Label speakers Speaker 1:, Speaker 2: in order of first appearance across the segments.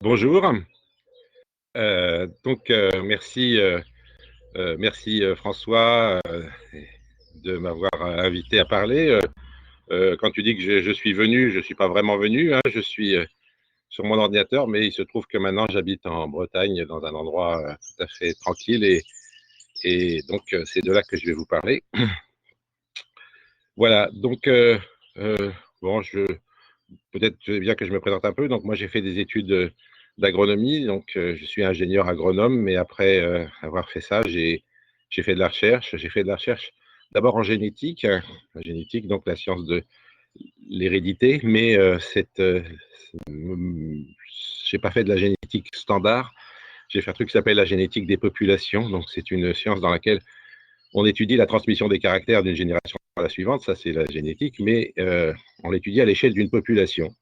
Speaker 1: Bonjour. Merci François de m'avoir invité à parler. Quand tu dis que je suis venu, je ne suis pas vraiment venu, hein, je suis sur mon ordinateur, mais il se trouve que maintenant j'habite en Bretagne, dans un endroit tout à fait tranquille, et donc c'est de là que je vais vous parler. Voilà, donc bon, peut-être bien que je me présente un peu. Donc moi j'ai fait des études d'agronomie, donc je suis ingénieur agronome, mais après avoir fait ça, j'ai fait de la recherche. J'ai fait de la recherche d'abord en génétique, hein, la génétique, donc la science de l'hérédité, mais j'ai pas fait de la génétique standard. J'ai fait un truc qui s'appelle la génétique des populations. Donc c'est une science dans laquelle on étudie la transmission des caractères d'une génération à la suivante, ça c'est la génétique, mais on l'étudie à l'échelle d'une population,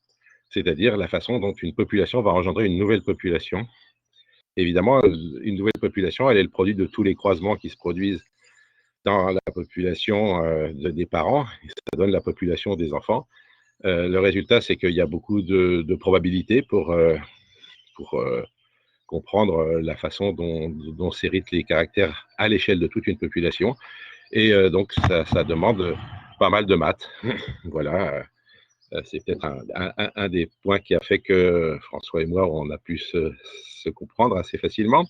Speaker 1: c'est-à-dire la façon dont une population va engendrer une nouvelle population. Évidemment, une nouvelle population, elle est le produit de tous les croisements qui se produisent dans la population des parents, et ça donne la population des enfants. Le résultat, c'est qu'il y a beaucoup de probabilités pour comprendre la façon dont s'héritent les caractères à l'échelle de toute une population. Et donc, ça demande pas mal de maths. Voilà, c'est peut-être un des points qui a fait que François et moi, on a pu se comprendre assez facilement.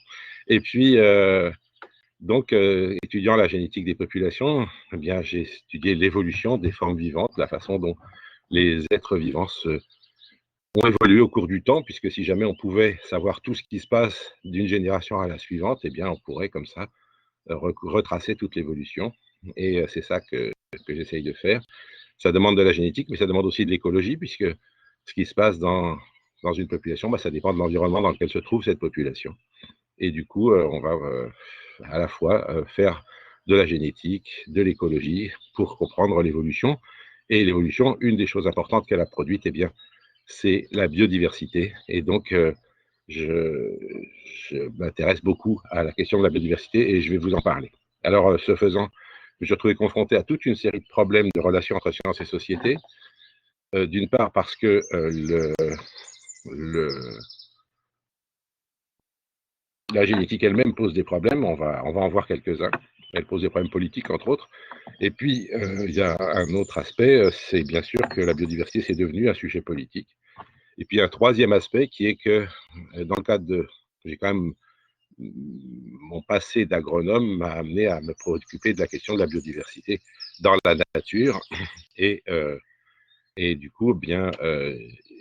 Speaker 1: Et puis, donc, étudiant la génétique des populations, eh bien, j'ai étudié l'évolution des formes vivantes, la façon dont les êtres vivants ont évolué au cours du temps, puisque si jamais on pouvait savoir tout ce qui se passe d'une génération à la suivante, eh bien, on pourrait comme ça retracer toute l'évolution. Et c'est ça que j'essaye de faire. Ça demande de la génétique, mais ça demande aussi de l'écologie, puisque ce qui se passe dans une population, bah, ça dépend de l'environnement dans lequel se trouve cette population. Et du coup, on va à la fois faire de la génétique, de l'écologie, pour comprendre l'évolution. Et l'évolution, une des choses importantes qu'elle a produites, eh bien, c'est la biodiversité. Et donc, je, je m'intéresse beaucoup à la question de la biodiversité et je vais vous en parler. Alors, ce faisant, je me suis retrouvé confronté à toute une série de problèmes de relations entre sciences et société. D'une part, parce que la génétique elle-même pose des problèmes, on va en voir quelques-uns. Elle pose des problèmes politiques, entre autres. Et puis, il y a un autre aspect, c'est bien sûr que la biodiversité, c'est devenu un sujet politique. Et puis, un troisième aspect qui est que, dans le cadre de... J'ai quand même... Mon passé d'agronome m'a amené à me préoccuper de la question de la biodiversité dans la nature. Et et du coup, bien,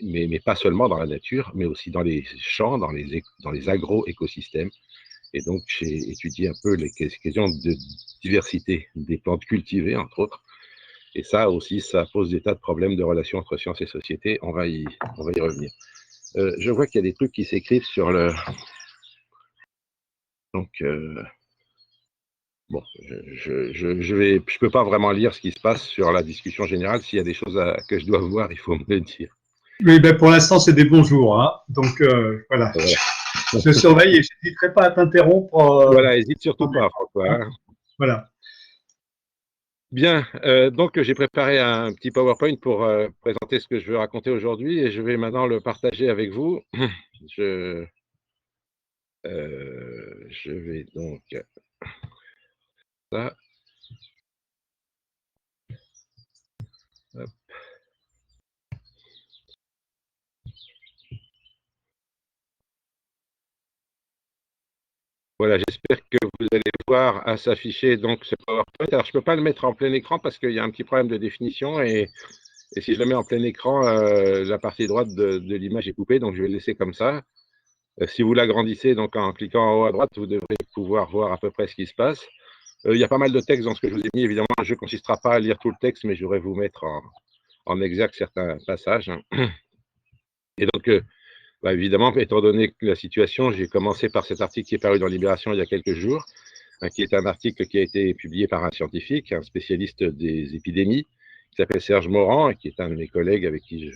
Speaker 1: mais pas seulement dans la nature, mais aussi dans les champs, dans les agro-écosystèmes. Et donc, j'ai étudié un peu les questions de diversité des plantes cultivées, entre autres. Et ça aussi, ça pose des tas de problèmes de relations entre sciences et société. On va y revenir. Je vois qu'il y a des trucs qui s'écrivent sur le... Donc, bon, je peux pas vraiment lire ce qui se passe sur la discussion générale. S'il y a des choses que je dois voir, il faut me le dire.
Speaker 2: Oui, ben pour l'instant, c'est des bons jours. Hein. Donc, voilà.
Speaker 1: Voilà.
Speaker 2: Je surveille et je n'hésiterai pas à t'interrompre.
Speaker 1: Voilà, hésite surtout pas, François.
Speaker 2: Hein. Voilà.
Speaker 1: Bien, donc j'ai préparé un petit PowerPoint pour présenter ce que je veux raconter aujourd'hui et je vais maintenant le partager avec vous. Je, je vais donc... Ça, hop. Voilà, j'espère que vous allez voir à s'afficher donc ce PowerPoint. Alors, je ne peux pas le mettre en plein écran parce qu'il y a un petit problème de définition et si je le mets en plein écran, la partie droite de l'image est coupée, donc je vais le laisser comme ça. Si vous l'agrandissez donc en cliquant en haut à droite, vous devrez pouvoir voir à peu près ce qui se passe. Il y a pas mal de texte dans ce que je vous ai mis. Évidemment, le jeu ne consistera pas à lire tout le texte, mais je voudrais vous mettre en exergue certains passages. Et donc, bah, évidemment, étant donné que la situation, j'ai commencé par cet article qui est paru dans Libération il y a quelques jours, qui est un article qui a été publié par un scientifique, un spécialiste des épidémies, qui s'appelle Serge Morand, et qui est un de mes collègues avec qui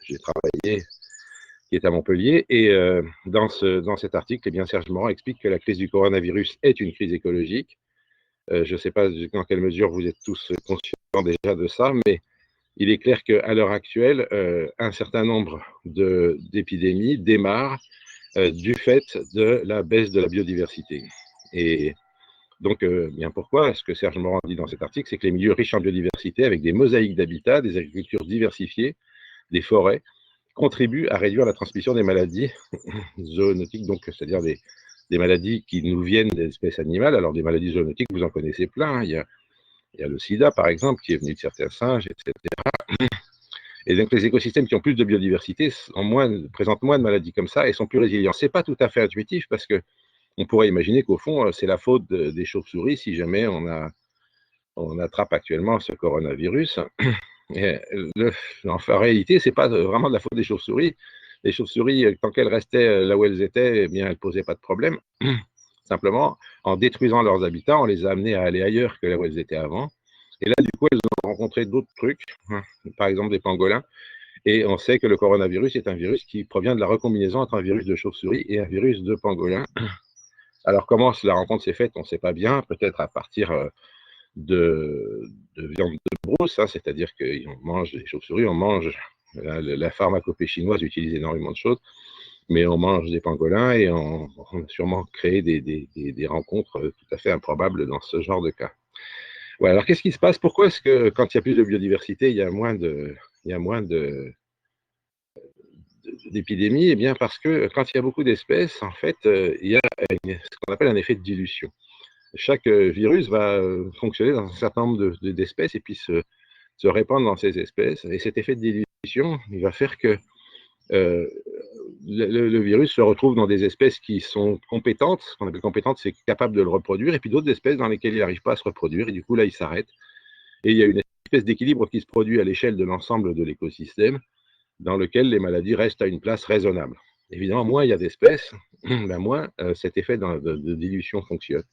Speaker 1: j'ai travaillé, qui est à Montpellier. Et dans cet article, eh bien, Serge Morand explique que la crise du coronavirus est une crise écologique. Je ne sais pas dans quelle mesure vous êtes tous conscients déjà de ça, mais il est clair qu'à l'heure actuelle, un certain nombre d'épidémies démarrent du fait de la baisse de la biodiversité. Et donc, bien pourquoi? Ce que Serge Morand dit dans cet article, c'est que les milieux riches en biodiversité, avec des mosaïques d'habitats, des agricultures diversifiées, des forêts, contribuent à réduire la transmission des maladies zoonotiques, donc c'est-à-dire des maladies qui nous viennent des espèces animales. Alors, des maladies zoonotiques, vous en connaissez plein. Il y a le sida, par exemple, qui est venu de certains singes, etc. Et donc, les écosystèmes qui ont plus de biodiversité présentent moins de maladies comme ça et sont plus résilients. Ce n'est pas tout à fait intuitif parce que on pourrait imaginer qu'au fond, c'est la faute des chauves-souris si jamais on attrape actuellement ce coronavirus. Et en réalité, ce n'est pas vraiment de la faute des chauves-souris. Les chauves-souris, tant qu'elles restaient là où elles étaient, eh bien, elles ne posaient pas de problème. Simplement, en détruisant leurs habitats, on les a amenées à aller ailleurs que là où elles étaient avant. Et là, du coup, elles ont rencontré d'autres trucs, par exemple des pangolins. Et on sait que le coronavirus est un virus qui provient de la recombinaison entre un virus de chauve-souris et un virus de pangolin. Alors, comment la rencontre s'est faite, on ne sait pas bien. Peut-être à partir de viande de brousse, hein, c'est-à-dire qu'on mange des chauves-souris, on mange la pharmacopée chinoise utilise énormément de choses, mais on mange des pangolins et on a sûrement créé des rencontres tout à fait improbables dans ce genre de cas. Ouais, alors qu'est-ce qui se passe? Pourquoi est-ce que quand il y a plus de biodiversité, il y a moins d'épidémies? Eh bien, parce que quand il y a beaucoup d'espèces, en fait, il y a ce qu'on appelle un effet de dilution. Chaque virus va fonctionner dans un certain nombre d'espèces et puis se répandre dans ces espèces. Et cet effet de dilution, il va faire que le virus se retrouve dans des espèces qui sont compétentes. Ce qu'on appelle compétentes, c'est capable de le reproduire, et puis d'autres espèces dans lesquelles il n'arrive pas à se reproduire, et du coup, là, il s'arrête. Et il y a une espèce d'équilibre qui se produit à l'échelle de l'ensemble de l'écosystème, dans lequel les maladies restent à une place raisonnable. Évidemment, moins il y a d'espèces, ben moins cet effet de dilution fonctionne.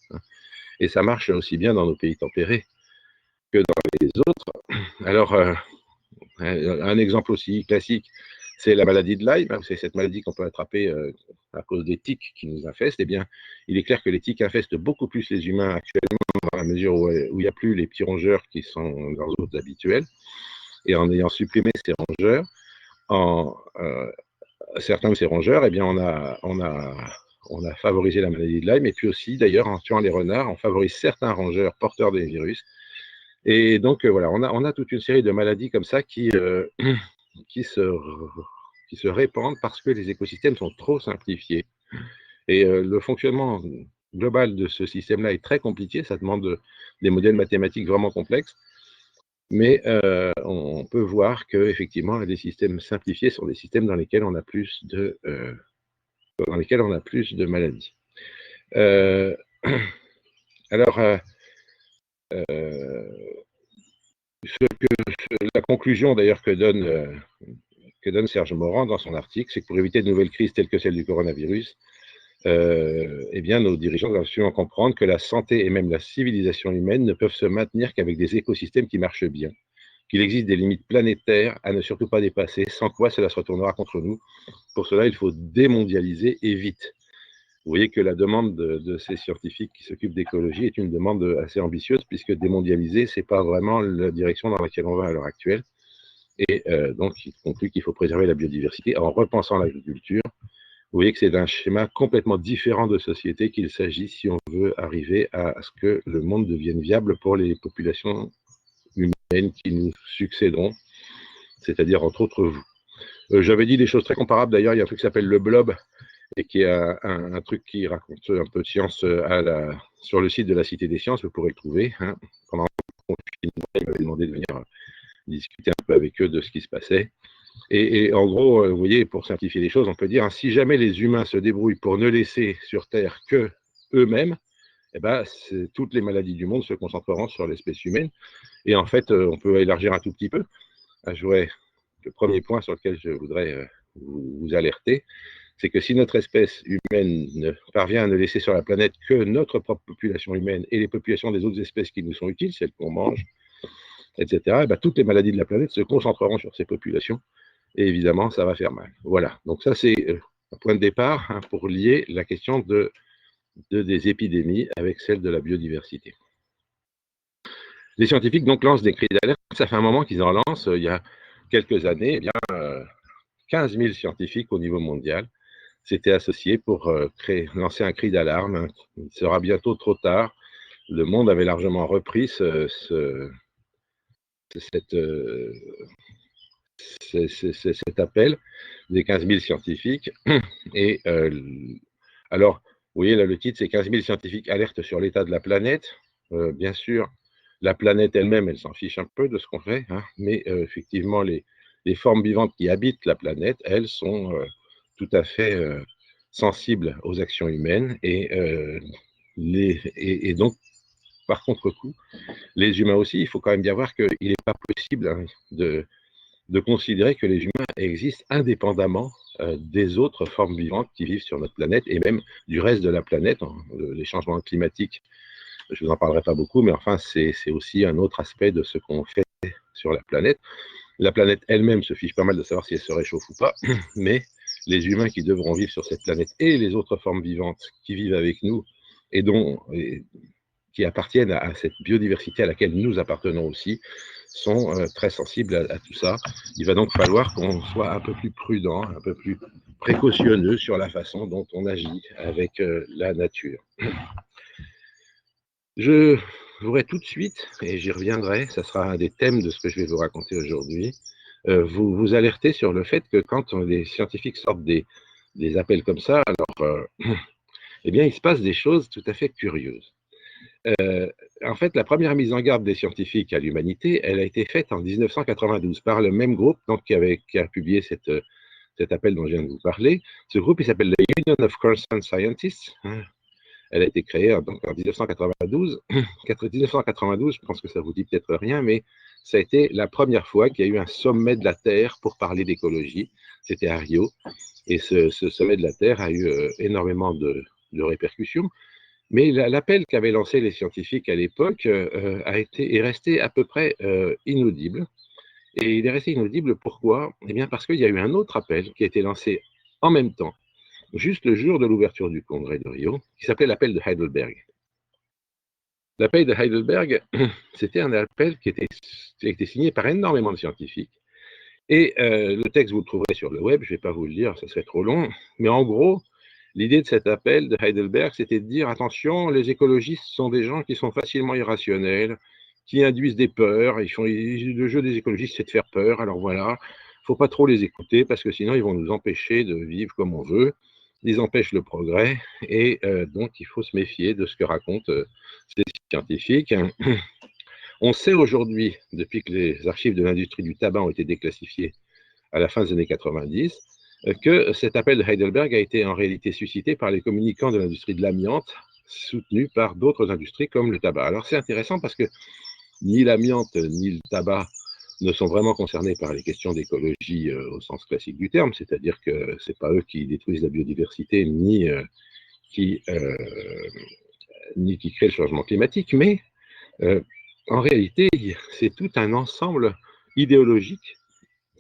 Speaker 1: Et ça marche aussi bien dans nos pays tempérés que dans les autres. Alors, un exemple aussi classique, c'est la maladie de Lyme. C'est cette maladie qu'on peut attraper à cause des tiques qui nous infestent. Eh bien, il est clair que les tiques infestent beaucoup plus les humains actuellement, dans la mesure où il n'y a plus les petits rongeurs qui sont leurs hôtes habituels. Et en ayant supprimé ces rongeurs, certains de ces rongeurs, eh bien, on a favorisé la maladie de Lyme. Et puis aussi, d'ailleurs, en tuant les renards, on favorise certains rongeurs porteurs des virus. Et donc, voilà, on a toute une série de maladies comme ça qui se répandent parce que les écosystèmes sont trop simplifiés. Et le fonctionnement global de ce système-là est très compliqué, ça demande des modèles mathématiques vraiment complexes, mais on peut voir qu'effectivement, les systèmes simplifiés sont des systèmes dans lesquels on a plus de maladies. Alors, la conclusion d'ailleurs que donne Serge Morand dans son article, c'est que pour éviter de nouvelles crises telles que celle du coronavirus, eh bien, nos dirigeants doivent absolument comprendre que la santé et même la civilisation humaine ne peuvent se maintenir qu'avec des écosystèmes qui marchent bien, qu'il existe des limites planétaires à ne surtout pas dépasser, sans quoi cela se retournera contre nous. Pour cela, il faut démondialiser et vite. Vous voyez que la demande de ces scientifiques qui s'occupent d'écologie est une demande assez ambitieuse, puisque démondialiser, ce n'est pas vraiment la direction dans laquelle on va à l'heure actuelle. Et donc, il conclut qu'il faut préserver la biodiversité en repensant l'agriculture. Vous voyez que c'est d'un schéma complètement différent de société qu'il s'agit si on veut arriver à ce que le monde devienne viable pour les populations humaines qui nous succéderont, c'est-à-dire entre autres vous. J'avais dit des choses très comparables, d'ailleurs, il y a un truc qui s'appelle le Blob, et qui est un truc qui raconte un peu de science sur le site de la Cité des Sciences, vous pourrez le trouver. Hein. Pendant le confinement, il m'avait demandé de venir discuter un peu avec eux de ce qui se passait. Et en gros, vous voyez, pour simplifier les choses, on peut dire, hein, si jamais les humains se débrouillent pour ne laisser sur Terre que eux-mêmes, eh ben, toutes les maladies du monde se concentreront sur l'espèce humaine. Et en fait, on peut élargir un tout petit peu. Le premier point sur lequel je voudrais vous alerter, c'est que si notre espèce humaine ne parvient à ne laisser sur la planète que notre propre population humaine et les populations des autres espèces qui nous sont utiles, celles qu'on mange, etc., eh ben, toutes les maladies de la planète se concentreront sur ces populations. Et évidemment, ça va faire mal. Voilà. Donc ça, c'est un point de départ hein, pour lier la question des épidémies avec celle de la biodiversité. Les scientifiques donc lancent des cris d'alerte. Ça fait un moment qu'ils en lancent. Il y a quelques années, eh bien, 15 000 scientifiques au niveau mondial s'étaient associés pour lancer un cri d'alarme. Il sera bientôt trop tard. Le monde avait largement repris cette, cet appel des 15 000 scientifiques. Et alors, vous voyez là, le titre, c'est 15 000 scientifiques alertent sur l'état de la planète. Bien sûr, la planète elle-même, elle s'en fiche un peu de ce qu'on fait, hein, mais effectivement, les formes vivantes qui habitent la planète, elles sont tout à fait sensibles aux actions humaines et donc, par contre-coup, les humains aussi, il faut quand même bien voir qu'il n'est pas possible hein, de considérer que les humains existent indépendamment des autres formes vivantes qui vivent sur notre planète et même du reste de la planète. Les changements climatiques, je ne vous en parlerai pas beaucoup, mais enfin, c'est aussi un autre aspect de ce qu'on fait sur la planète. La planète elle-même se fiche pas mal de savoir si elle se réchauffe ou pas, mais les humains qui devront vivre sur cette planète et les autres formes vivantes qui vivent avec nous et qui appartiennent à cette biodiversité à laquelle nous appartenons aussi, sont très sensibles à tout ça. Il va donc falloir qu'on soit un peu plus prudent, un peu plus précautionneux sur la façon dont on agit avec la nature. Je voudrais tout de suite, et j'y reviendrai, ça sera un des thèmes de ce que je vais vous raconter aujourd'hui, vous alerter sur le fait que quand les scientifiques sortent des appels comme ça, alors, eh bien, il se passe des choses tout à fait curieuses. Euh, En fait, la première mise en garde des scientifiques à l'humanité, elle a été faite en 1992 par le même groupe donc, qui a publié cet appel dont je viens de vous parler. Ce groupe, il s'appelle la Union of Concerned Scientists. Elle a été créée donc, en 1992. 1992, je pense que ça vous dit peut-être rien, mais ça a été la première fois qu'il y a eu un sommet de la Terre pour parler d'écologie. C'était à Rio. Et ce sommet de la Terre a eu énormément de répercussions. Mais l'appel qu'avaient lancé les scientifiques à l'époque est resté à peu près inaudible. Et il est resté inaudible pourquoi? Eh bien parce qu'il y a eu un autre appel qui a été lancé en même temps, juste le jour de l'ouverture du congrès de Rio, qui s'appelait l'appel de Heidelberg. L'appel de Heidelberg, c'était un appel qui a été signé par énormément de scientifiques. Et le texte, vous le trouverez sur le web, je ne vais pas vous le lire, ça serait trop long. Mais en gros, l'idée de cet appel de Heidelberg, c'était de dire, attention, les écologistes sont des gens qui sont facilement irrationnels, qui induisent des peurs. Le jeu des écologistes, c'est de faire peur. Alors voilà, il ne faut pas trop les écouter parce que sinon, ils vont nous empêcher de vivre comme on veut. Ils empêchent le progrès et donc il faut se méfier de ce que racontent ces scientifiques. On sait aujourd'hui, depuis que les archives de l'industrie du tabac ont été déclassifiées à la fin des années 90, que cet appel de Heidelberg a été en réalité suscité par les communicants de l'industrie de l'amiante, soutenus par d'autres industries comme le tabac. Alors c'est intéressant parce que ni l'amiante ni le tabac ne sont vraiment concernés par les questions d'écologie au sens classique du terme, c'est-à-dire que ce n'est pas eux qui détruisent la biodiversité qui, euh, ni qui créent le changement climatique, mais en réalité, c'est tout un ensemble idéologique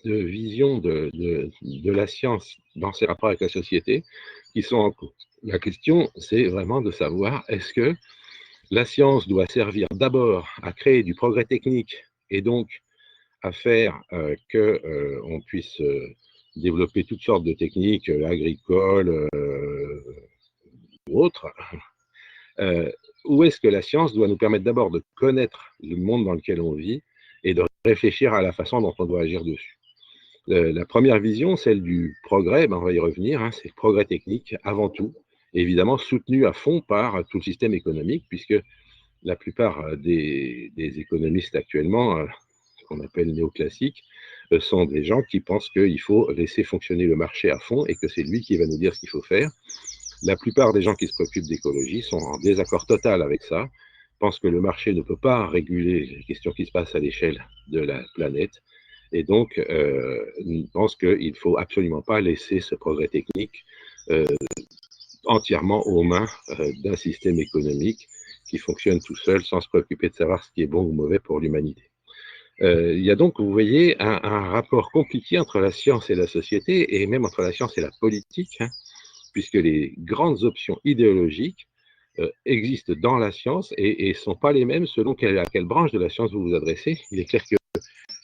Speaker 1: de vision de la science dans ses rapports avec la société qui sont en cours. La question, c'est vraiment de savoir est-ce que la science doit servir d'abord à créer du progrès technique et donc à faire qu'on puisse développer toutes sortes de techniques agricoles ou autres, ou est-ce que la science doit nous permettre d'abord de connaître le monde dans lequel on vit et de réfléchir à la façon dont on doit agir dessus? La première vision, celle du progrès, ben on va y revenir, hein, c'est le progrès technique avant tout, évidemment soutenu à fond par tout le système économique, puisque la plupart des économistes actuellement, qu'on appelle néoclassiques, sont des gens qui pensent qu'il faut laisser fonctionner le marché à fond et que c'est lui qui va nous dire ce qu'il faut faire. La plupart des gens qui se préoccupent d'écologie sont en désaccord total avec ça, pensent que le marché ne peut pas réguler les questions qui se passent à l'échelle de la planète, et donc pensent qu'il ne faut absolument pas laisser ce progrès technique entièrement aux mains d'un système économique qui fonctionne tout seul sans se préoccuper de savoir ce qui est bon ou mauvais pour l'humanité. Il y a donc, vous voyez, un rapport compliqué entre la science et la société, et même entre la science et la politique, hein, puisque les grandes options idéologiques existent dans la science et ne sont pas les mêmes selon à quelle branche de la science vous vous adressez. Il est clair que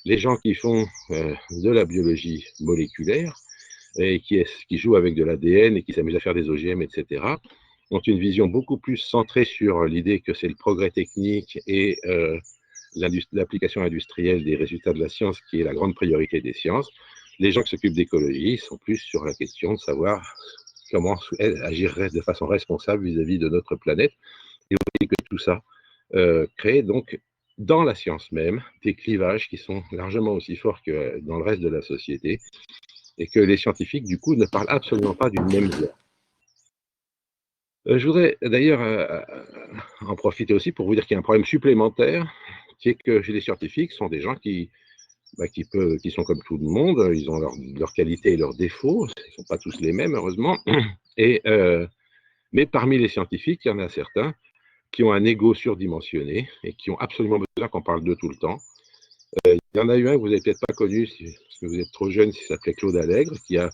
Speaker 1: les gens qui font de la biologie moléculaire et qui jouent avec de l'ADN et qui s'amusent à faire des OGM, etc., ont une vision beaucoup plus centrée sur l'idée que c'est le progrès technique et l'application industrielle des résultats de la science qui est la grande priorité des sciences. Les gens qui s'occupent d'écologie sont plus sur la question de savoir comment agir de façon responsable vis-à-vis de notre planète. Et vous voyez que tout ça crée donc dans la science même des clivages qui sont largement aussi forts que dans le reste de la société et que les scientifiques, du coup, ne parlent absolument pas d'une même voix. Je voudrais d'ailleurs en profiter aussi pour vous dire qu'il y a un problème supplémentaire, qui est que les scientifiques sont des gens qui sont comme tout le monde, ils ont leurs qualités et leurs défauts, ils ne sont pas tous les mêmes, heureusement, mais parmi les scientifiques, il y en a certains qui ont un ego surdimensionné et qui ont absolument besoin qu'on parle d'eux tout le temps. Il y en a eu un que vous n'avez peut-être pas connu, parce que vous êtes trop jeune, qui s'appelait Claude Allègre, qui a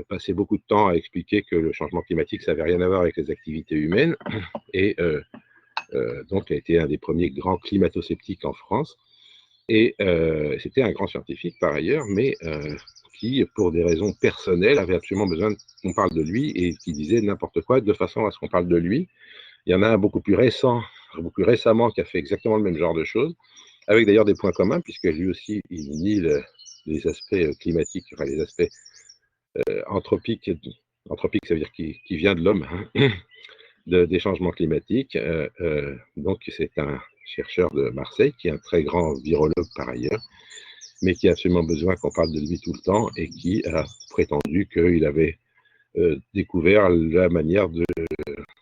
Speaker 1: passé beaucoup de temps à expliquer que le changement climatique, ça n'avait rien à voir avec les activités humaines, et donc a été un des premiers grands climato-sceptiques en France. Et c'était un grand scientifique par ailleurs, mais qui, pour des raisons personnelles, avait absolument besoin qu'on parle de lui et qui disait n'importe quoi de façon à ce qu'on parle de lui. Il y en a un beaucoup plus récemment, qui a fait exactement le même genre de choses, avec d'ailleurs des points communs, puisque lui aussi, il nie les aspects climatiques, enfin les aspects anthropiques. Anthropique, ça veut dire qui vient de l'homme, hein, des changements climatiques. Donc, c'est un chercheur de Marseille, qui est un très grand virologue par ailleurs, mais qui a absolument besoin qu'on parle de lui tout le temps et qui a prétendu qu'il avait découvert la manière de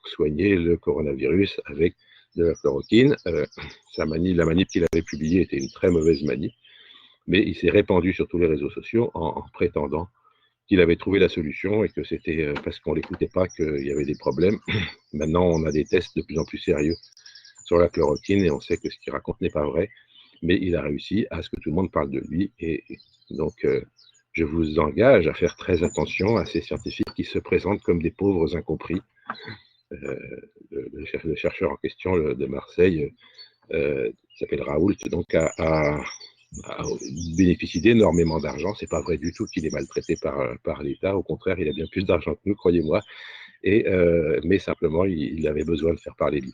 Speaker 1: soigner le coronavirus avec de la chloroquine. La manip qu'il avait publiée était une très mauvaise manip, mais il s'est répandu sur tous les réseaux sociaux en prétendant qu'il avait trouvé la solution et que c'était parce qu'on ne l'écoutait pas qu'il y avait des problèmes. Maintenant, on a des tests de plus en plus sérieux sur la chloroquine et on sait que ce qu'il raconte n'est pas vrai, mais il a réussi à ce que tout le monde parle de lui. Et donc, je vous engage à faire très attention à ces scientifiques qui se présentent comme des pauvres incompris. Le chercheur en question de Marseille, qui s'appelle Raoult, donc a bénéficie d'énormément d'argent. C'est pas vrai du tout qu'il est maltraité par l'État. Au contraire, il a bien plus d'argent que nous, croyez-moi. Mais simplement, il avait besoin de faire parler de lui.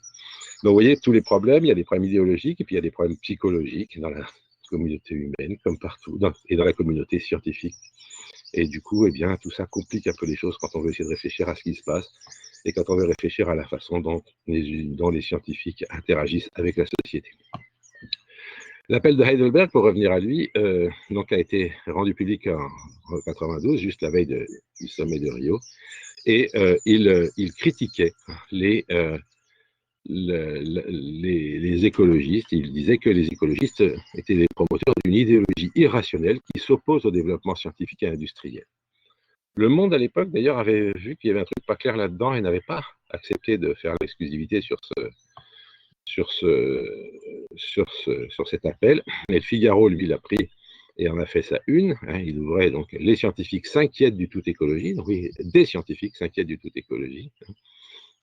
Speaker 1: Donc, vous voyez, tous les problèmes, il y a des problèmes idéologiques et puis il y a des problèmes psychologiques dans la communauté humaine, comme partout, et dans la communauté scientifique. Et du coup, eh bien, tout ça complique un peu les choses quand on veut essayer de réfléchir à ce qui se passe et quand on veut réfléchir à la façon dont les scientifiques interagissent avec la société. L'appel de Heidelberg, pour revenir à lui, donc a été rendu public en 92, juste la veille du sommet de Rio, et il critiquait les écologistes. Il disait que les écologistes étaient les promoteurs d'une idéologie irrationnelle qui s'oppose au développement scientifique et industriel. Le Monde, à l'époque, d'ailleurs, avait vu qu'il y avait un truc pas clair là-dedans et n'avait pas accepté de faire l'exclusivité sur cet appel. Mais le Figaro, lui, l'a pris et en a fait sa une. Hein, il ouvrait donc « Les scientifiques s'inquiètent du tout écologie ». Donc oui, des scientifiques s'inquiètent du tout écologie.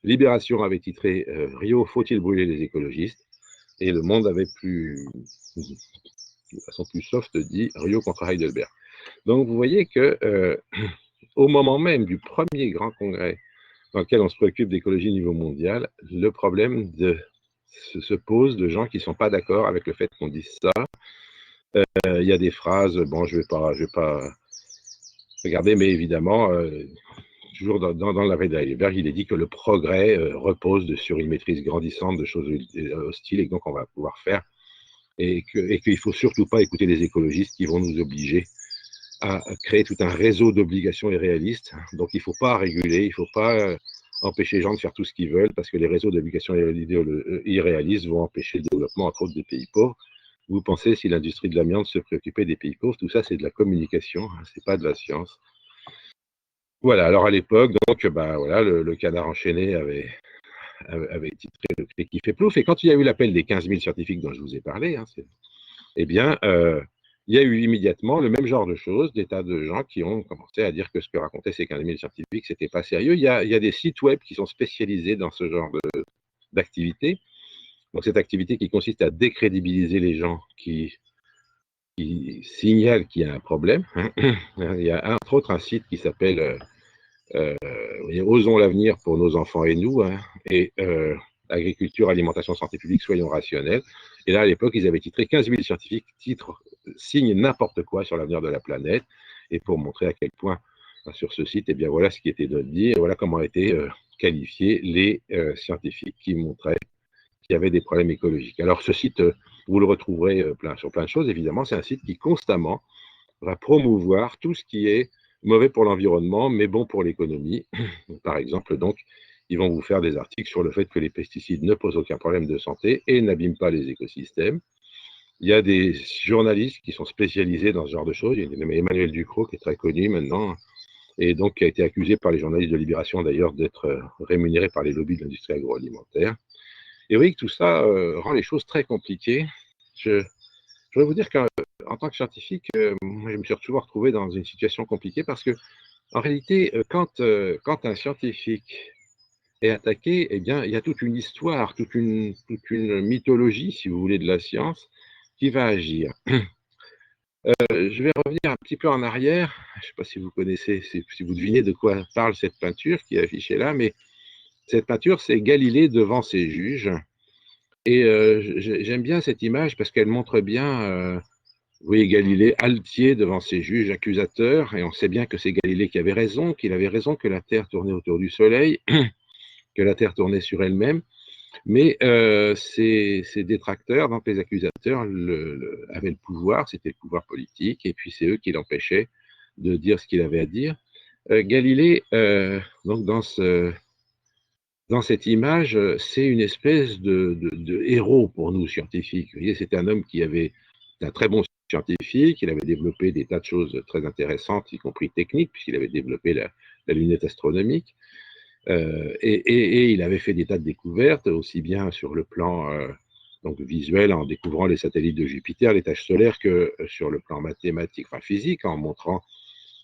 Speaker 1: Libération avait titré « Rio, faut-il brûler les écologistes ?» Et Le Monde avait de façon plus soft, dit « Rio contre Heidelberg ». Donc vous voyez que au moment même du premier grand congrès dans lequel on se préoccupe d'écologie au niveau mondial, le problème se pose de gens qui ne sont pas d'accord avec le fait qu'on dise ça. Il y a des phrases, bon, je vais pas regarder, mais évidemment, toujours dans la veille d'Heidelberg, il est dit que le progrès repose sur une maîtrise grandissante de choses hostiles et donc on va pouvoir faire, et qu'il ne faut surtout pas écouter les écologistes qui vont nous obliger à créer tout un réseau d'obligations irréalistes. Donc il ne faut pas réguler, il ne faut pas empêcher les gens de faire tout ce qu'ils veulent, parce que les réseaux d'obligations irréalistes vont empêcher le développement, entre autres, des pays pauvres. Vous pensez, si l'industrie de l'amiante se préoccupait des pays pauvres, tout ça c'est de la communication, hein, c'est pas de la science. Voilà, alors à l'époque, donc, voilà, le Canard enchaîné avait titré Le cri qui fait plouf, et quand il y a eu l'appel des 15 000 scientifiques dont je vous ai parlé, hein, eh bien, il il y a eu immédiatement le même genre de choses, des tas de gens qui ont commencé à dire que ce que racontaient ces 15 000 scientifiques, c'était pas sérieux. Il y a des sites web qui sont spécialisés dans ce genre d'activité. Donc cette activité qui consiste à décrédibiliser les gens qui signalent qu'il y a un problème. Il y a entre autres un site qui s'appelle Osons l'avenir pour nos enfants et nous, hein, et agriculture, alimentation, santé publique, soyons rationnels. Et là, à l'époque, ils avaient titré 15 000 scientifiques signent n'importe quoi sur l'avenir de la planète. Et pour montrer à quel point, sur ce site, eh bien voilà ce qui était dit, et voilà comment étaient qualifiés les scientifiques qui montraient qu'il y avait des problèmes écologiques. Alors, ce site, vous le retrouverez sur plein de choses, évidemment. C'est un site qui constamment va promouvoir tout ce qui est mauvais pour l'environnement, mais bon pour l'économie. Par exemple, donc, ils vont vous faire des articles sur le fait que les pesticides ne posent aucun problème de santé et n'abîment pas les écosystèmes. Il y a des journalistes qui sont spécialisés dans ce genre de choses. Il y a Emmanuel Ducrot, qui est très connu maintenant, et donc qui a été accusé par les journalistes de Libération, d'ailleurs, d'être rémunéré par les lobbies de l'industrie agroalimentaire. Et vous voyez que tout ça rend les choses très compliquées. Je voudrais vous dire qu'en tant que scientifique, moi, je me suis souvent retrouvé dans une situation compliquée parce que, en réalité, quand un scientifique est attaqué, eh bien, il y a toute une histoire, toute une mythologie, si vous voulez, de la science qui va agir. Je vais revenir un petit peu en arrière. Je ne sais pas si vous connaissez, si vous devinez de quoi parle cette peinture qui est affichée là, mais cette peinture, c'est Galilée devant ses juges. Et j'aime bien cette image parce qu'elle montre bien, vous voyez, Galilée altier devant ses juges accusateurs, et on sait bien que c'est Galilée qui avait raison, qu'il avait raison que la Terre tournait autour du Soleil, que la Terre tournait sur elle-même. Mais ces détracteurs, donc les accusateurs, avaient le pouvoir, c'était le pouvoir politique, et puis c'est eux qui l'empêchaient de dire ce qu'il avait à dire. Galilée, donc dans cette image, c'est une espèce de héros pour nous scientifiques. Vous voyez, c'était un homme qui avait un très bon scientifique, il avait développé des tas de choses très intéressantes, y compris techniques, puisqu'il avait développé la lunette astronomique. Et il avait fait des tas de découvertes, aussi bien sur le plan donc visuel, en découvrant les satellites de Jupiter, les taches solaires, que sur le plan mathématique, enfin physique, en montrant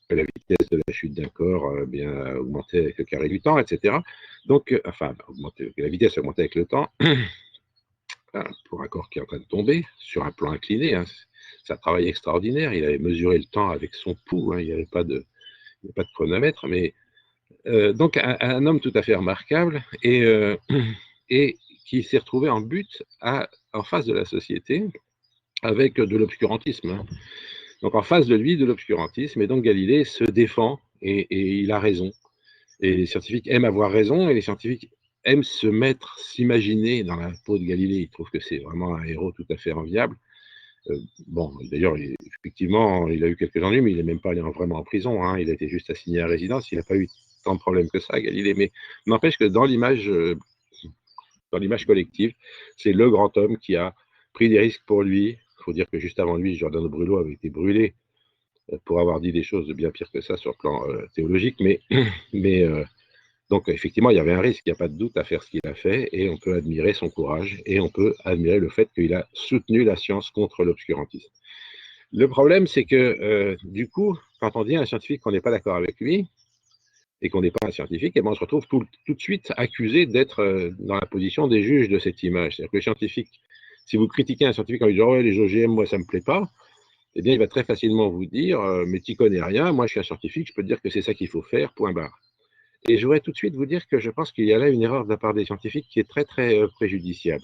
Speaker 1: que la vitesse de la chute d'un corps bien augmentait avec le carré du temps, etc. Donc, la vitesse augmentait avec le temps, pour un corps qui est en train de tomber, sur un plan incliné. Hein. C'est un travail extraordinaire. Il avait mesuré le temps avec son pouls, hein. Il n'y avait pas de chronomètre, mais donc un homme tout à fait remarquable et qui s'est retrouvé en but en face de la société avec de l'obscurantisme. Hein. Donc en face de lui, de l'obscurantisme, et donc Galilée se défend et il a raison. Et les scientifiques aiment avoir raison et les scientifiques aiment s'imaginer dans la peau de Galilée. Ils trouvent que c'est vraiment un héros tout à fait enviable. Bon, d'ailleurs, effectivement, il a eu quelques ennuis, mais il n'est même pas allé vraiment en prison. Hein. Il a été juste assigné à résidence. Il n'a pas eu tant de problèmes que ça, Galilée. Mais n'empêche que dans l'image collective, c'est le grand homme qui a pris des risques pour lui. Il faut dire que juste avant lui, Giordano Bruno avait été brûlé pour avoir dit des choses de bien pire que ça sur le plan théologique. Mais donc, effectivement, il y avait un risque, il n'y a pas de doute à faire ce qu'il a fait, et on peut admirer son courage, et on peut admirer le fait qu'il a soutenu la science contre l'obscurantisme. Le problème, c'est que, du coup, quand on dit à un scientifique qu'on n'est pas d'accord avec lui, et qu'on n'est pas un scientifique, eh bien, on se retrouve tout de suite accusé d'être dans la position des juges de cette image. C'est-à-dire que le scientifique, si vous critiquez un scientifique en lui disant « ouais, les OGM, moi, ça ne me plaît pas », eh bien, il va très facilement vous dire « mais tu n'y connais rien, moi, je suis un scientifique, je peux te dire que c'est ça qu'il faut faire, point barre ». Et je voudrais tout de suite vous dire que je pense qu'il y a là une erreur de la part des scientifiques qui est très, très préjudiciable.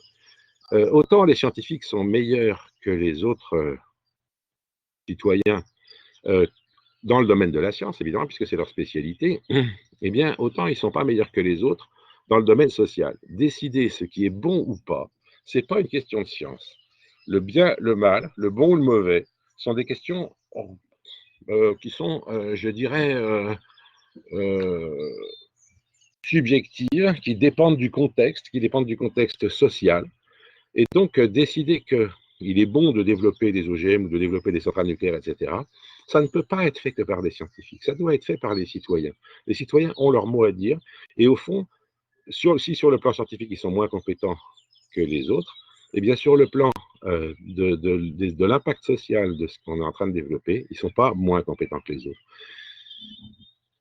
Speaker 1: Autant les scientifiques sont meilleurs que les autres citoyens dans le domaine de la science, évidemment, puisque c'est leur spécialité, eh bien, autant ils ne sont pas meilleurs que les autres dans le domaine social. Décider ce qui est bon ou pas, ce n'est pas une question de science. Le bien, le mal, le bon ou le mauvais sont des questions qui sont, je dirais, subjectives, qui dépendent du contexte social. Et donc, décider qu'il est bon de développer des OGM ou de développer des centrales nucléaires, etc., ça ne peut pas être fait que par des scientifiques, ça doit être fait par les citoyens. Les citoyens ont leur mot à dire, et au fond, si sur le plan scientifique, ils sont moins compétents que les autres, et bien sur le plan de l'impact social de ce qu'on est en train de développer, ils ne sont pas moins compétents que les autres.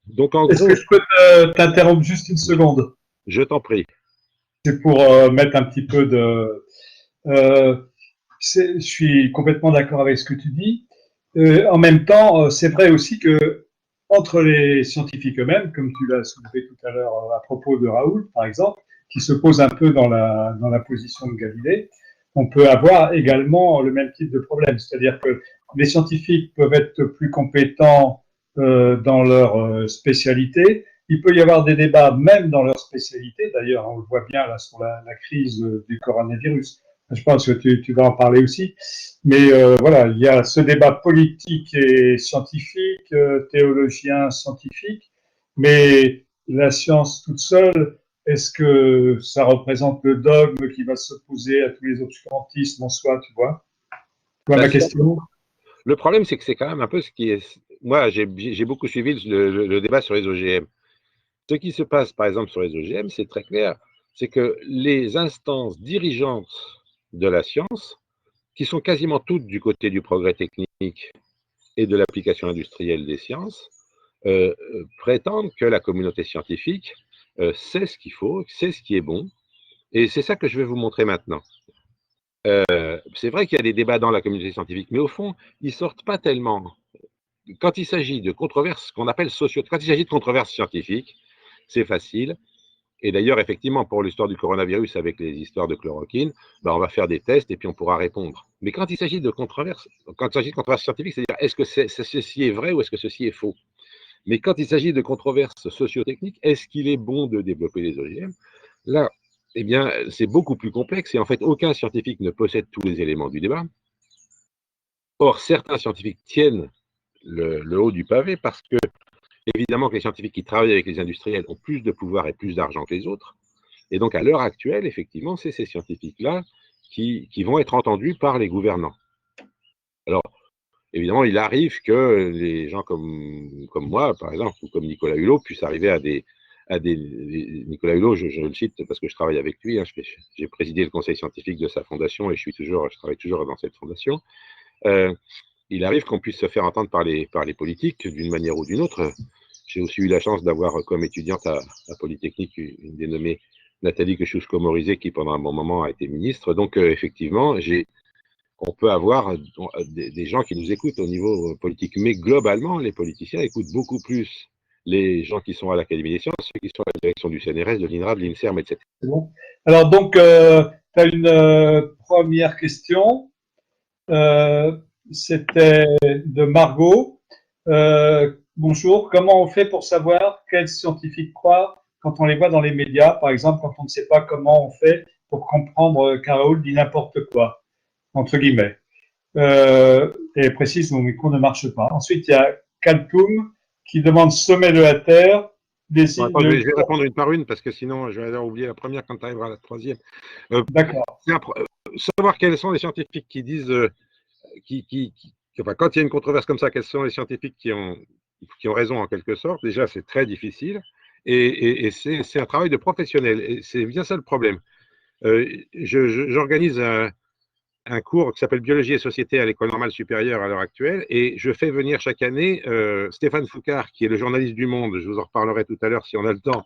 Speaker 1: Donc, en
Speaker 2: Est-ce
Speaker 1: gros,
Speaker 2: que je peux t'interrompre juste une seconde?
Speaker 1: je t'en prie.
Speaker 2: C'est pour mettre un petit peu de... Euh, je suis complètement d'accord avec ce que tu dis. En même temps, c'est vrai aussi que entre les scientifiques eux-mêmes, comme tu l'as soulevé tout à l'heure à propos de Raoul, par exemple, qui se pose un peu dans la position de Galilée, on peut avoir également le même type de problème. C'est-à-dire que les scientifiques peuvent être plus compétents dans leur spécialité. Il peut y avoir des débats même dans leur spécialité. D'ailleurs, on le voit bien là sur la crise du coronavirus. Je pense que tu vas en parler aussi. Mais voilà, il y a ce débat politique et scientifique, théologien scientifique, mais la science toute seule, est-ce que ça représente le dogme qui va s'opposer à tous les obscurantismes en soi, tu vois? Tu vois ma question?
Speaker 1: Le problème, c'est que c'est quand même un peu ce qui est... Moi, j'ai beaucoup suivi le débat sur les OGM. Ce qui se passe, par exemple, sur les OGM, c'est très clair, c'est que les instances dirigeantes de la science, qui sont quasiment toutes du côté du progrès technique et de l'application industrielle des sciences, prétendent que la communauté scientifique sait ce qu'il faut, sait ce qui est bon, et c'est ça que je vais vous montrer maintenant. C'est vrai qu'il y a des débats dans la communauté scientifique, mais au fond, ils sortent pas tellement. Quand il s'agit de controverses qu'on appelle quand il s'agit de controverses scientifiques, c'est facile. Et d'ailleurs, effectivement, pour l'histoire du coronavirus avec les histoires de chloroquine, ben, on va faire des tests et puis on pourra répondre. Mais quand il s'agit de controverses, scientifiques, c'est-à-dire est-ce que ceci est vrai ou est-ce que ceci est faux? Mais quand il s'agit de controverses socio-techniques, est-ce qu'il est bon de développer les OGM? Là, eh bien, c'est beaucoup plus complexe et en fait, aucun scientifique ne possède tous les éléments du débat. Or, certains scientifiques tiennent le haut du pavé parce que, évidemment, que les scientifiques qui travaillent avec les industriels ont plus de pouvoir et plus d'argent que les autres. Et donc, à l'heure actuelle, effectivement, c'est ces scientifiques-là qui vont être entendus par les gouvernants. Alors, évidemment, il arrive que les gens comme moi, par exemple, ou comme Nicolas Hulot, puissent arriver Nicolas Hulot, je le cite parce que je travaille avec lui, hein, j'ai présidé le conseil scientifique de sa fondation et je travaille toujours dans cette fondation. Il arrive qu'on puisse se faire entendre par les politiques d'une manière ou d'une autre. J'ai aussi eu la chance d'avoir comme étudiante à Polytechnique une dénommée Nathalie Kosciusko-Morizet qui pendant un bon moment a été ministre. Donc effectivement, on peut avoir des gens qui nous écoutent au niveau politique. Mais globalement, les politiciens écoutent beaucoup plus les gens qui sont à l'Académie des sciences, ceux qui sont à la direction du CNRS, de l'INRA, de l'INSERM, etc.
Speaker 2: C'est bon. Alors donc, tu as une première question. Euh, C'était de Margot. Bonjour, comment on fait pour savoir quels scientifiques croire quand on les voit dans les médias? Par exemple, quand on ne sait pas comment on fait pour comprendre qu'un Raoul dit n'importe quoi, entre guillemets. Et précise, mon micro ne marche pas. Ensuite, il y a Kaltoum qui demande sommet-le à terre,
Speaker 1: Bon,
Speaker 2: désigne
Speaker 1: attends, je
Speaker 2: le...
Speaker 1: vais répondre une par une parce que sinon, je vais avoir oublié la première quand tu arriveras à la troisième. Euh,
Speaker 2: D'accord.
Speaker 1: Savoir quels sont les scientifiques qui disent, enfin, quand il y a une controverse comme ça, quels sont les scientifiques qui ont raison en quelque sorte, déjà c'est très difficile et c'est un travail de professionnel. Et c'est bien ça le problème. J'organise un cours qui s'appelle Biologie et Société à l'École normale supérieure à l'heure actuelle et je fais venir chaque année Stéphane Foucard, qui est le journaliste du Monde, je vous en reparlerai tout à l'heure si on a le temps,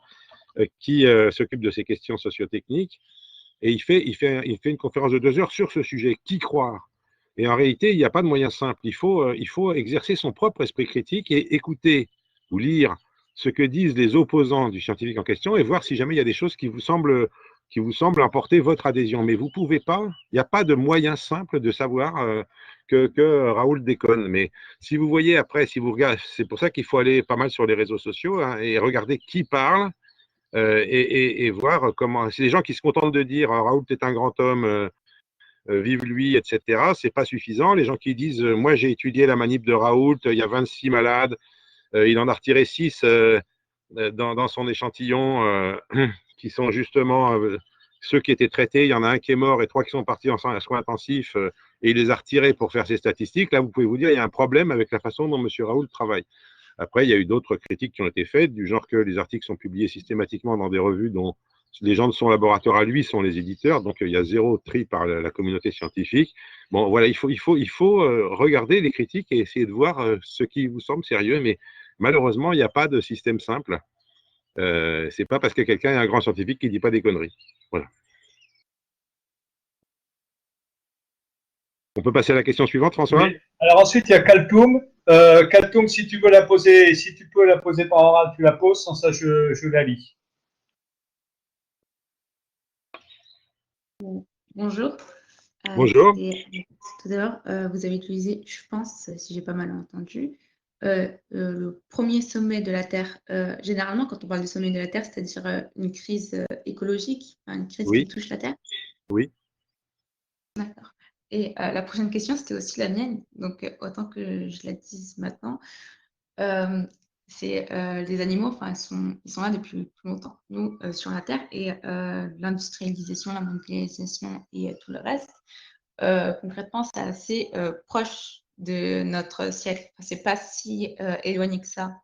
Speaker 1: qui s'occupe de ces questions sociotechniques. Et il fait une conférence de 2 heures sur ce sujet. Qui croire? Et en réalité, il n'y a pas de moyen simple. Il faut exercer son propre esprit critique et écouter ou lire ce que disent les opposants du scientifique en question et voir si jamais il y a des choses qui vous semblent emporter votre adhésion. Mais vous pouvez pas, il n'y a pas de moyen simple de savoir que Raoul déconne. Mais si vous voyez après, si vous regardez, c'est pour ça qu'il faut aller pas mal sur les réseaux sociaux hein, et regarder qui parle et voir comment. C'est des gens qui se contentent de dire Raoult est un grand homme, vive lui, etc. C'est pas suffisant. Les gens qui disent moi j'ai étudié la manip de Raoult, il y a 26 malades, il en a retiré 6 dans son échantillon qui sont justement ceux qui étaient traités. Il y en a un qui est mort et 3 qui sont partis en soins intensifs et il les a retirés pour faire ses statistiques. Là, vous pouvez vous dire il y a un problème avec la façon dont M. Raoult travaille. Après, il y a eu d'autres critiques qui ont été faites, du genre que les articles sont publiés systématiquement dans des revues dont les gens de son laboratoire à lui sont les éditeurs, donc il y a zéro tri par la communauté scientifique. Bon, voilà, il faut regarder les critiques et essayer de voir ce qui vous semble sérieux, mais malheureusement, il n'y a pas de système simple. C'est pas parce que quelqu'un est un grand scientifique qu'il dit pas des conneries. Voilà. On peut passer à la question suivante, François?
Speaker 2: Oui. Alors ensuite, il y a Kaltoum. Kaltoum, si tu veux la poser, si tu peux la poser par oral, tu la poses. Sans ça, je la lis.
Speaker 3: Bonjour.
Speaker 1: Bonjour.
Speaker 3: Tout d'abord, vous avez utilisé, je pense, si j'ai pas mal entendu, le premier sommet de la Terre. Généralement, quand on parle du sommet de la Terre, c'est-à-dire une crise écologique, une crise qui
Speaker 1: Oui,
Speaker 3: touche la Terre.
Speaker 1: oui.
Speaker 3: D'accord. Et la prochaine question, c'était aussi la mienne. Donc, autant que je la dise maintenant. C'est les animaux, enfin, ils sont là depuis plus longtemps, nous, sur la Terre, et l'industrialisation, la mondialisation et tout le reste, concrètement, c'est assez proche de notre siècle. Enfin, c'est pas si éloigné que ça.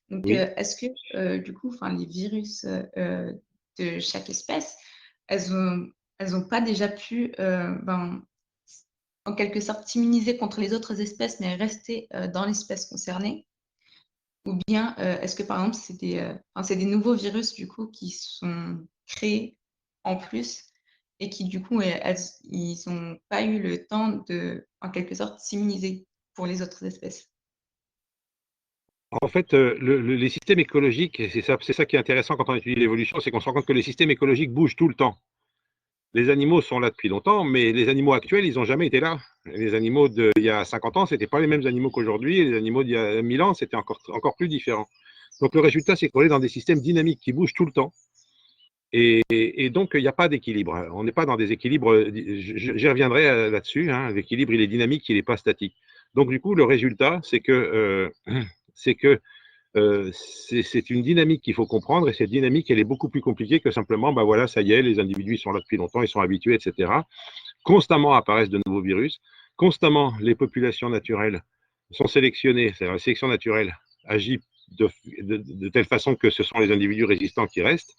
Speaker 3: Donc,
Speaker 1: Oui.
Speaker 3: est-ce que, du coup, enfin, les virus de chaque espèce, elles ont pas déjà pu, en quelque sorte, s'immuniser contre les autres espèces, mais rester dans l'espèce concernée? Ou bien, est-ce que, par exemple, c'est des nouveaux virus, du coup, qui sont créés en plus et qui, du coup, ils n'ont pas eu le temps de, en quelque sorte, s'immuniser pour les autres espèces?
Speaker 1: En fait, les systèmes écologiques, et c'est ça qui est intéressant quand on étudie l'évolution, c'est qu'on se rend compte que les systèmes écologiques bougent tout le temps. Les animaux sont là depuis longtemps, mais les animaux actuels, ils n'ont jamais été là. Les animaux d'il y a 50 ans, ce n'étaient pas les mêmes animaux qu'aujourd'hui, et les animaux d'il y a 1000 ans, c'était encore plus différent. Donc le résultat, c'est qu'on est dans des systèmes dynamiques qui bougent tout le temps. Et donc, il n'y a pas d'équilibre. On n'est pas dans des équilibres, j'y reviendrai là-dessus, hein. L'équilibre, il est dynamique, il n'est pas statique. Donc, du coup, le résultat, c'est que c'est une dynamique qu'il faut comprendre, et cette dynamique, elle est beaucoup plus compliquée que simplement, bah voilà, ça y est, les individus sont là depuis longtemps, ils sont habitués, etc. Constamment apparaissent de nouveaux virus, constamment les populations naturelles sont sélectionnées, c'est-à-dire la sélection naturelle agit de telle façon que ce sont les individus résistants qui restent,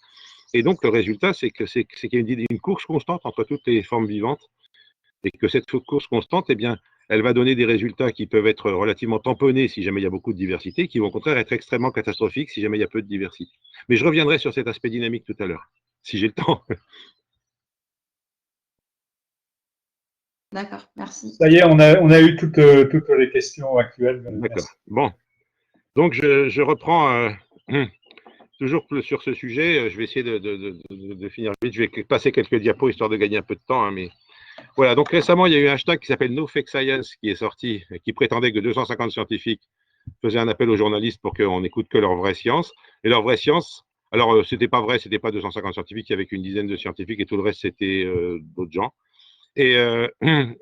Speaker 1: et donc le résultat, c'est qu'il y a une course constante entre toutes les formes vivantes, et que cette course constante, eh bien, elle va donner des résultats qui peuvent être relativement tamponnés si jamais il y a beaucoup de diversité, qui vont au contraire être extrêmement catastrophiques si jamais il y a peu de diversité. Mais je reviendrai sur cet aspect dynamique tout à l'heure, si j'ai le temps.
Speaker 3: D'accord, merci.
Speaker 2: Ça y est, on a eu toutes les questions actuelles.
Speaker 1: D'accord.
Speaker 2: Merci.
Speaker 1: Bon, donc je reprends toujours sur ce sujet. Je vais essayer de finir vite. Je vais passer quelques diapos histoire de gagner un peu de temps, hein, mais voilà. Donc récemment, il y a eu un hashtag qui s'appelle NoFakeScience qui est sorti, qui prétendait que 250 scientifiques faisaient un appel aux journalistes pour qu'on n'écoute que leur vraie science. Et leur vraie science, alors c'était pas vrai, c'était pas 250 scientifiques, il y avait qu'une dizaine de scientifiques et tout le reste c'était d'autres gens. Et,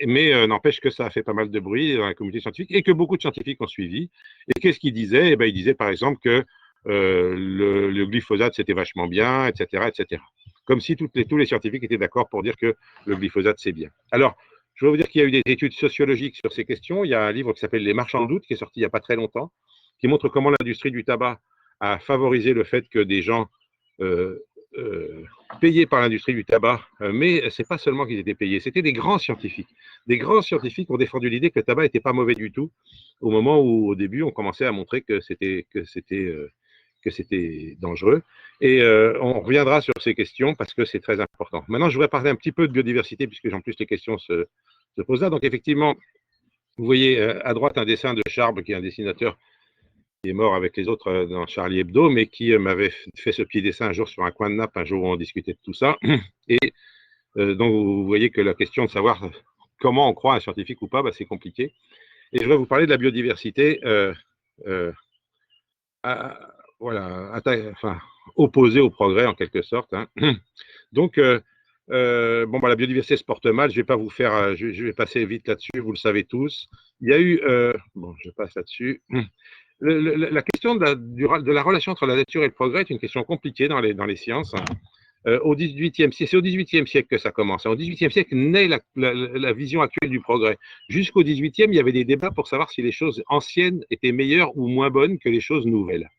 Speaker 1: mais n'empêche que ça a fait pas mal de bruit dans la communauté scientifique et que beaucoup de scientifiques ont suivi. Et qu'est-ce qu'ils disaient? Eh ben, ils disaient par exemple que le glyphosate c'était vachement bien, etc., etc. Comme si tous les scientifiques étaient d'accord pour dire que le glyphosate c'est bien. Alors, je vais vous dire qu'il y a eu des études sociologiques sur ces questions. Il y a un livre qui s'appelle Les marchands de doute qui est sorti il n'y a pas très longtemps, qui montre comment l'industrie du tabac a favorisé le fait que des gens euh, payés par l'industrie du tabac, mais c'est pas seulement qu'ils étaient payés, c'était des grands scientifiques. Des grands scientifiques ont défendu l'idée que le tabac n'était pas mauvais du tout, au moment où, au début, on commençait à montrer que c'était dangereux. Et on reviendra sur ces questions parce que c'est très important. Maintenant, je voudrais parler un petit peu de biodiversité, puisque en plus les questions se posent là. Donc, effectivement, vous voyez à droite un dessin de Charbre, qui est un dessinateur qui est mort avec les autres dans Charlie Hebdo, mais qui m'avait fait ce petit dessin un jour sur un coin de nappe, un jour où on discutait de tout ça. Et donc, vous voyez que la question de savoir comment on croit à un scientifique ou pas, bah, c'est compliqué. Et je vais vous parler de la biodiversité voilà, enfin, opposée au progrès, en quelque sorte, hein. Donc, bon, bah, la biodiversité se porte mal. Je vais pas vous faire, je vais passer vite là-dessus, vous le savez tous. Il y a eu, bon, je passe là-dessus. La question de la relation entre la nature et le progrès est une question compliquée dans les sciences. Au 18e siècle, c'est au 18e siècle que ça commence. Au 18e siècle naît la vision actuelle du progrès. Jusqu'au 18e, il y avait des débats pour savoir si les choses anciennes étaient meilleures ou moins bonnes que les choses nouvelles.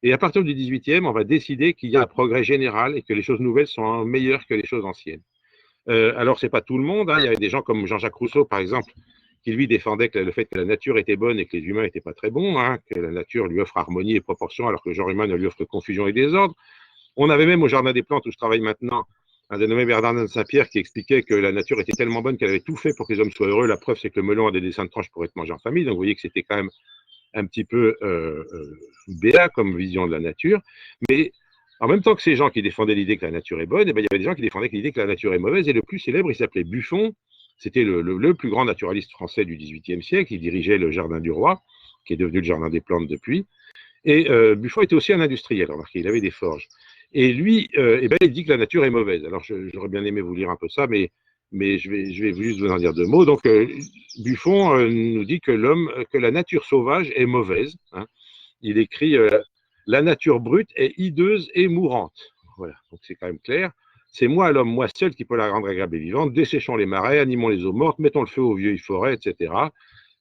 Speaker 1: Et à partir du 18e, on va décider qu'il y a un progrès général et que les choses nouvelles sont meilleures que les choses anciennes. Alors, ce n'est pas tout le monde, hein. Il y avait des gens comme Jean-Jacques Rousseau, par exemple, qui lui défendait le fait que la nature était bonne et que les humains n'étaient pas très bons, hein, que la nature lui offre harmonie et proportion alors que le genre humain ne lui offre que confusion et désordre. On avait même au Jardin des Plantes, où je travaille maintenant, un dénommé Bernardin de Saint-Pierre qui expliquait que la nature était tellement bonne qu'elle avait tout fait pour que les hommes soient heureux. La preuve, c'est que le melon a des dessins de tranches pour être mangé en famille. Donc, vous voyez que c'était quand même un petit peu béat comme vision de la nature. Mais en même temps que ces gens qui défendaient l'idée que la nature est bonne, eh bien, il y avait des gens qui défendaient l'idée que la nature est mauvaise. Et le plus célèbre, il s'appelait Buffon. C'était le plus grand naturaliste français du XVIIIe siècle. Il dirigeait le Jardin du Roi, qui est devenu le Jardin des Plantes depuis. Et Buffon était aussi un industriel, remarquez, il avait des forges. Et lui, eh ben, il dit que la nature est mauvaise. Alors, j'aurais bien aimé vous lire un peu ça, mais je vais juste vous en dire deux mots. Donc, Buffon nous dit que que la nature sauvage est mauvaise, hein. Il écrit la nature brute est hideuse et mourante. Voilà, donc c'est quand même clair. C'est moi, l'homme, moi seul, qui peut la rendre agréable et vivante. Desséchons les marais, animons les eaux mortes, mettons le feu aux vieilles forêts, etc.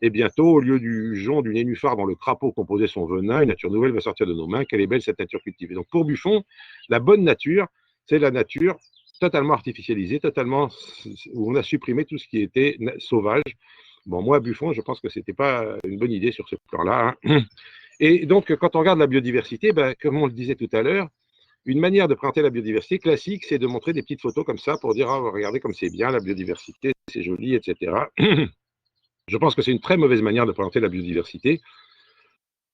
Speaker 1: Et bientôt, au lieu du jonc du nénuphar dont le crapaud composait son venin, une nature nouvelle va sortir de nos mains. Quelle est belle cette nature cultivée. Donc pour Buffon, la bonne nature, c'est la nature totalement artificialisée, totalement où on a supprimé tout ce qui était sauvage. Bon, moi, Buffon, je pense que ce n'était pas une bonne idée sur ce plan-là, hein. Et donc, quand on regarde la biodiversité, ben, comme on le disait tout à l'heure, une manière de présenter la biodiversité classique, c'est de montrer des petites photos comme ça pour dire, ah, regardez comme c'est bien la biodiversité, c'est joli, etc. Je pense que c'est une très mauvaise manière de présenter la biodiversité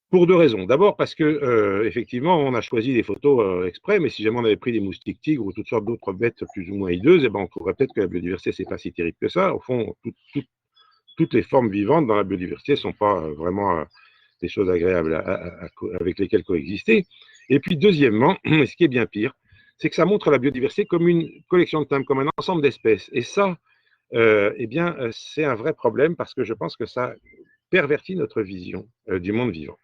Speaker 1: pour deux raisons. D'abord parce que effectivement, on a choisi des photos exprès, mais si jamais on avait pris des moustiques tigres ou toutes sortes d'autres bêtes plus ou moins hideuses, eh ben, on trouverait peut-être que la biodiversité, c'est pas si terrible que ça. Au fond, toutes les formes vivantes dans la biodiversité ne sont pas vraiment des choses agréables avec lesquelles coexister. Et puis, deuxièmement, ce qui est bien pire, c'est que ça montre la biodiversité comme une collection de timbres, comme un ensemble d'espèces. Et ça, eh bien, c'est un vrai problème parce que je pense que ça pervertit notre vision du monde vivant.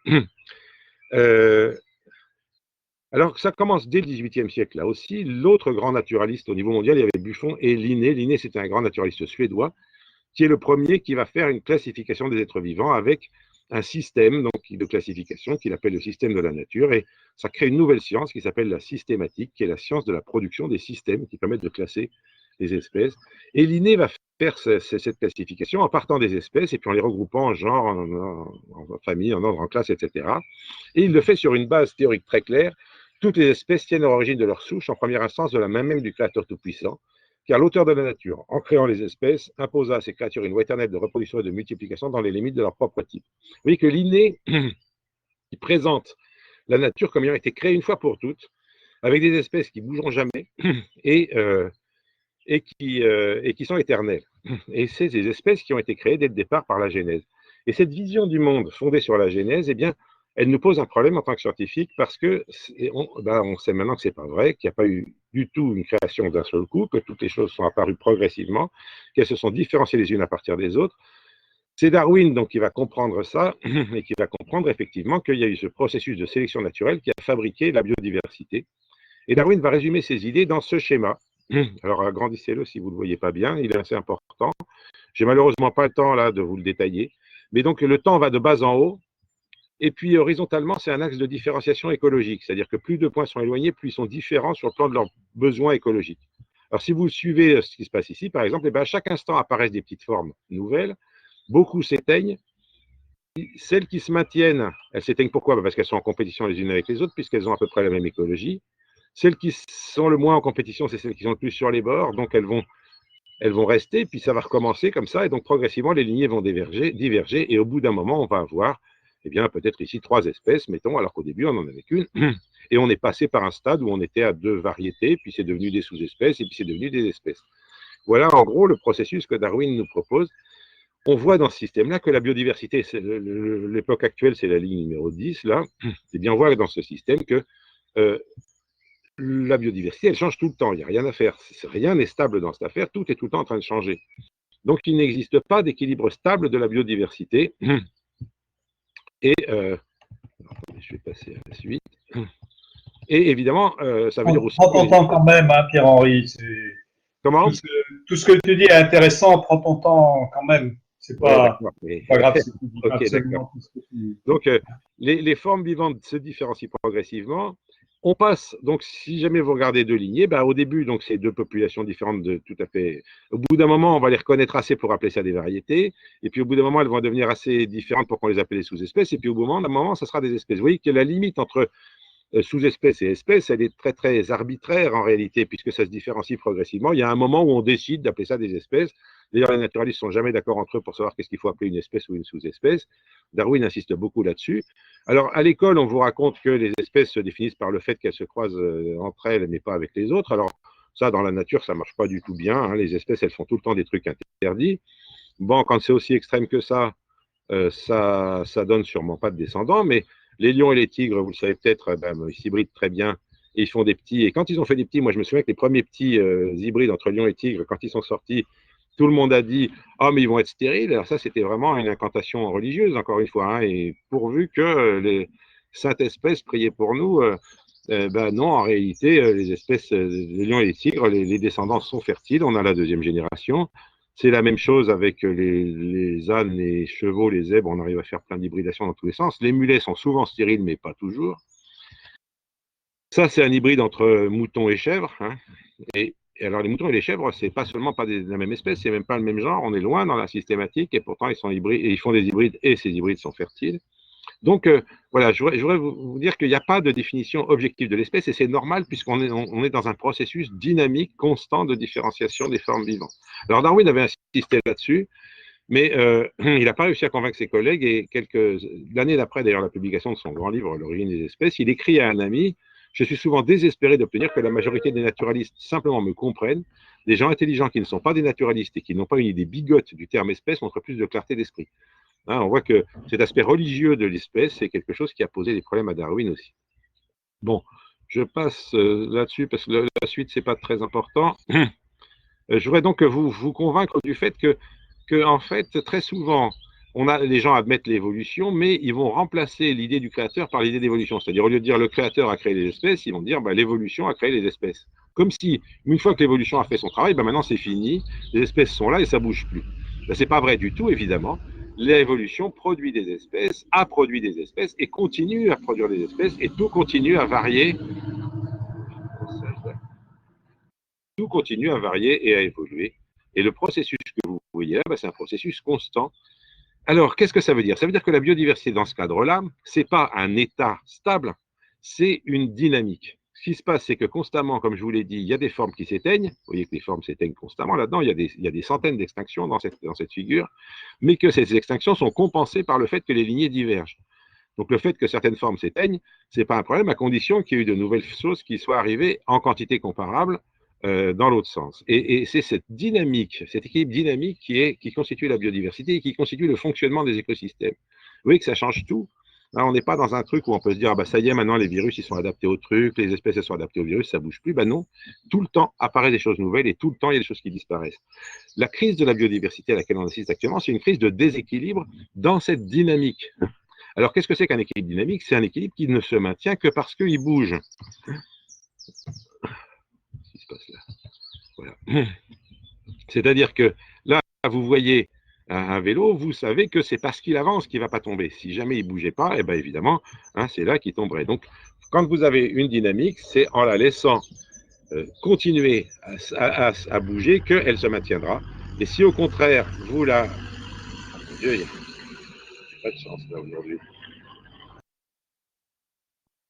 Speaker 1: Alors, ça commence dès le XVIIIe siècle, là aussi. L'autre grand naturaliste au niveau mondial, il y avait Buffon et Linné. Linné, c'était un grand naturaliste suédois, qui est le premier qui va faire une classification des êtres vivants avec un système donc, de classification qu'il appelle le système de la nature. Et ça crée une nouvelle science qui s'appelle la systématique, qui est la science de la production des systèmes qui permettent de classer les espèces. Et Linné va faire cette classification en partant des espèces et puis en les regroupant en genre, en famille, en ordre, en classe, etc. Et il le fait sur une base théorique très claire. Toutes les espèces tiennent leur origine de leur souche, en première instance de la main même du Créateur Tout-Puissant, car l'auteur de la nature, en créant les espèces, imposa à ces créatures une loi éternelle de reproduction et de multiplication dans les limites de leur propre type. Vous voyez que Linné, qui présente la nature comme ayant été créée une fois pour toutes, avec des espèces qui ne bougeront jamais et qui sont éternelles. Et c'est des espèces qui ont été créées dès le départ par la Genèse. Et cette vision du monde fondée sur la Genèse, eh bien, elle nous pose un problème en tant que scientifique parce que on sait maintenant que ce n'est pas vrai, qu'il n'y a pas eu du tout une création d'un seul coup, que toutes les choses sont apparues progressivement, qu'elles se sont différenciées les unes à partir des autres. C'est Darwin donc, qui va comprendre ça et qui va comprendre effectivement qu'il y a eu ce processus de sélection naturelle qui a fabriqué la biodiversité. Et Darwin va résumer ses idées dans ce schéma. Alors, agrandissez-le si vous ne le voyez pas bien, il est assez important. J'ai malheureusement pas le temps là de vous le détailler. Mais donc, le temps va de bas en haut. Et puis, horizontalement, c'est un axe de différenciation écologique. C'est-à-dire que plus deux points sont éloignés, plus ils sont différents sur le plan de leurs besoins écologiques. Alors, si vous suivez ce qui se passe ici, par exemple, eh bien, à chaque instant apparaissent des petites formes nouvelles. Beaucoup s'éteignent. Celles qui se maintiennent, elles s'éteignent pourquoi? Parce qu'elles sont en compétition les unes avec les autres, puisqu'elles ont à peu près la même écologie. Celles qui sont le moins en compétition, c'est celles qui sont le plus sur les bords. Donc, elles vont rester, puis ça va recommencer comme ça. Et donc, progressivement, les lignées vont diverger. Et au bout d'un moment, on va avoir eh bien, peut-être ici 3 espèces, mettons, alors qu'au début, on n'en avait qu'une. Et on est passé par un stade où on était à 2 variétés, puis c'est devenu des sous-espèces, et puis c'est devenu des espèces. Voilà, en gros, le processus que Darwin nous propose. On voit dans ce système-là que la biodiversité, l'époque actuelle, c'est la ligne numéro 10, là. Eh bien, on voit dans ce système que la biodiversité, elle change tout le temps. Il n'y a rien à faire. Rien n'est stable dans cette affaire. Tout est tout le temps en train de changer. Donc, il n'existe pas d'équilibre stable de la biodiversité. Et je vais passer à la suite. Et évidemment, ça veut dire aussi.
Speaker 2: Prends ton temps quand même, hein, Pierre-Henri.
Speaker 1: Comment?
Speaker 2: Tout ce que tu dis est intéressant. Prends ton temps quand même. C'est
Speaker 1: Ouais,
Speaker 2: pas,
Speaker 1: d'accord. Mais...
Speaker 2: pas grave si tu dis pas
Speaker 1: Ok, d'accord.
Speaker 2: absolument tout ce que tu...
Speaker 1: Donc, les formes vivantes se différencient progressivement. On passe, donc, si jamais vous regardez deux lignées, bah, au début, donc, c'est deux populations différentes de tout à fait. Au bout d'un moment, on va les reconnaître assez pour appeler ça des variétés. Et puis, au bout d'un moment, elles vont devenir assez différentes pour qu'on les appelle des sous-espèces. Et puis, au bout d'un moment, ça sera des espèces. Vous voyez que la limite entre sous-espèces et espèces, elle est très, très arbitraire en réalité, puisque ça se différencie progressivement. Il y a un moment où on décide d'appeler ça des espèces. D'ailleurs, les naturalistes ne sont jamais d'accord entre eux pour savoir qu'est-ce qu'il faut appeler une espèce ou une sous-espèce. Darwin insiste beaucoup là-dessus. Alors, à l'école, on vous raconte que les espèces se définissent par le fait qu'elles se croisent entre elles, mais pas avec les autres. Alors, ça, dans la nature, ça ne marche pas du tout bien, hein. Les espèces, elles font tout le temps des trucs interdits. Bon, quand c'est aussi extrême que ça donne sûrement pas de descendants, mais les lions et les tigres, vous le savez peut-être, ils s'hybrident très bien et ils font des petits. Et quand ils ont fait des petits, moi je me souviens que les premiers petits hybrides entre lions et tigres, quand ils sont sortis, tout le monde a dit ah, mais ils vont être stériles. Alors, ça, c'était vraiment une incantation religieuse, encore une fois, hein, et pourvu que les saintes espèces priaient pour nous. Non, en réalité, les espèces, les lions et les tigres, les descendants sont fertiles. On a la deuxième génération. C'est la même chose avec les ânes, les chevaux, les zèbres. On arrive à faire plein d'hybridations dans tous les sens. Les mulets sont souvent stériles, mais pas toujours. Ça, c'est un hybride entre mouton et chèvre, hein. Et alors, les moutons et les chèvres, c'est pas seulement pas la même espèce, c'est même pas le même genre. On est loin dans la systématique, et pourtant, ils sont hybrides, et ils font des hybrides, et ces hybrides sont fertiles. Donc, voilà, je voudrais vous dire qu'il n'y a pas de définition objective de l'espèce, et c'est normal puisqu'on est dans un processus dynamique, constant de différenciation des formes vivantes. Alors, Darwin avait insisté là-dessus, mais il n'a pas réussi à convaincre ses collègues, et l'année d'après, d'ailleurs, la publication de son grand livre, L'origine des espèces, il écrit à un ami: je suis souvent désespéré d'obtenir que la majorité des naturalistes simplement me comprennent. Des gens intelligents qui ne sont pas des naturalistes et qui n'ont pas une idée bigote du terme espèce montrent plus de clarté d'esprit. Hein, on voit que cet aspect religieux de l'espèce, c'est quelque chose qui a posé des problèmes à Darwin aussi. Bon, je passe là-dessus parce que la suite, c'est pas très important. Je voudrais donc vous convaincre du fait que, en fait, très souvent, les gens admettent l'évolution, mais ils vont remplacer l'idée du créateur par l'idée d'évolution. C'est-à-dire, au lieu de dire le créateur a créé les espèces, ils vont dire l'évolution a créé les espèces. Comme si, une fois que l'évolution a fait son travail, maintenant c'est fini, les espèces sont là et ça ne bouge plus. Ce n'est pas vrai du tout, évidemment. L'évolution produit des espèces, a produit des espèces et continue à produire des espèces, et tout continue à varier. Tout continue à varier et à évoluer. Et le processus que vous voyez là, c'est un processus constant. Alors, qu'est-ce que ça veut dire? Ça veut dire que la biodiversité, dans ce cadre-là, ce n'est pas un état stable, c'est une dynamique. Ce qui se passe, c'est que constamment, comme je vous l'ai dit, il y a des formes qui s'éteignent. Vous voyez que les formes s'éteignent constamment là-dedans. Il y a des centaines d'extinctions dans cette figure, mais que ces extinctions sont compensées par le fait que les lignées divergent. Donc, le fait que certaines formes s'éteignent, ce n'est pas un problème, à condition qu'il y ait eu de nouvelles choses qui soient arrivées en quantité comparable dans l'autre sens. Et c'est cette dynamique, cet équilibre dynamique qui constitue la biodiversité et qui constitue le fonctionnement des écosystèmes. Vous voyez que ça change tout. Là, on n'est pas dans un truc où on peut se dire, ça y est, maintenant les virus ils sont adaptés au truc, les espèces elles sont adaptées au virus, ça ne bouge plus. Non, tout le temps apparaissent des choses nouvelles et tout le temps il y a des choses qui disparaissent. La crise de la biodiversité à laquelle on assiste actuellement, c'est une crise de déséquilibre dans cette dynamique. Alors, qu'est-ce que c'est qu'un équilibre dynamique? C'est un équilibre qui ne se maintient que parce qu'il bouge. Qu'est-ce qui se passe là? Voilà. C'est-à-dire que là, vous voyez un vélo, vous savez que c'est parce qu'il avance qu'il ne va pas tomber. Si jamais il ne bougeait pas, eh bien évidemment, c'est là qu'il tomberait. Donc, quand vous avez une dynamique, c'est en la laissant continuer à bouger qu'elle se maintiendra. Et si au contraire, vous la... Oh mon Dieu, il n'y a pas de chance là aujourd'hui.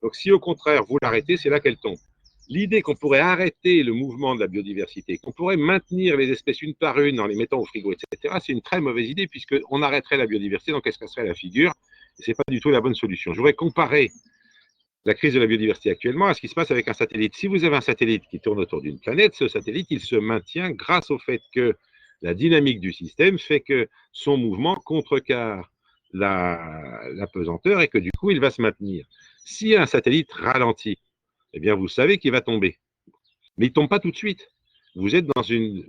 Speaker 1: Donc, si au contraire, vous l'arrêtez, c'est là qu'elle tombe. L'idée qu'on pourrait arrêter le mouvement de la biodiversité, qu'on pourrait maintenir les espèces une par une en les mettant au frigo, etc., c'est une très mauvaise idée puisqu'on arrêterait la biodiversité, donc elle se casserait la figure. Et ce n'est pas du tout la bonne solution. Je voudrais comparer la crise de la biodiversité actuellement à ce qui se passe avec un satellite. Si vous avez un satellite qui tourne autour d'une planète, ce satellite, il se maintient grâce au fait que la dynamique du système fait que son mouvement contrecarre la pesanteur et que du coup, il va se maintenir. Si un satellite ralentit, eh bien, vous savez qu'il va tomber. Mais il ne tombe pas tout de suite. Vous êtes dans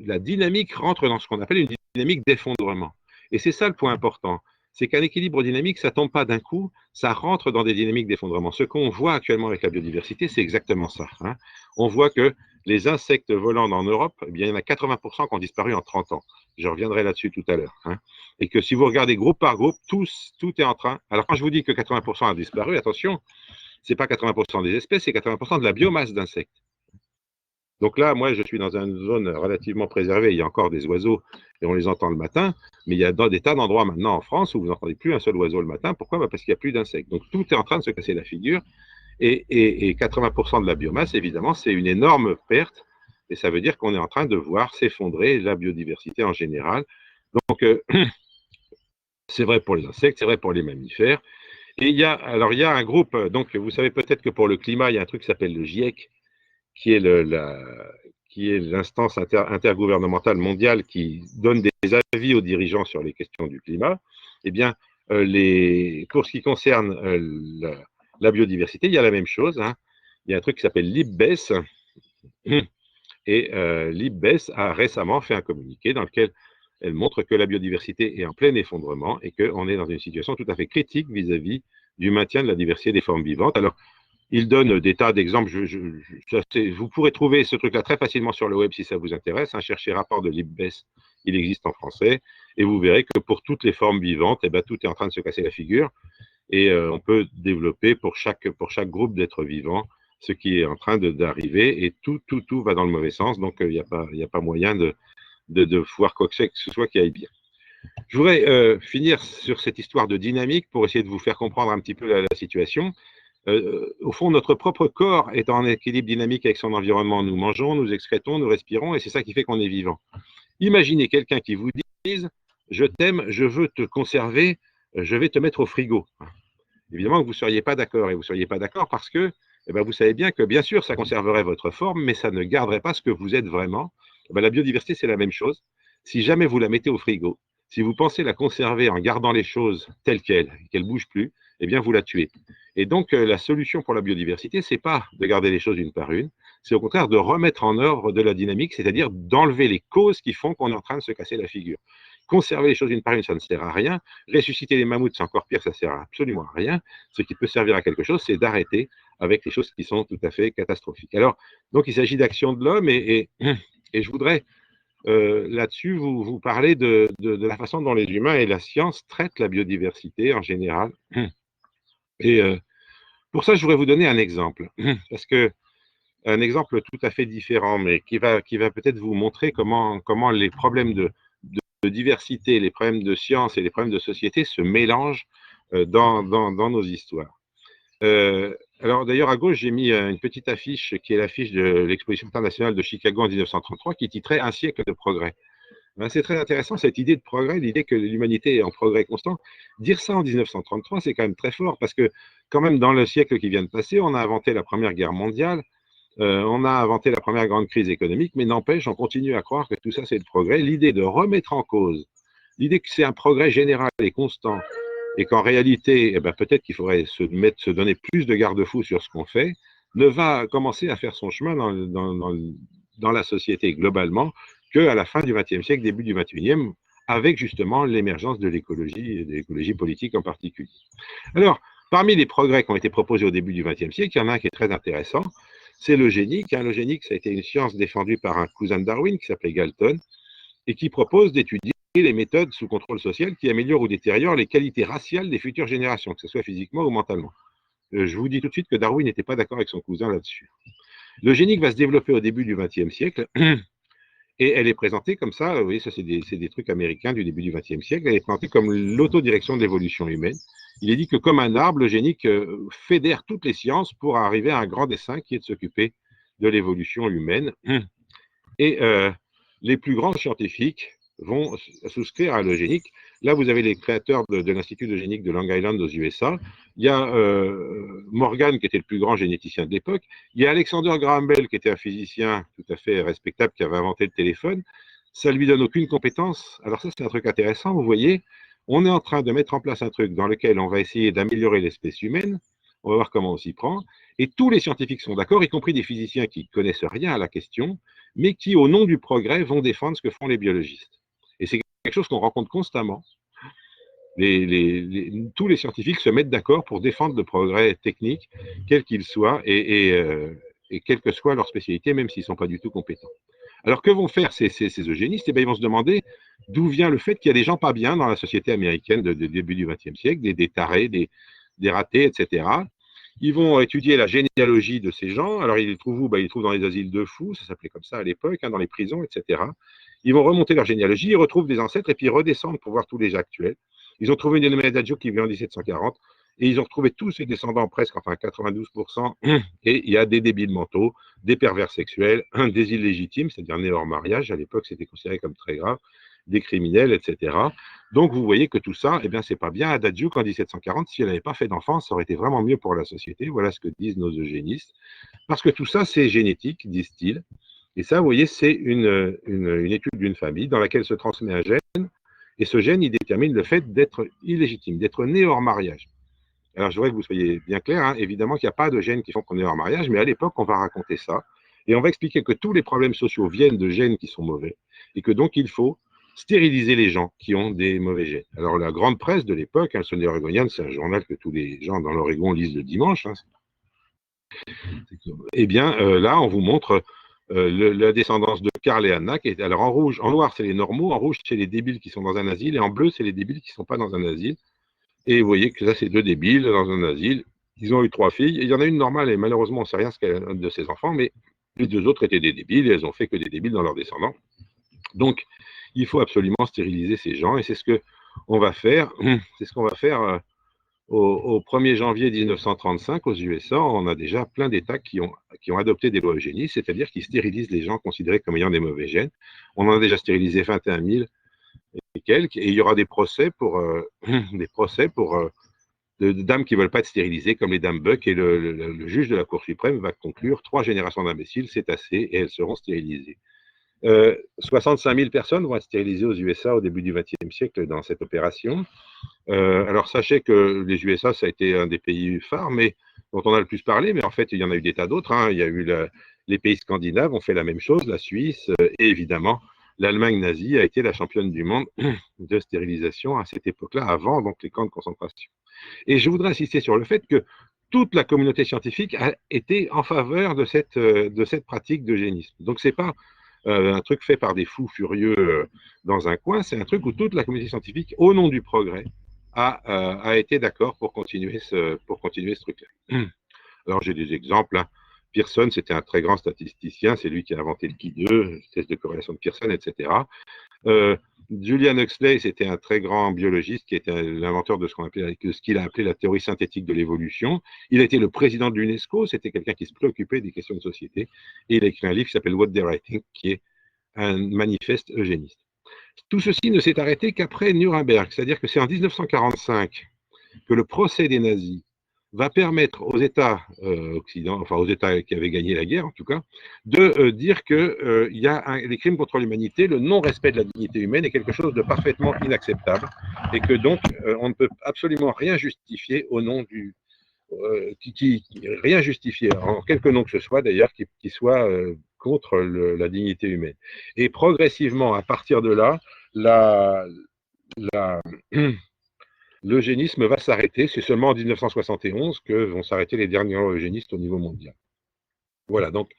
Speaker 1: la dynamique rentre dans ce qu'on appelle une dynamique d'effondrement. Et c'est ça le point important. c'est qu'un équilibre dynamique, ça ne tombe pas d'un coup, ça rentre dans des dynamiques d'effondrement. Ce qu'on voit actuellement avec la biodiversité, c'est exactement ça. Hein. On voit que les insectes volants en Europe, eh bien, il y en a 80% qui ont disparu en 30 ans. Je reviendrai là-dessus tout à l'heure. Hein. Et que si vous regardez groupe par groupe, tout est en train. Alors quand je vous dis que 80% a disparu, attention, ce n'est pas 80% des espèces, c'est 80% de la biomasse d'insectes. Donc là, moi, je suis dans une zone relativement préservée. Il y a encore des oiseaux et on les entend le matin. Mais il y a des tas d'endroits maintenant en France où vous n'entendez plus un seul oiseau le matin. Pourquoi? Parce qu'il n'y a plus d'insectes. Donc tout est en train de se casser la figure. Et 80% de la biomasse, évidemment, c'est une énorme perte. Et ça veut dire qu'on est en train de voir s'effondrer la biodiversité en général. Donc, c'est vrai pour les insectes, c'est vrai pour les mammifères. Et il y a un groupe, donc vous savez peut-être que pour le climat, il y a un truc qui s'appelle le GIEC, qui est l'instance intergouvernementale mondiale qui donne des avis aux dirigeants sur les questions du climat. Eh bien, pour ce qui concerne la biodiversité, il y a la même chose. Hein. Il y a un truc qui s'appelle l'IPBES. Et l'IPBES a récemment fait un communiqué dans lequel elle montre que la biodiversité est en plein effondrement et qu'on est dans une situation tout à fait critique vis-à-vis du maintien de la diversité des formes vivantes. Alors, il donne des tas d'exemples. Vous pourrez trouver ce truc-là très facilement sur le web si ça vous intéresse. Hein. Cherchez rapport de l'IPBES, il existe en français. Et vous verrez que pour toutes les formes vivantes, eh ben, tout est en train de se casser la figure. Et on peut développer pour chaque groupe d'êtres vivants ce qui est en train d'arriver. Et tout va dans le mauvais sens. Donc, il n'y a pas moyen de voir quoi que ce soit qui aille bien. Je voudrais finir sur cette histoire de dynamique pour essayer de vous faire comprendre un petit peu la situation. Au fond, notre propre corps est en équilibre dynamique avec son environnement. Nous mangeons, nous excrétons, nous respirons, et c'est ça qui fait qu'on est vivant. Imaginez quelqu'un qui vous dise « Je t'aime, je veux te conserver, je vais te mettre au frigo ». Évidemment que vous ne seriez pas d'accord, et vous ne seriez pas d'accord parce que vous savez bien que, bien sûr, ça conserverait votre forme, mais ça ne garderait pas ce que vous êtes vraiment. La biodiversité, c'est la même chose. Si jamais vous la mettez au frigo, si vous pensez la conserver en gardant les choses telles qu'elles ne bougent plus, eh bien, vous la tuez. Et donc, la solution pour la biodiversité, ce n'est pas de garder les choses une par une, c'est au contraire de remettre en œuvre de la dynamique, c'est-à-dire d'enlever les causes qui font qu'on est en train de se casser la figure. Conserver les choses une par une, ça ne sert à rien. Ressusciter les mammouths, c'est encore pire, ça ne sert absolument à rien. Ce qui peut servir à quelque chose, c'est d'arrêter avec les choses qui sont tout à fait catastrophiques. Alors, donc, il s'agit d'action de l'homme et je voudrais là-dessus vous parler de la façon dont les humains et la science traitent la biodiversité en général. Et pour ça, je voudrais vous donner un exemple, parce que un exemple tout à fait différent, mais qui va peut-être vous montrer comment les problèmes de diversité, les problèmes de science et les problèmes de société se mélangent dans nos histoires. Alors d'ailleurs, à gauche, j'ai mis une petite affiche qui est l'affiche de l'exposition internationale de Chicago en 1933, qui titrait « Un siècle de progrès ». C'est très intéressant cette idée de progrès, l'idée que l'humanité est en progrès constant. Dire ça en 1933, c'est quand même très fort, parce que quand même dans le siècle qui vient de passer, on a inventé la Première Guerre mondiale, on a inventé la première grande crise économique, mais n'empêche, on continue à croire que tout ça, c'est le progrès. L'idée de remettre en cause, l'idée que c'est un progrès général et constant, et qu'en réalité, peut-être qu'il faudrait se donner plus de garde-fous sur ce qu'on fait, ne va commencer à faire son chemin dans la société globalement qu'à la fin du XXe siècle, début du XXIe, avec justement l'émergence de l'écologie, et de l'écologie politique en particulier. Alors, parmi les progrès qui ont été proposés au début du XXe siècle, il y en a un qui est très intéressant, c'est l'eugénique. L'eugénique, ça a été une science défendue par un cousin de Darwin qui s'appelait Galton, et qui propose d'étudier les méthodes sous contrôle social qui améliorent ou détériorent les qualités raciales des futures générations, que ce soit physiquement ou mentalement. Je vous dis tout de suite que Darwin n'était pas d'accord avec son cousin là-dessus. L'eugénique va se développer au début du XXe siècle, et elle est présentée comme ça, vous voyez, ça c'est des trucs américains du début du XXe siècle, elle est présentée comme l'autodirection de l'évolution humaine. Il est dit que comme un arbre, l'eugénique fédère toutes les sciences pour arriver à un grand dessein qui est de s'occuper de l'évolution humaine. Et les plus grands scientifiques vont souscrire à l'eugénique. Là, vous avez les créateurs de l'Institut d'eugénique de Long Island aux USA. Il y a Morgan, qui était le plus grand généticien de l'époque. Il y a Alexander Graham Bell, qui était un physicien tout à fait respectable, qui avait inventé le téléphone. Ça ne lui donne aucune compétence. Alors ça, c'est un truc intéressant. Vous voyez, on est en train de mettre en place un truc dans lequel on va essayer d'améliorer l'espèce humaine. On va voir comment on s'y prend. Et tous les scientifiques sont d'accord, y compris des physiciens qui ne connaissent rien à la question, mais qui, au nom du progrès, vont défendre ce que font les biologistes. Et c'est quelque chose qu'on rencontre constamment. tous les scientifiques se mettent d'accord pour défendre le progrès technique, quel qu'il soit, et quelle que soit leur spécialité, même s'ils ne sont pas du tout compétents. Alors, que vont faire ces eugénistes? Eh bien, ils vont se demander d'où vient le fait qu'il y a des gens pas bien dans la société américaine de début du XXe siècle, des tarés, des ratés, etc. Ils vont étudier la généalogie de ces gens. Alors, ils les trouvent où? Ils les trouvent dans les asiles de fous, ça s'appelait comme ça à l'époque, dans les prisons, etc. Ils vont remonter leur généalogie, ils retrouvent des ancêtres, et puis ils redescendent pour voir tous les actuels. Ils ont trouvé une dénommée Adagio qui vit en 1740, et ils ont retrouvé tous ses descendants presque, enfin 92%, et il y a des débiles mentaux, des pervers sexuels, des illégitimes, c'est-à-dire nés hors mariage, à l'époque c'était considéré comme très grave, des criminels, etc. Donc vous voyez que tout ça, eh bien c'est pas bien. Adagio qu'en 1740, si elle n'avait pas fait d'enfant, ça aurait été vraiment mieux pour la société. Voilà ce que disent nos eugénistes. Parce que tout ça, c'est génétique, disent-ils. Et ça, vous voyez, c'est une étude d'une famille dans laquelle se transmet un gène, et ce gène, il détermine le fait d'être illégitime, d'être né hors mariage. Alors, je voudrais que vous soyez bien clair, hein. Évidemment qu'il n'y a pas de gènes qui font qu'on est hors mariage, mais à l'époque, on va raconter ça, et on va expliquer que tous les problèmes sociaux viennent de gènes qui sont mauvais, et que donc il faut stériliser les gens qui ont des mauvais gènes. Alors, la grande presse de l'époque, le Sunday Oregonian, c'est un journal que tous les gens dans l'Oregon lisent le dimanche, hein. Eh bien, là, on vous montre la descendance de Karl et Anna. Alors, en rouge, en noir, c'est les normaux, en rouge, c'est les débiles qui sont dans un asile, et en bleu, c'est les débiles qui ne sont pas dans un asile. Et vous voyez que ça, c'est deux débiles dans un asile. Ils ont eu 3 filles. Et il y en a une normale, et malheureusement, on ne sait rien de ses enfants, mais les 2 autres étaient des débiles, et elles ont fait que des débiles dans leurs descendants. Donc, il faut absolument stériliser ces gens, et c'est ce qu'on va faire. C'est ce qu'on va faire au 1er janvier 1935 aux USA. On a déjà plein d'États qui ont adopté des lois eugénistes, c'est-à-dire qui stérilisent les gens considérés comme ayant des mauvais gènes. On en a déjà stérilisé 21 000 et quelques, et il y aura des procès pour de dames qui ne veulent pas être stérilisées, comme les dames Buck, et le juge de la Cour suprême va conclure 3 générations d'imbéciles, c'est assez, et elles seront stérilisées. 65 000 personnes vont être stérilisées aux USA au début du XXe siècle dans cette opération. Alors sachez que les USA, ça a été un des pays phares, mais dont on a le plus parlé, mais en fait, il y en a eu des tas d'autres, hein. Il y a eu les pays scandinaves ont fait la même chose, la Suisse, et évidemment, l'Allemagne nazie a été la championne du monde de stérilisation à cette époque-là, avant donc les camps de concentration. Et je voudrais insister sur le fait que toute la communauté scientifique a été en faveur de cette pratique d'eugénisme. Donc, c'est pas un truc fait par des fous furieux dans un coin, c'est un truc où toute la communauté scientifique, au nom du progrès, a été d'accord pour continuer ce truc-là. Alors, j'ai des exemples, hein. Pearson, c'était un très grand statisticien, c'est lui qui a inventé le Ki2, test de corrélation de Pearson, etc. Julian Huxley, c'était un très grand biologiste qui était l'inventeur de ce qu'il a appelé la théorie synthétique de l'évolution. Il a été le président de l'UNESCO, c'était quelqu'un qui se préoccupait des questions de société, et il a écrit un livre qui s'appelle What They're Writing, qui est un manifeste eugéniste. Tout ceci ne s'est arrêté qu'après Nuremberg, c'est-à-dire que c'est en 1945 que le procès des nazis va permettre aux États occidentaux, enfin aux États qui avaient gagné la guerre en tout cas, de dire que il y a les crimes contre l'humanité, le non-respect de la dignité humaine est quelque chose de parfaitement inacceptable, et que donc on ne peut absolument rien justifier au nom du rien justifier, en quelque nom que ce soit d'ailleurs, qui soit contre la dignité humaine. Et progressivement, à partir de là, l'eugénisme va s'arrêter. C'est seulement en 1971 que vont s'arrêter les derniers eugénistes au niveau mondial. Voilà, donc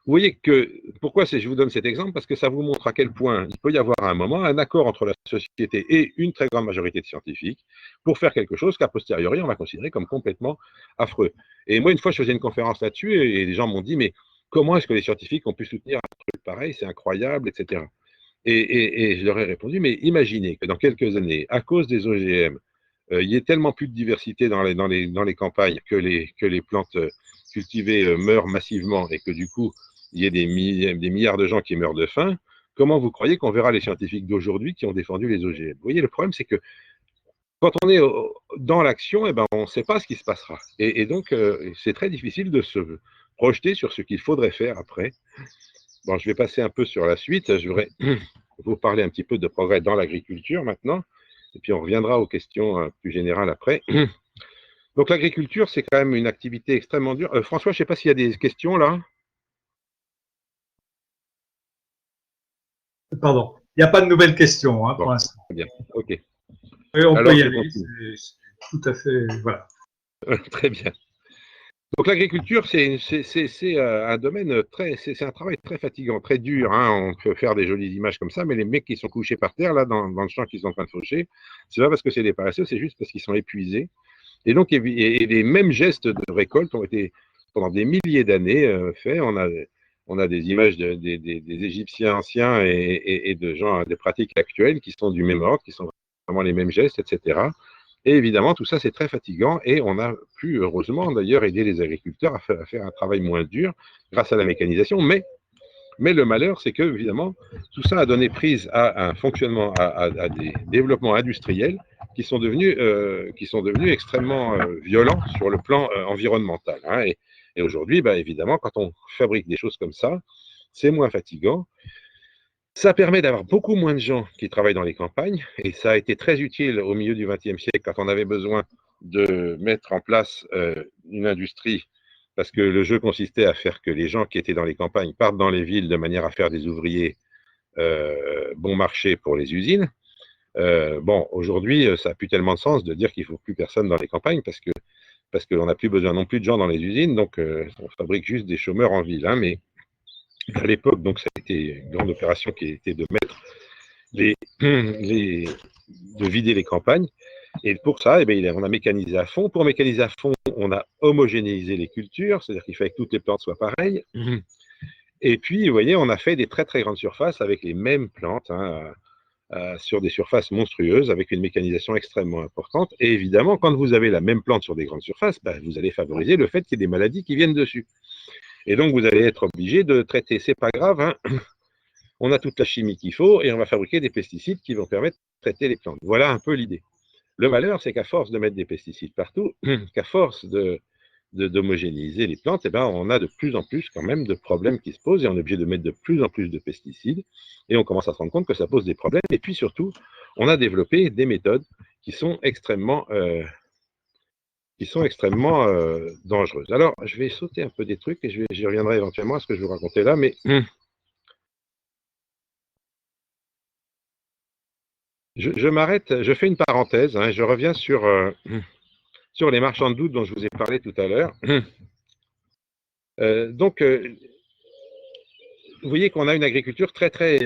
Speaker 1: vous voyez que, pourquoi je vous donne cet exemple? Parce que ça vous montre à quel point il peut y avoir à un moment un accord entre la société et une très grande majorité de scientifiques pour faire quelque chose qu'a posteriori on va considérer comme complètement affreux. Et moi, une fois, je faisais une conférence là-dessus et les gens m'ont dit, mais comment est-ce que les scientifiques ont pu soutenir un truc pareil? C'est incroyable, etc. Et je leur ai répondu, mais imaginez que dans quelques années, à cause des OGM, il y ait tellement plus de diversité dans les campagnes que les plantes cultivées meurent massivement, et que du coup, il y ait des milliards de gens qui meurent de faim. Comment vous croyez qu'on verra les scientifiques d'aujourd'hui qui ont défendu les OGM? Vous voyez, le problème, c'est que quand on est dans l'action, eh ben, on ne sait pas ce qui se passera. Et donc, c'est très difficile de se projeter sur ce qu'il faudrait faire après. Bon, je vais passer un peu sur la suite. Je voudrais vous parler un petit peu de progrès dans l'agriculture maintenant, et puis on reviendra aux questions plus générales après. Donc l'agriculture, c'est quand même une activité extrêmement dure. François, je ne sais pas s'il y a des questions là.
Speaker 2: Pardon. Il n'y a pas de nouvelles questions, hein,
Speaker 1: Bon,
Speaker 2: pour l'instant.
Speaker 1: très bien. Ok.
Speaker 2: Oui, on peut
Speaker 1: Alors,
Speaker 2: y
Speaker 1: je
Speaker 2: aller,
Speaker 1: continue.
Speaker 2: c'est tout à fait, voilà.
Speaker 1: Très bien. Donc l'agriculture, c'est un domaine c'est un travail très fatigant, très dur, hein. On peut faire des jolies images comme ça, mais les mecs qui sont couchés par terre, là, dans le champ qu'ils sont en train de faucher, c'est pas parce que c'est des paresseux, c'est juste parce qu'ils sont épuisés. Et donc, et les mêmes gestes de récolte ont été, pendant des milliers d'années, faits. On a des images des Égyptiens anciens et de gens, des pratiques actuelles qui sont du même ordre, qui sont vraiment les mêmes gestes, etc. Et évidemment, tout ça, c'est très fatigant et on a pu, heureusement d'ailleurs, aider les agriculteurs à faire un travail moins dur grâce à la mécanisation. Mais le malheur, c'est que, évidemment, tout ça a donné prise à un fonctionnement, à des développements industriels qui sont devenus extrêmement violents sur le plan environnemental, hein. Et aujourd'hui, bah, évidemment, quand on fabrique des choses comme ça, c'est moins fatigant. Ça permet d'avoir beaucoup moins de gens qui travaillent dans les campagnes, et ça a été très utile au milieu du XXe siècle quand on avait besoin de mettre en place une industrie, parce que le jeu consistait à faire que les gens qui étaient dans les campagnes partent dans les villes de manière à faire des ouvriers bon marché pour les usines. Bon, aujourd'hui, ça n'a plus tellement de sens de dire qu'il ne faut plus personne dans les campagnes, parce qu'on n'a plus besoin non plus de gens dans les usines, donc on fabrique juste des chômeurs en ville, hein. Mais à l'époque, donc ça a été une grande opération qui était de mettre de vider les campagnes. Et pour ça, eh bien, on a mécanisé à fond. Pour mécaniser à fond, on a homogénéisé les cultures, c'est-à-dire qu'il fallait que toutes les plantes soient pareilles. Et puis, vous voyez, on a fait des très très grandes surfaces avec les mêmes plantes, hein, sur des surfaces monstrueuses, avec une mécanisation extrêmement importante. Et évidemment, quand vous avez la même plante sur des grandes surfaces, bah, vous allez favoriser le fait qu'il y ait des maladies qui viennent dessus. Et donc, vous allez être obligé de traiter, c'est pas grave, hein, on a toute la chimie qu'il faut et on va fabriquer des pesticides qui vont permettre de traiter les plantes. Voilà un peu l'idée. Le malheur, c'est qu'à force de mettre des pesticides partout, qu'à force d'homogénéiser les plantes, eh ben, on a de plus en plus quand même de problèmes qui se posent et on est obligé de mettre de plus en plus de pesticides et on commence à se rendre compte que ça pose des problèmes. Et puis surtout, on a développé des méthodes qui sont extrêmement dangereuses. Alors, je vais sauter un peu des trucs et j'y reviendrai éventuellement à ce que je vous racontais là, mais je m'arrête, je fais une parenthèse, hein, je reviens sur les marchands de doute dont je vous ai parlé tout à l'heure. Donc, vous voyez qu'on a une agriculture très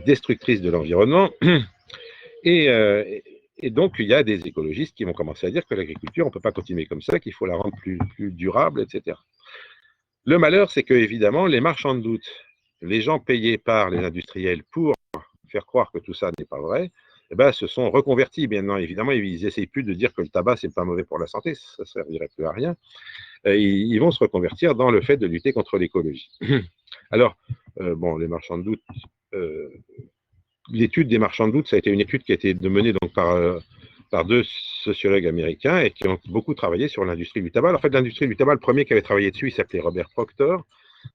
Speaker 1: destructrice de l'environnement. Et, euh, et donc, il y a des écologistes qui vont commencer à dire que l'agriculture, on ne peut pas continuer comme ça, qu'il faut la rendre plus durable, etc. Le malheur, c'est que, évidemment, les marchands de doute, les gens payés par les industriels pour faire croire que tout ça n'est pas vrai, eh ben, se sont reconvertis. Maintenant, évidemment, ils n'essayent plus de dire que le tabac, c'est pas mauvais pour la santé, ça ne servirait plus à rien. Ils vont se reconvertir dans le fait de lutter contre l'écologie. Alors, bon, les marchands de doute, l'étude des marchands de doute, ça a été une étude qui a été menée donc par deux sociologues américains et qui ont beaucoup travaillé sur l'industrie du tabac. Alors, en fait, l'industrie du tabac, le premier qui avait travaillé dessus, il s'appelait Robert Proctor.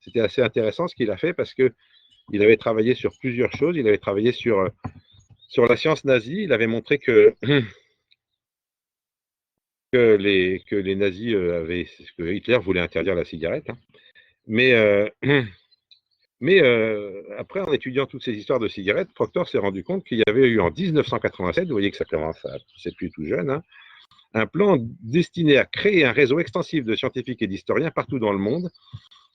Speaker 1: C'était assez intéressant ce qu'il a fait parce qu'il avait travaillé sur plusieurs choses. Il avait travaillé sur la science nazie. Il avait montré que les nazis que Hitler voulait interdire la cigarette, hein. Mais, après, en étudiant toutes ces histoires de cigarettes, Proctor s'est rendu compte qu'il y avait eu en 1987, vous voyez que ça commence à c'est plus tout jeune, hein, un plan destiné à créer un réseau extensif de scientifiques et d'historiens partout dans le monde,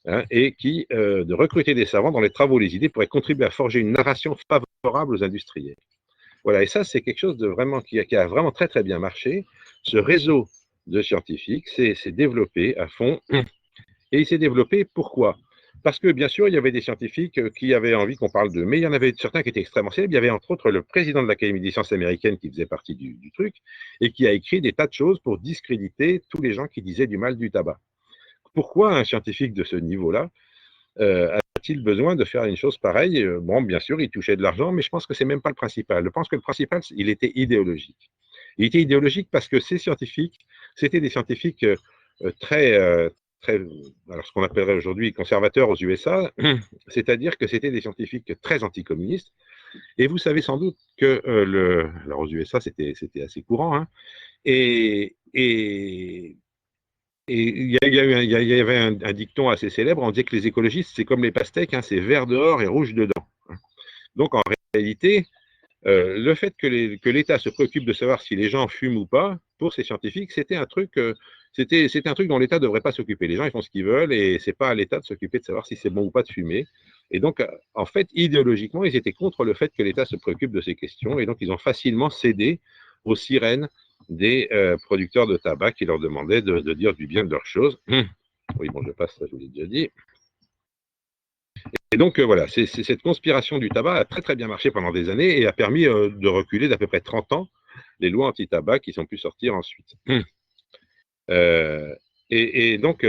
Speaker 1: hein, et de recruter des savants dont les travaux, les idées pourraient contribuer à forger une narration favorable aux industriels. Voilà, et ça, c'est quelque chose de vraiment qui a vraiment très très bien marché. Ce réseau de scientifiques s'est développé à fond. Et il s'est développé pourquoi? Parce que bien sûr, il y avait des scientifiques qui avaient envie qu'on parle d'eux, mais il y en avait certains qui étaient extrêmement célèbres. Il y avait entre autres le président de l'Académie des sciences américaine qui faisait partie du truc et qui a écrit des tas de choses pour discréditer tous les gens qui disaient du mal du tabac. Pourquoi un scientifique de ce niveau-là a-t-il besoin de faire une chose pareille? Bon, bien sûr, il touchait de l'argent, mais je pense que c'est même pas le principal. Je pense que le principal, il était idéologique. Il était idéologique parce que ces scientifiques, c'était des scientifiques très, alors ce qu'on appellerait aujourd'hui conservateurs aux USA, c'est-à-dire que c'était des scientifiques très anticommunistes. Et vous savez sans doute que alors aux USA, c'était assez courant, hein, et, et, il y avait un dicton assez célèbre, on disait que les écologistes, c'est comme les pastèques, hein, c'est vert dehors et rouge dedans. Donc en réalité, le fait que l'État se préoccupe de savoir si les gens fument ou pas, pour ces scientifiques, c'était un truc dont l'État ne devrait pas s'occuper. Les gens, ils font ce qu'ils veulent et c'est pas à l'État de s'occuper de savoir si c'est bon ou pas de fumer. Et donc, en fait, idéologiquement, ils étaient contre le fait que l'État se préoccupe de ces questions et donc ils ont facilement cédé aux sirènes des producteurs de tabac qui leur demandaient de dire du bien de leurs choses. Oui, bon, je passe, ça je vous l'ai déjà dit. Et donc, voilà, cette conspiration du tabac a très très bien marché pendant des années et a permis de reculer d'à peu près 30 ans les lois anti-tabac qui sont pu sortir ensuite. Et donc,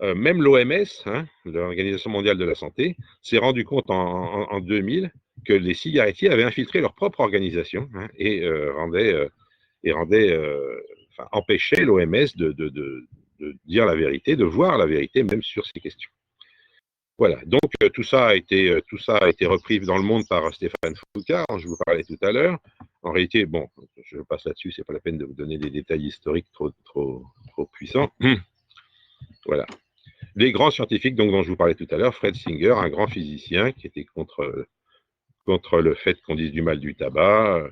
Speaker 1: même l'OMS, hein, l'Organisation mondiale de la santé, s'est rendu compte en 2000 que les cigarettiers avaient infiltré leur propre organisation, hein, et empêchaient l'OMS de dire la vérité, de voir la vérité même sur ces questions. Voilà, donc tout ça a été repris dans le monde par Stéphane Foucart, dont je vous parlais tout à l'heure. En réalité, bon, je passe là-dessus, c'est pas la peine de vous donner des détails historiques trop puissants. Voilà. Les grands scientifiques donc, dont je vous parlais tout à l'heure, Fred Singer, un grand physicien qui était contre le fait qu'on dise du mal du tabac,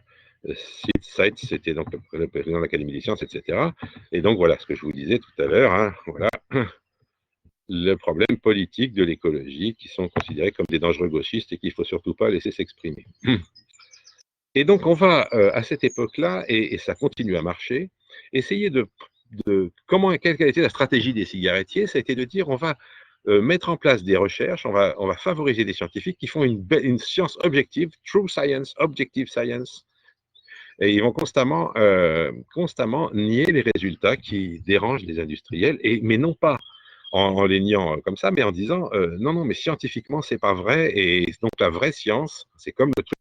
Speaker 1: Sid Seitz, c'était donc le président de l'Académie des sciences, etc. Et donc voilà ce que je vous disais tout à l'heure, hein, voilà. Le problème politique de l'écologie, qui sont considérés comme des dangereux gauchistes et qu'il ne faut surtout pas laisser s'exprimer. Et donc, on va, à cette époque-là, et ça continue à marcher, essayer quelle était la stratégie des cigarettiers? Ça a été de dire, on va mettre en place des recherches, on va favoriser des scientifiques qui font une science objective, true science, objective science, et ils vont constamment nier les résultats qui dérangent les industriels, mais non pas en les niant comme ça, mais en disant non, mais scientifiquement, c'est pas vrai. Et donc, la vraie science, c'est comme le truc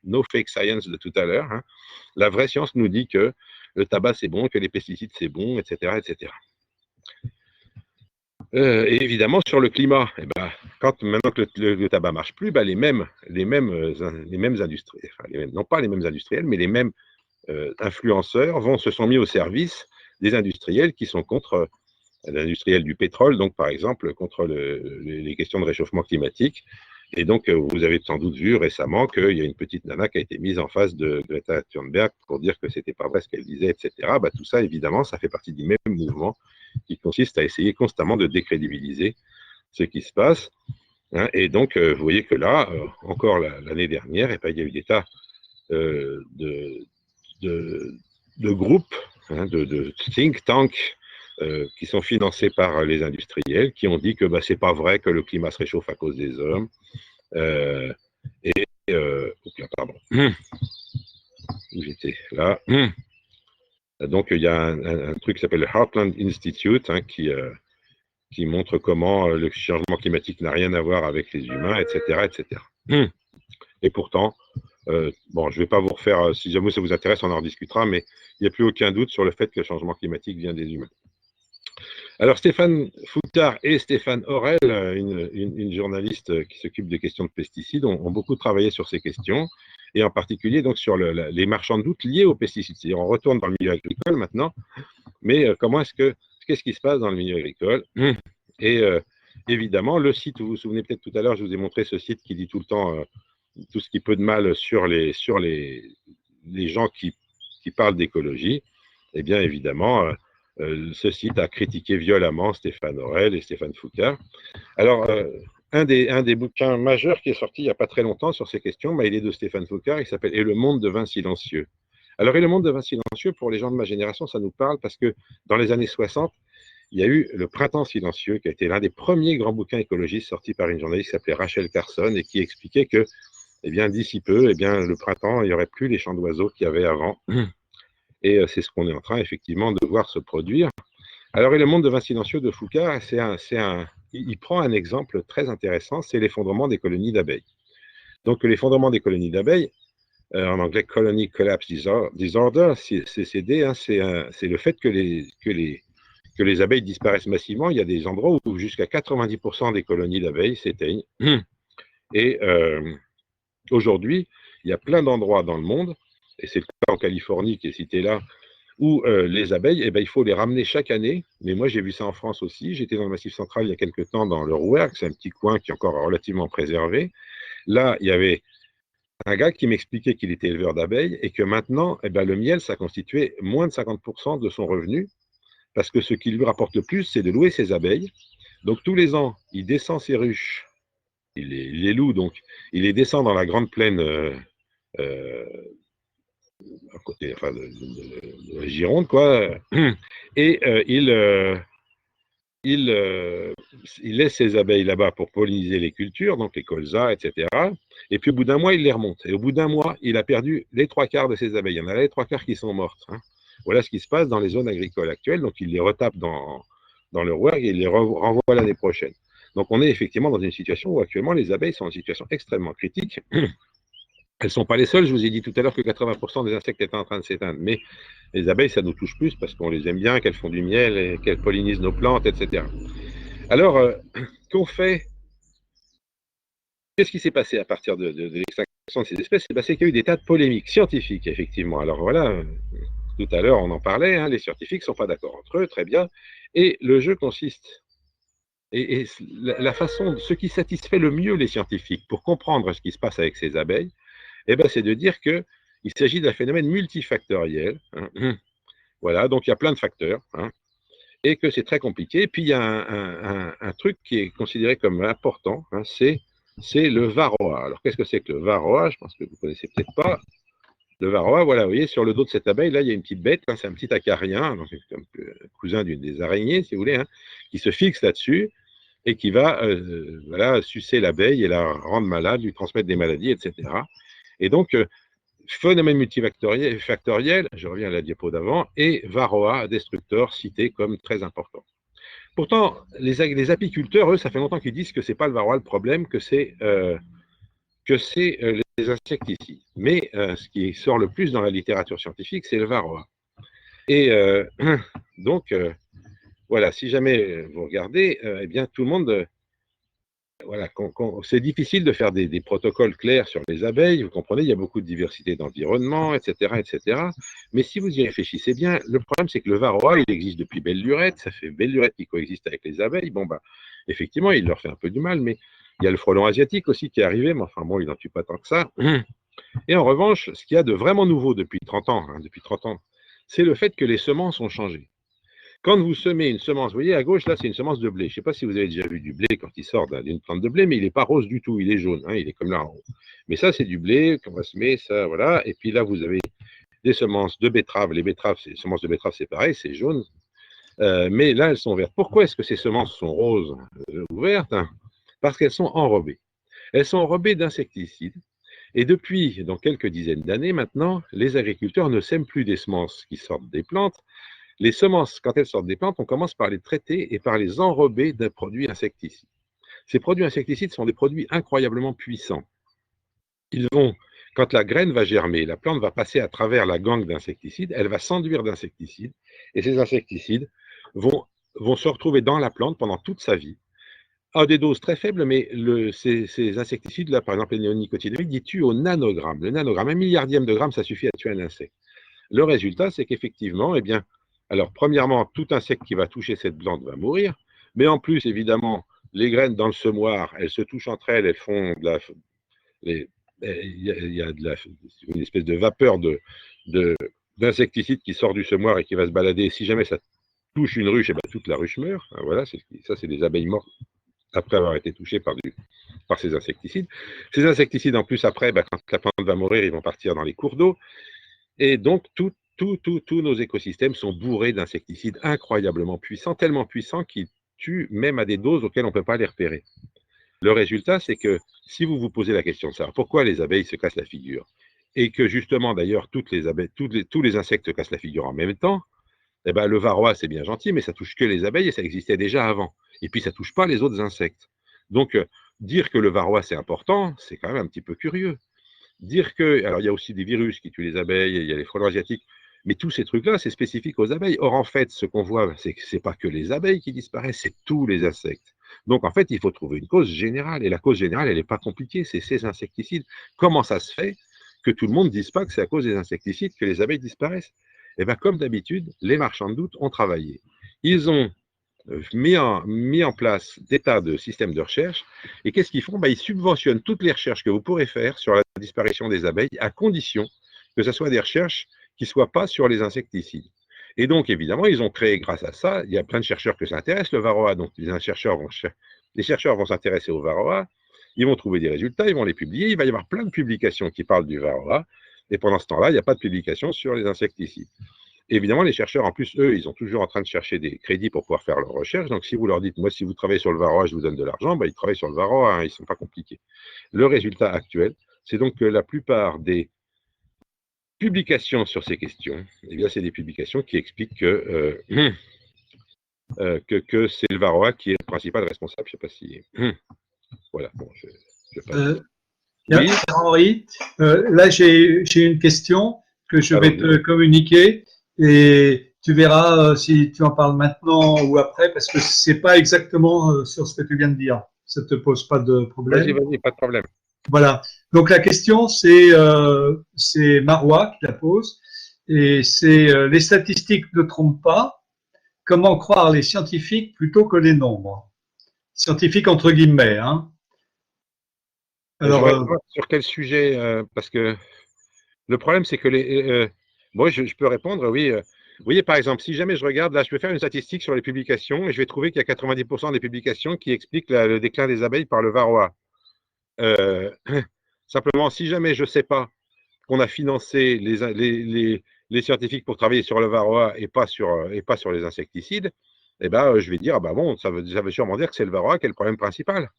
Speaker 1: no fake science de tout à l'heure. Hein. La vraie science nous dit que le tabac, c'est bon, que les pesticides, c'est bon, etc., etc. Et évidemment, sur le climat, maintenant que le tabac marche plus, les mêmes industriels, non pas les mêmes industriels, mais les mêmes influenceurs se sont mis au service des industriels qui sont contre l'industriel du pétrole, donc par exemple contre les questions de réchauffement climatique. Et donc, vous avez sans doute vu récemment qu'il y a une petite nana qui a été mise en face de Greta Thunberg pour dire que c'était pas vrai ce qu'elle disait, etc. Tout ça, évidemment, ça fait partie du même mouvement qui consiste à essayer constamment de décrédibiliser ce qui se passe. Hein. Et donc, vous voyez que là, encore l'année dernière, il y a eu des tas de groupes, hein, de think tanks, qui sont financés par les industriels, qui ont dit que c'est pas vrai que le climat se réchauffe à cause des hommes. Pardon. Où j'étais là. Donc, il y a un truc qui s'appelle le Heartland Institute, hein, qui montre comment le changement climatique n'a rien à voir avec les humains, etc., etc. Et pourtant, bon, je ne vais pas vous refaire, si jamais ça vous intéresse, on en discutera, mais il n'y a plus aucun doute sur le fait que le changement climatique vient des humains. Alors, Stéphane Foucart et Stéphane Aurel, une journaliste qui s'occupe des questions de pesticides, ont beaucoup travaillé sur ces questions, et en particulier donc sur les marchands de doute liés aux pesticides. C'est-à-dire, on retourne dans le milieu agricole maintenant, mais qu'est-ce qui se passe dans le milieu agricole? Et évidemment, le site, vous vous souvenez peut-être tout à l'heure, je vous ai montré ce site qui dit tout le temps tout ce qui peut de mal sur les gens qui parlent d'écologie. Eh bien, évidemment, ce site a critiqué violemment Stéphane Aurel et Stéphane Foucart. Alors, un des bouquins majeurs qui est sorti il n'y a pas très longtemps sur ces questions, il est de Stéphane Foucart, il s'appelle « Et le monde devint silencieux ». Alors, « Et le monde devint silencieux », pour les gens de ma génération, ça nous parle parce que dans les années 60, il y a eu le Printemps silencieux, qui a été l'un des premiers grands bouquins écologistes sortis par une journaliste qui s'appelait Rachel Carson et qui expliquait que, d'ici peu, le printemps, il n'y aurait plus les chants d'oiseaux qu'il y avait avant. Et c'est ce qu'on est en train, effectivement, de voir se produire. Alors, et le monde devint silencieux de Foucart, il prend un exemple très intéressant, c'est l'effondrement des colonies d'abeilles. Donc, l'effondrement des colonies d'abeilles, en anglais Colony Collapse Disorder, CCD, hein, c'est le fait que les abeilles disparaissent massivement. Il y a des endroits où jusqu'à 90% des colonies d'abeilles s'éteignent. Et aujourd'hui, il y a plein d'endroits dans le monde, et c'est le cas en Californie qui est cité là, où les abeilles, il faut les ramener chaque année. Mais moi, j'ai vu ça en France aussi. J'étais dans le Massif central il y a quelques temps, dans le Rouergue, c'est un petit coin qui est encore relativement préservé. Là, il y avait un gars qui m'expliquait qu'il était éleveur d'abeilles et que maintenant, eh ben, le miel, ça constituait moins de 50% de son revenu, parce que ce qui lui rapporte le plus, c'est de louer ses abeilles. Donc tous les ans, il descend ses ruches, il les loue, donc il les descend dans la grande plaine euh, à côté, enfin, de la Gironde, quoi, et il laisse ses abeilles là-bas pour polliniser les cultures, donc les colzas, etc. Et puis au bout d'un mois, il les remonte. Et au bout d'un mois, il a perdu les 3/4 de ses abeilles. Il y en a les 3/4 qui sont mortes. Hein. Voilà ce qui se passe dans les zones agricoles actuelles. Donc il les retape dans le rouage et il les renvoie l'année prochaine. Donc on est effectivement dans une situation où actuellement les abeilles sont en situation extrêmement critique. Elles ne sont pas les seules. Je vous ai dit tout à l'heure que 80% des insectes étaient en train de s'éteindre. Mais les abeilles, ça nous touche plus parce qu'on les aime bien, qu'elles font du miel et qu'elles pollinisent nos plantes, etc. Alors, qu'on fait? Qu'est-ce qui s'est passé à partir de l'extinction de ces espèces? C'est passé qu'il y a eu des tas de polémiques scientifiques, effectivement. Alors voilà, tout à l'heure on en parlait, hein, les scientifiques ne sont pas d'accord entre eux, très bien. Et le jeu consiste, et la façon, ce qui satisfait le mieux les scientifiques pour comprendre ce qui se passe avec ces abeilles, eh ben, c'est de dire qu'il s'agit d'un phénomène multifactoriel. Hein. Voilà, donc il y a plein de facteurs. Hein, et que c'est très compliqué. Puis il y a un truc qui est considéré comme important, hein, c'est le varroa. Alors qu'est-ce que c'est que le varroa? Je pense que vous ne connaissez peut-être pas. Le varroa, voilà, vous voyez, sur le dos de cette abeille, là, il y a une petite bête, hein, c'est un petit acarien, donc c'est un peu cousin d'une des araignées, si vous voulez, hein, qui se fixe là-dessus et qui va voilà, sucer l'abeille et la rendre malade, lui transmettre des maladies, etc. Et donc, phénomène multifactoriel, je reviens à la diapo d'avant, et varroa destructeur cité comme très important. Pourtant, les apiculteurs, eux, ça fait longtemps qu'ils disent que ce n'est pas le varroa le problème, que c'est les insecticides. Mais ce qui sort le plus dans la littérature scientifique, c'est le varroa. Et donc, voilà, si jamais vous regardez, eh bien, tout le monde... Voilà, c'est difficile de faire des protocoles clairs sur les abeilles, vous comprenez, il y a beaucoup de diversité d'environnement, etc., etc. Mais si vous y réfléchissez bien, le problème c'est que le varroa, il existe depuis belle lurette, ça fait belle lurette qui coexiste avec les abeilles. Bon, bah, effectivement, il leur fait un peu du mal, mais il y a le frelon asiatique aussi qui est arrivé, mais enfin bon, il n'en tue pas tant que ça. Et en revanche, ce qu'il y a de vraiment nouveau depuis 30 ans, hein, c'est le fait que les semences ont changé. Quand vous semez une semence, vous voyez à gauche, là, c'est une semence de blé. Je ne sais pas si vous avez déjà vu du blé quand il sort d'une plante de blé, mais il n'est pas rose du tout, il est jaune, hein, il est comme là en haut. Mais ça, c'est du blé qu'on va semer, ça, voilà. Et puis là, vous avez des semences de betterave. Les betteraves, les semences de betterave, c'est pareil, c'est jaune. Mais là, elles sont vertes. Pourquoi est-ce que ces semences sont roses ou vertes? Parce qu'elles sont enrobées. Elles sont enrobées d'insecticides. Et depuis, dans quelques dizaines d'années maintenant, les agriculteurs ne sèment plus des semences qui sortent des plantes. Les semences, quand elles sortent des plantes, on commence par les traiter et par les enrober d'un produit insecticide. Ces produits insecticides sont des produits incroyablement puissants. Ils vont, quand la graine va germer, la plante va passer à travers la gangue d'insecticides, elle va s'enduire d'insecticides, et ces insecticides vont se retrouver dans la plante pendant toute sa vie, à des doses très faibles, mais ces insecticides-là, par exemple les néonicotinoïdes, ils tuent au nanogramme. Le nanogramme, 1/1000e de gramme, ça suffit à tuer un insecte. Le résultat, c'est qu'effectivement, eh bien, alors premièrement, tout insecte qui va toucher cette plante va mourir, mais en plus, évidemment, les graines dans le semoir, elles se touchent entre elles, elles font de la... il y a une espèce de vapeur d'insecticide qui sort du semoir et qui va se balader. Si jamais ça touche une ruche, eh bien, toute la ruche meurt. Voilà, ça, c'est des abeilles mortes après avoir été touchées par ces insecticides. Ces insecticides, en plus, après, quand la plante va mourir, ils vont partir dans les cours d'eau. Et donc, tous nos écosystèmes sont bourrés d'insecticides incroyablement puissants, tellement puissants qu'ils tuent même à des doses auxquelles on ne peut pas les repérer. Le résultat, c'est que si vous vous posez la question de ça, pourquoi les abeilles se cassent la figure, et que justement, d'ailleurs, tous les insectes se cassent la figure en même temps, eh ben, le varroa, c'est bien gentil, mais ça touche que les abeilles et ça existait déjà avant. Et puis, ça ne touche pas les autres insectes. Donc, dire que le varroa, c'est important, c'est quand même un petit peu curieux. Dire que, alors il y a aussi des virus qui tuent les abeilles, il y a les frelons asiatiques, mais tous ces trucs-là, c'est spécifique aux abeilles. Or, en fait, ce qu'on voit, c'est que ce n'est pas que les abeilles qui disparaissent, c'est tous les insectes. Donc, en fait, il faut trouver une cause générale. Et la cause générale, elle n'est pas compliquée, c'est ces insecticides. Comment ça se fait que tout le monde ne dise pas que c'est à cause des insecticides que les abeilles disparaissent? Eh bien, comme d'habitude, les marchands de doute ont travaillé. Ils ont mis en place des tas de systèmes de recherche. Et qu'est-ce qu'ils font? Ils subventionnent toutes les recherches que vous pourrez faire sur la disparition des abeilles, à condition que ce soit des recherches qui ne soient pas sur les insecticides. Et donc, évidemment, ils ont créé, grâce à ça, il y a plein de chercheurs que ça intéresse, le varroa. Donc, les chercheurs vont s'intéresser au varroa, ils vont trouver des résultats, ils vont les publier. Il va y avoir plein de publications qui parlent du varroa. Et pendant ce temps-là, il n'y a pas de publication sur les insecticides. Évidemment, les chercheurs, en plus, eux, ils sont toujours en train de chercher des crédits pour pouvoir faire leurs recherches. Donc, si vous leur dites, moi, si vous travaillez sur le varroa, je vous donne de l'argent, ils travaillent sur le varroa, hein, ils ne sont pas compliqués. Le résultat actuel, c'est donc que la plupart des publications sur ces questions, eh bien, c'est des publications qui expliquent que c'est le varroa qui est le principal responsable. Je ne sais pas si... Voilà, bon, je passe.
Speaker 2: Oui. Henri, là, j'ai une question que je vais te communiquer et tu verras si tu en parles maintenant ou après, parce que c'est pas exactement sur ce que tu viens de dire. Ça te pose pas de problème?
Speaker 1: Vas-y, pas de problème.
Speaker 2: Voilà. Donc la question, c'est Marois qui la pose, et c'est les statistiques ne trompent pas. Comment croire les scientifiques plutôt que les nombres? Scientifiques entre guillemets, hein.
Speaker 1: Alors, sur quel sujet? Parce que le problème, c'est que moi, je peux répondre, oui. Vous voyez, par exemple, si jamais je regarde, là, je peux faire une statistique sur les publications et je vais trouver qu'il y a 90% des publications qui expliquent le déclin des abeilles par le varroa. Simplement, si jamais je ne sais pas qu'on a financé les scientifiques pour travailler sur le varroa et pas sur les insecticides, eh ben, je vais dire, ah ben bon, ça veut sûrement dire que c'est le varroa qui est le problème principal.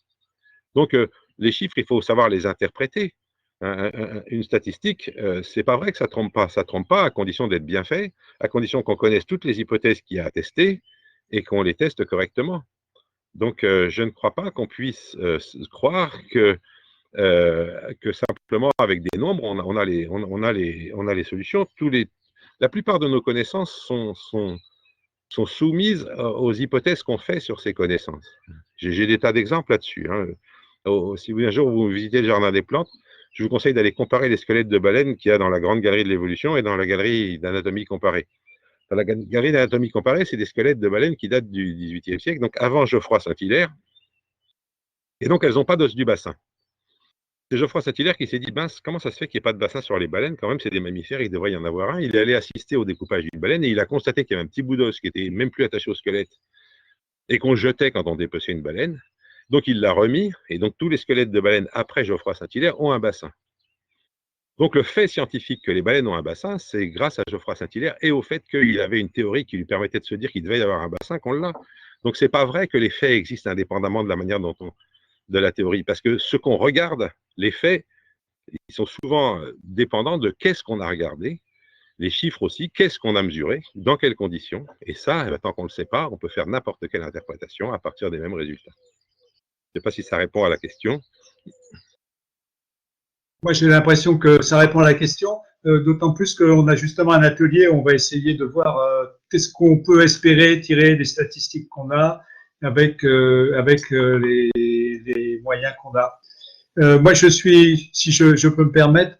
Speaker 1: Donc, les chiffres, il faut savoir les interpréter. Une statistique, c'est pas vrai que ça trompe pas. Ça trompe pas à condition d'être bien fait, à condition qu'on connaisse toutes les hypothèses qu'il y a à tester et qu'on les teste correctement. Donc, je ne crois pas qu'on puisse croire que simplement avec des nombres, on a les solutions. La plupart de nos connaissances sont soumises aux hypothèses qu'on fait sur ces connaissances. J'ai des tas d'exemples là-dessus. Hein. Si un jour vous visitez le jardin des plantes, je vous conseille d'aller comparer les squelettes de baleines qu'il y a dans la grande galerie de l'évolution et dans la galerie d'anatomie comparée. Dans la galerie d'anatomie comparée, c'est des squelettes de baleines qui datent du XVIIIe siècle, donc avant Geoffroy Saint-Hilaire, et donc elles n'ont pas d'os du bassin. C'est Geoffroy Saint-Hilaire qui s'est dit, comment ça se fait qu'il n'y ait pas de bassin sur les baleines? Quand même, c'est des mammifères, il devrait y en avoir un. Il est allé assister au découpage d'une baleine et il a constaté qu'il y avait un petit bout d'os qui était même plus attaché au squelette et qu'on jetait quand on dépeçait une baleine. Donc, il l'a remis, et donc tous les squelettes de baleines après Geoffroy Saint-Hilaire ont un bassin. Donc, le fait scientifique que les baleines ont un bassin, c'est grâce à Geoffroy Saint-Hilaire et au fait qu'il avait une théorie qui lui permettait de se dire qu'il devait y avoir un bassin qu'on l'a. Donc, c'est pas vrai que les faits existent indépendamment de la manière dont de la théorie, parce que ce qu'on regarde, les faits, ils sont souvent dépendants de qu'est-ce qu'on a regardé, les chiffres aussi, qu'est-ce qu'on a mesuré, dans quelles conditions, et ça, tant qu'on ne le sait pas, on peut faire n'importe quelle interprétation à partir des mêmes résultats. Je ne sais pas si ça répond à la question.
Speaker 2: Moi, j'ai l'impression que ça répond à la question, d'autant plus qu'on a justement un atelier où on va essayer de voir qu'est-ce qu'on peut espérer tirer des statistiques qu'on a avec les moyens qu'on a. Moi, si je peux me permettre,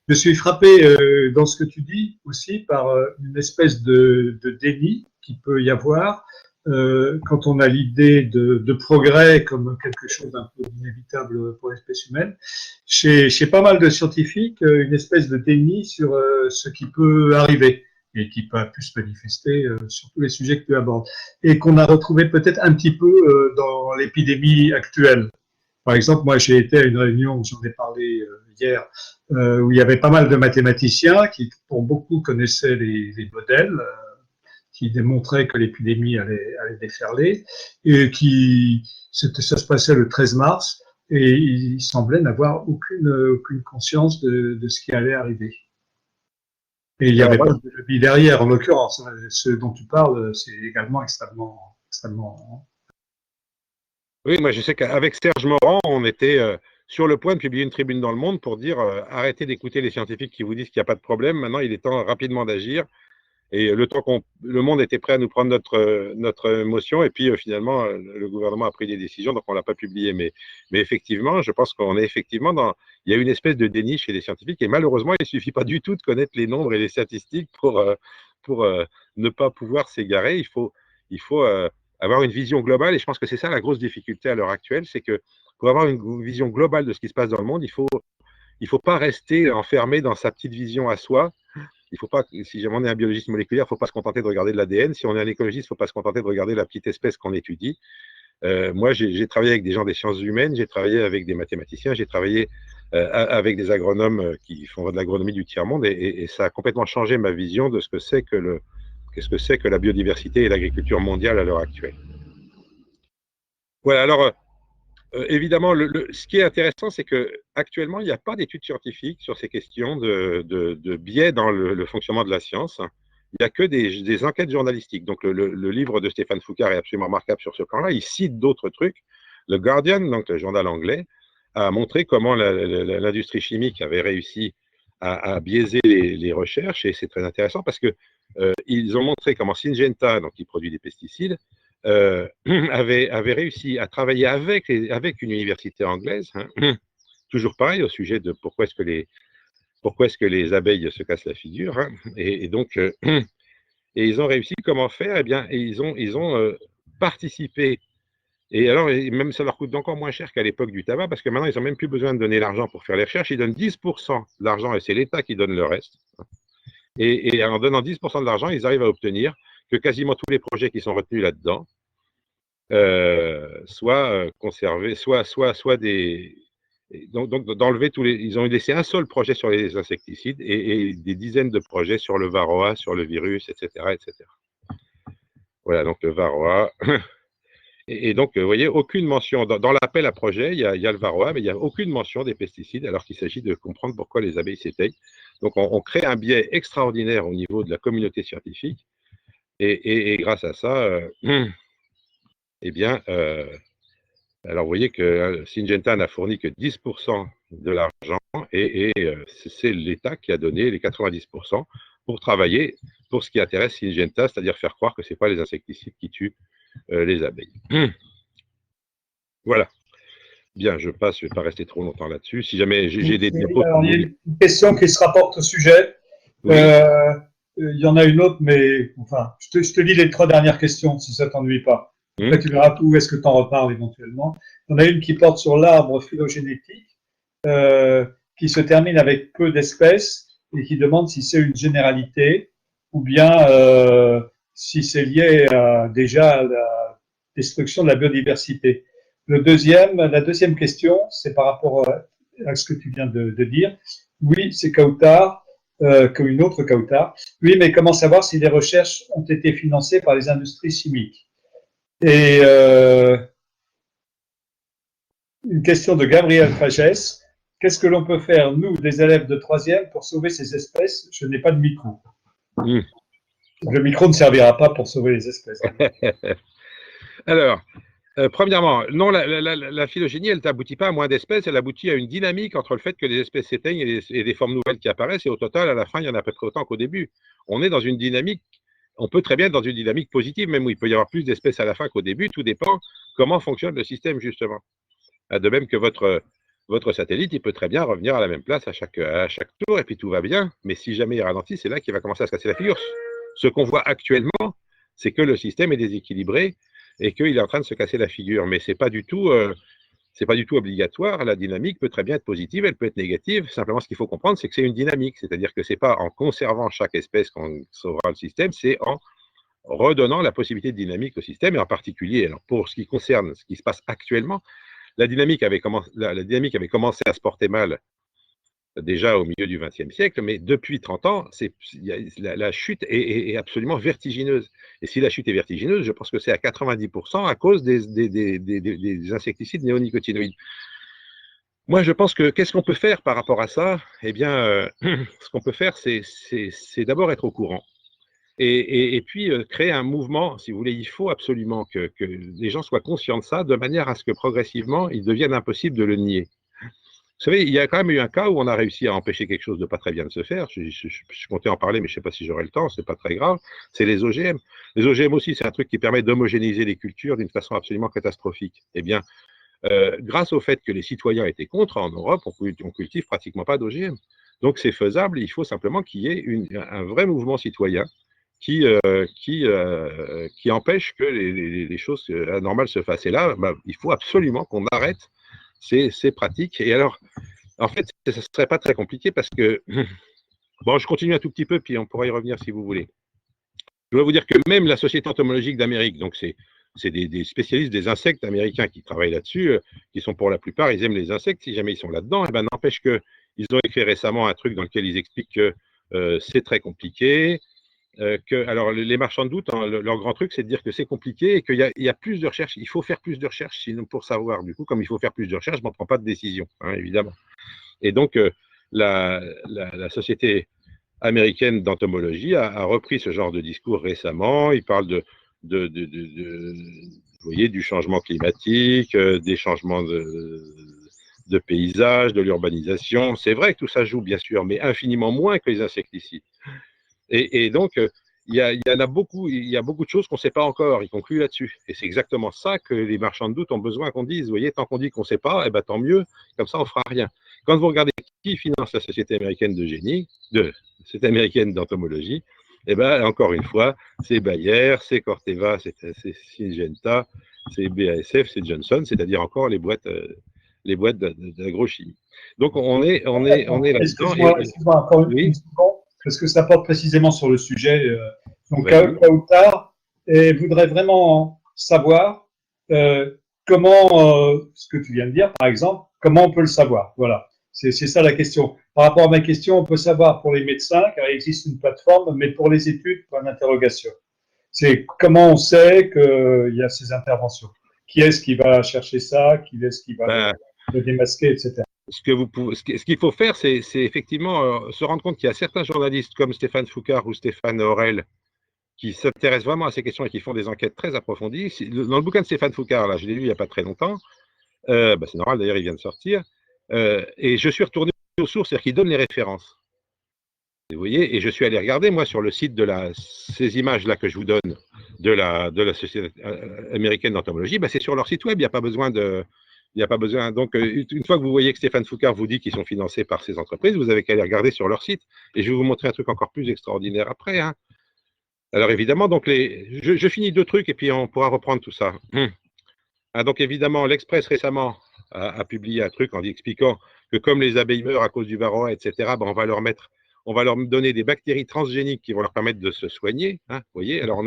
Speaker 2: je suis frappé dans ce que tu dis aussi par une espèce de déni qu'il peut y avoir quand on a l'idée de progrès comme quelque chose d'un peu inévitable pour l'espèce humaine. Chez pas mal de scientifiques, une espèce de déni sur ce qui peut arriver et qui peut plus se manifester sur tous les sujets que tu abordes, et qu'on a retrouvé peut-être un petit peu dans l'épidémie actuelle. Par exemple, moi, j'ai été à une réunion, j'en ai parlé hier, où il y avait pas mal de mathématiciens qui, pour beaucoup, connaissaient les modèles qui démontraient que l'épidémie allait déferler, et ça se passait le 13 mars, et ils semblaient n'avoir aucune conscience de ce qui allait arriver. Et il n'y avait pas de lobby derrière, en l'occurrence. Ce dont tu parles, c'est également extrêmement.
Speaker 1: Oui, moi je sais qu'avec Serge Morand, on était sur le point de publier une tribune dans Le Monde pour dire arrêtez d'écouter les scientifiques qui vous disent qu'il n'y a pas de problème, maintenant il est temps rapidement d'agir. Et le temps le monde était prêt à nous prendre notre motion, et puis finalement le gouvernement a pris des décisions, donc on ne l'a pas publié. Mais effectivement, je pense qu'on est effectivement il y a une espèce de déni chez les scientifiques, et malheureusement, il ne suffit pas du tout de connaître les nombres et les statistiques pour ne pas pouvoir s'égarer. il faut avoir une vision globale, et je pense que c'est ça la grosse difficulté à l'heure actuelle, c'est que pour avoir une vision globale de ce qui se passe dans le monde, il faut pas rester enfermé dans sa petite vision à soi. Il faut pas, si jamais on est un biologiste moléculaire, il ne faut pas se contenter de regarder de l'ADN. Si on est un écologiste, il ne faut pas se contenter de regarder la petite espèce qu'on étudie. Moi, j'ai travaillé avec des gens des sciences humaines, j'ai travaillé avec des mathématiciens, j'ai travaillé avec des agronomes qui font de l'agronomie du tiers-monde, et ça a complètement changé ma vision de ce que c'est que la biodiversité et l'agriculture mondiale à l'heure actuelle. Voilà, alors évidemment, ce qui est intéressant, c'est qu'actuellement, il n'y a pas d'études scientifiques sur ces questions de biais dans le fonctionnement de la science. Il n'y a que des enquêtes journalistiques. Donc, le livre de Stéphane Foucard est absolument remarquable sur ce plan-là. Il cite d'autres trucs. Le Guardian, donc le journal anglais, a montré comment l'industrie chimique avait réussi à biaiser les recherches, et c'est très intéressant parce que ils ont montré comment Syngenta, donc qui produit des pesticides, avait réussi à travailler avec une université anglaise, hein, toujours pareil au sujet de pourquoi est-ce que les abeilles se cassent la figure, hein, et donc et ils ont réussi comment faire. Eh bien, ils ont participé, et alors même ça leur coûte encore moins cher qu'à l'époque du tabac, parce que maintenant ils n'ont même plus besoin de donner l'argent pour faire les recherches. Ils donnent 10% de l'argent, et c'est l'État qui donne le reste, et en donnant 10% de l'argent, ils arrivent à obtenir que quasiment tous les projets qui sont retenus là-dedans soit conservés, soit des... Donc d'enlever tous les... Ils ont laissé un seul projet sur les insecticides, et des dizaines de projets sur le varroa, sur le virus, etc. etc. Voilà, donc le varroa. Et donc, vous voyez, aucune mention. Dans l'appel à projet, il y a le varroa, mais il n'y a aucune mention des pesticides, alors qu'il s'agit de comprendre pourquoi les abeilles s'éteignent. Donc, on crée un biais extraordinaire au niveau de la communauté scientifique, et grâce à ça, eh bien, alors vous voyez que Syngenta n'a fourni que 10% de l'argent, et c'est l'État qui a donné les 90% pour travailler pour ce qui intéresse Syngenta, c'est-à-dire faire croire que ce n'est pas les insecticides qui tuent les abeilles. Voilà. Bien, je passe, je ne vais pas rester trop longtemps là-dessus. Si jamais j'ai des diapos...
Speaker 2: Alors, il y a une question qui se rapporte au sujet. Oui. Il y en a une autre, mais enfin, je te lis les 3 dernières questions, si ça ne t'ennuie pas. Là, tu verras où est-ce que tu en reparles éventuellement. Il y en a une qui porte sur l'arbre phylogénétique, qui se termine avec peu d'espèces, et qui demande si c'est une généralité, ou bien si c'est lié déjà à la destruction de la biodiversité. La deuxième question, c'est par rapport à ce que tu viens de dire. Oui, c'est Kautar, comme une autre Kautar. Oui, mais comment savoir si les recherches ont été financées par les industries chimiques? Et une question de Gabriel Fagès. Qu'est-ce que l'on peut faire, nous, des élèves de 3e, pour sauver ces espèces? Je n'ai pas de micro. Le micro ne servira pas pour sauver les espèces.
Speaker 1: Alors, premièrement, non, la phylogénie, elle n'aboutit pas à moins d'espèces, elle aboutit à une dynamique entre le fait que les espèces s'éteignent et des formes nouvelles qui apparaissent, et au total, à la fin, il y en a à peu près autant qu'au début. On est dans une dynamique, on peut très bien être dans une dynamique positive, même où il peut y avoir plus d'espèces à la fin qu'au début, tout dépend comment fonctionne le système, justement. De même que votre satellite, il peut très bien revenir à la même place à chaque tour, et puis tout va bien, mais si jamais il ralentit, c'est là qu'il va commencer à se casser la figure. Ce qu'on voit actuellement, c'est que le système est déséquilibré, et qu'il est en train de se casser la figure. Mais ce n'est pas du tout obligatoire. La dynamique peut très bien être positive, elle peut être négative. Simplement, ce qu'il faut comprendre, c'est que c'est une dynamique. C'est-à-dire que ce n'est pas en conservant chaque espèce qu'on sauvera le système, c'est en redonnant la possibilité de dynamique au système, et en particulier, alors pour ce qui concerne ce qui se passe actuellement, la dynamique avait commencé à se porter mal déjà au milieu du XXe siècle, mais depuis 30 ans, la chute est absolument vertigineuse. Et si la chute est vertigineuse, je pense que c'est à 90% à cause des insecticides néonicotinoïdes. Moi, je pense que qu'est-ce qu'on peut faire par rapport à ça? Eh bien, ce qu'on peut faire, c'est d'abord être au courant. Et puis, créer un mouvement, si vous voulez. Il faut absolument que les gens soient conscients de ça, de manière à ce que progressivement, il devienne impossible de le nier. Vous savez, il y a quand même eu un cas où on a réussi à empêcher quelque chose de pas très bien de se faire. Je comptais en parler, mais je ne sais pas si j'aurai le temps, c'est pas très grave. C'est les OGM. Les OGM aussi, c'est un truc qui permet d'homogénéiser les cultures d'une façon absolument catastrophique. Eh bien, grâce au fait que les citoyens étaient contre, en Europe, on cultive pratiquement pas d'OGM. Donc c'est faisable, il faut simplement qu'il y ait un vrai mouvement citoyen qui empêche que les choses anormales se fassent. Et là, bah, il faut absolument qu'on arrête ces pratiques. Et alors, en fait, ce ne serait pas très compliqué parce que, bon, je continue un tout petit peu, puis on pourra y revenir si vous voulez. Je dois vous dire que même la Société entomologique d'Amérique, donc c'est des spécialistes des insectes américains qui travaillent là-dessus, qui sont pour la plupart, ils aiment les insectes, si jamais ils sont là-dedans, et ben n'empêche qu'ils ont écrit récemment un truc dans lequel ils expliquent que c'est très compliqué, alors les marchands de doute, hein, leur grand truc, c'est de dire que c'est compliqué et qu'il y a plus de recherches, il faut faire plus de recherches sinon pour savoir. Du coup, comme il faut faire plus de recherches, je ne prends pas de décision, hein, évidemment. Et donc, la Société américaine d'entomologie a repris ce genre de discours récemment. Il parle vous voyez, du changement climatique, des changements de paysage, de l'urbanisation. C'est vrai que tout ça joue, bien sûr, mais infiniment moins que les insecticides. Et donc, il y en a beaucoup, il y a beaucoup de choses qu'on ne sait pas encore, y compris là-dessus. Et c'est exactement ça que les marchands de doute ont besoin qu'on dise. Vous voyez, tant qu'on dit qu'on ne sait pas, eh ben, tant mieux, comme ça on ne fera rien. Quand vous regardez qui finance la Société américaine de génie, Société américaine d'entomologie, eh ben, encore une fois, c'est Bayer, c'est Corteva, c'est Syngenta, c'est BASF, c'est Johnson, c'est-à-dire encore les boîtes d'agrochimie. Donc on est là-dedans.
Speaker 2: Excuse-moi encore une
Speaker 1: Oui,
Speaker 2: seconde, parce que ça porte précisément sur le sujet. Donc,
Speaker 1: vas-y.
Speaker 2: Kautar voudrait vraiment savoir comment, ce que tu viens de dire, par exemple, comment on peut le savoir. Voilà, c'est ça la question. Par rapport à ma question, on peut savoir pour les médecins, car il existe une plateforme, mais pour les études, point d'interrogation. C'est comment on sait qu'il y a ces interventions. Qui est-ce qui va chercher ça? Qui est-ce qui va
Speaker 1: Ben,
Speaker 2: le démasquer, etc.
Speaker 1: ce qu'il faut faire, c'est effectivement se rendre compte qu'il y a certains journalistes comme Stéphane Foucard ou Stéphane Aurel qui s'intéressent vraiment à ces questions et qui font des enquêtes très approfondies. Dans le bouquin de Stéphane Foucard, là, je l'ai lu il n'y a pas très longtemps, c'est normal d'ailleurs, il vient de sortir, et je suis retourné aux sources, c'est-à-dire qu'il donne les références. Vous voyez, et je suis allé regarder, moi, sur le site de ces images-là que je vous donne de la Société américaine d'entomologie, ben, c'est sur leur site web, il n'y a pas besoin de. Il n'y a pas besoin. Donc, une fois que vous voyez que Stéphane Foucard vous dit qu'ils sont financés par ces entreprises, vous avez qu'à aller regarder sur leur site. Et je vais vous montrer un truc encore plus extraordinaire après. Hein. Alors, évidemment, donc je finis deux trucs et puis on pourra reprendre tout ça. Ah, donc, évidemment, l'Express récemment a publié un truc en expliquant que comme les abeilles meurent à cause du varroa, etc., ben, on va leur donner des bactéries transgéniques qui vont leur permettre de se soigner. Hein, vous voyez, alors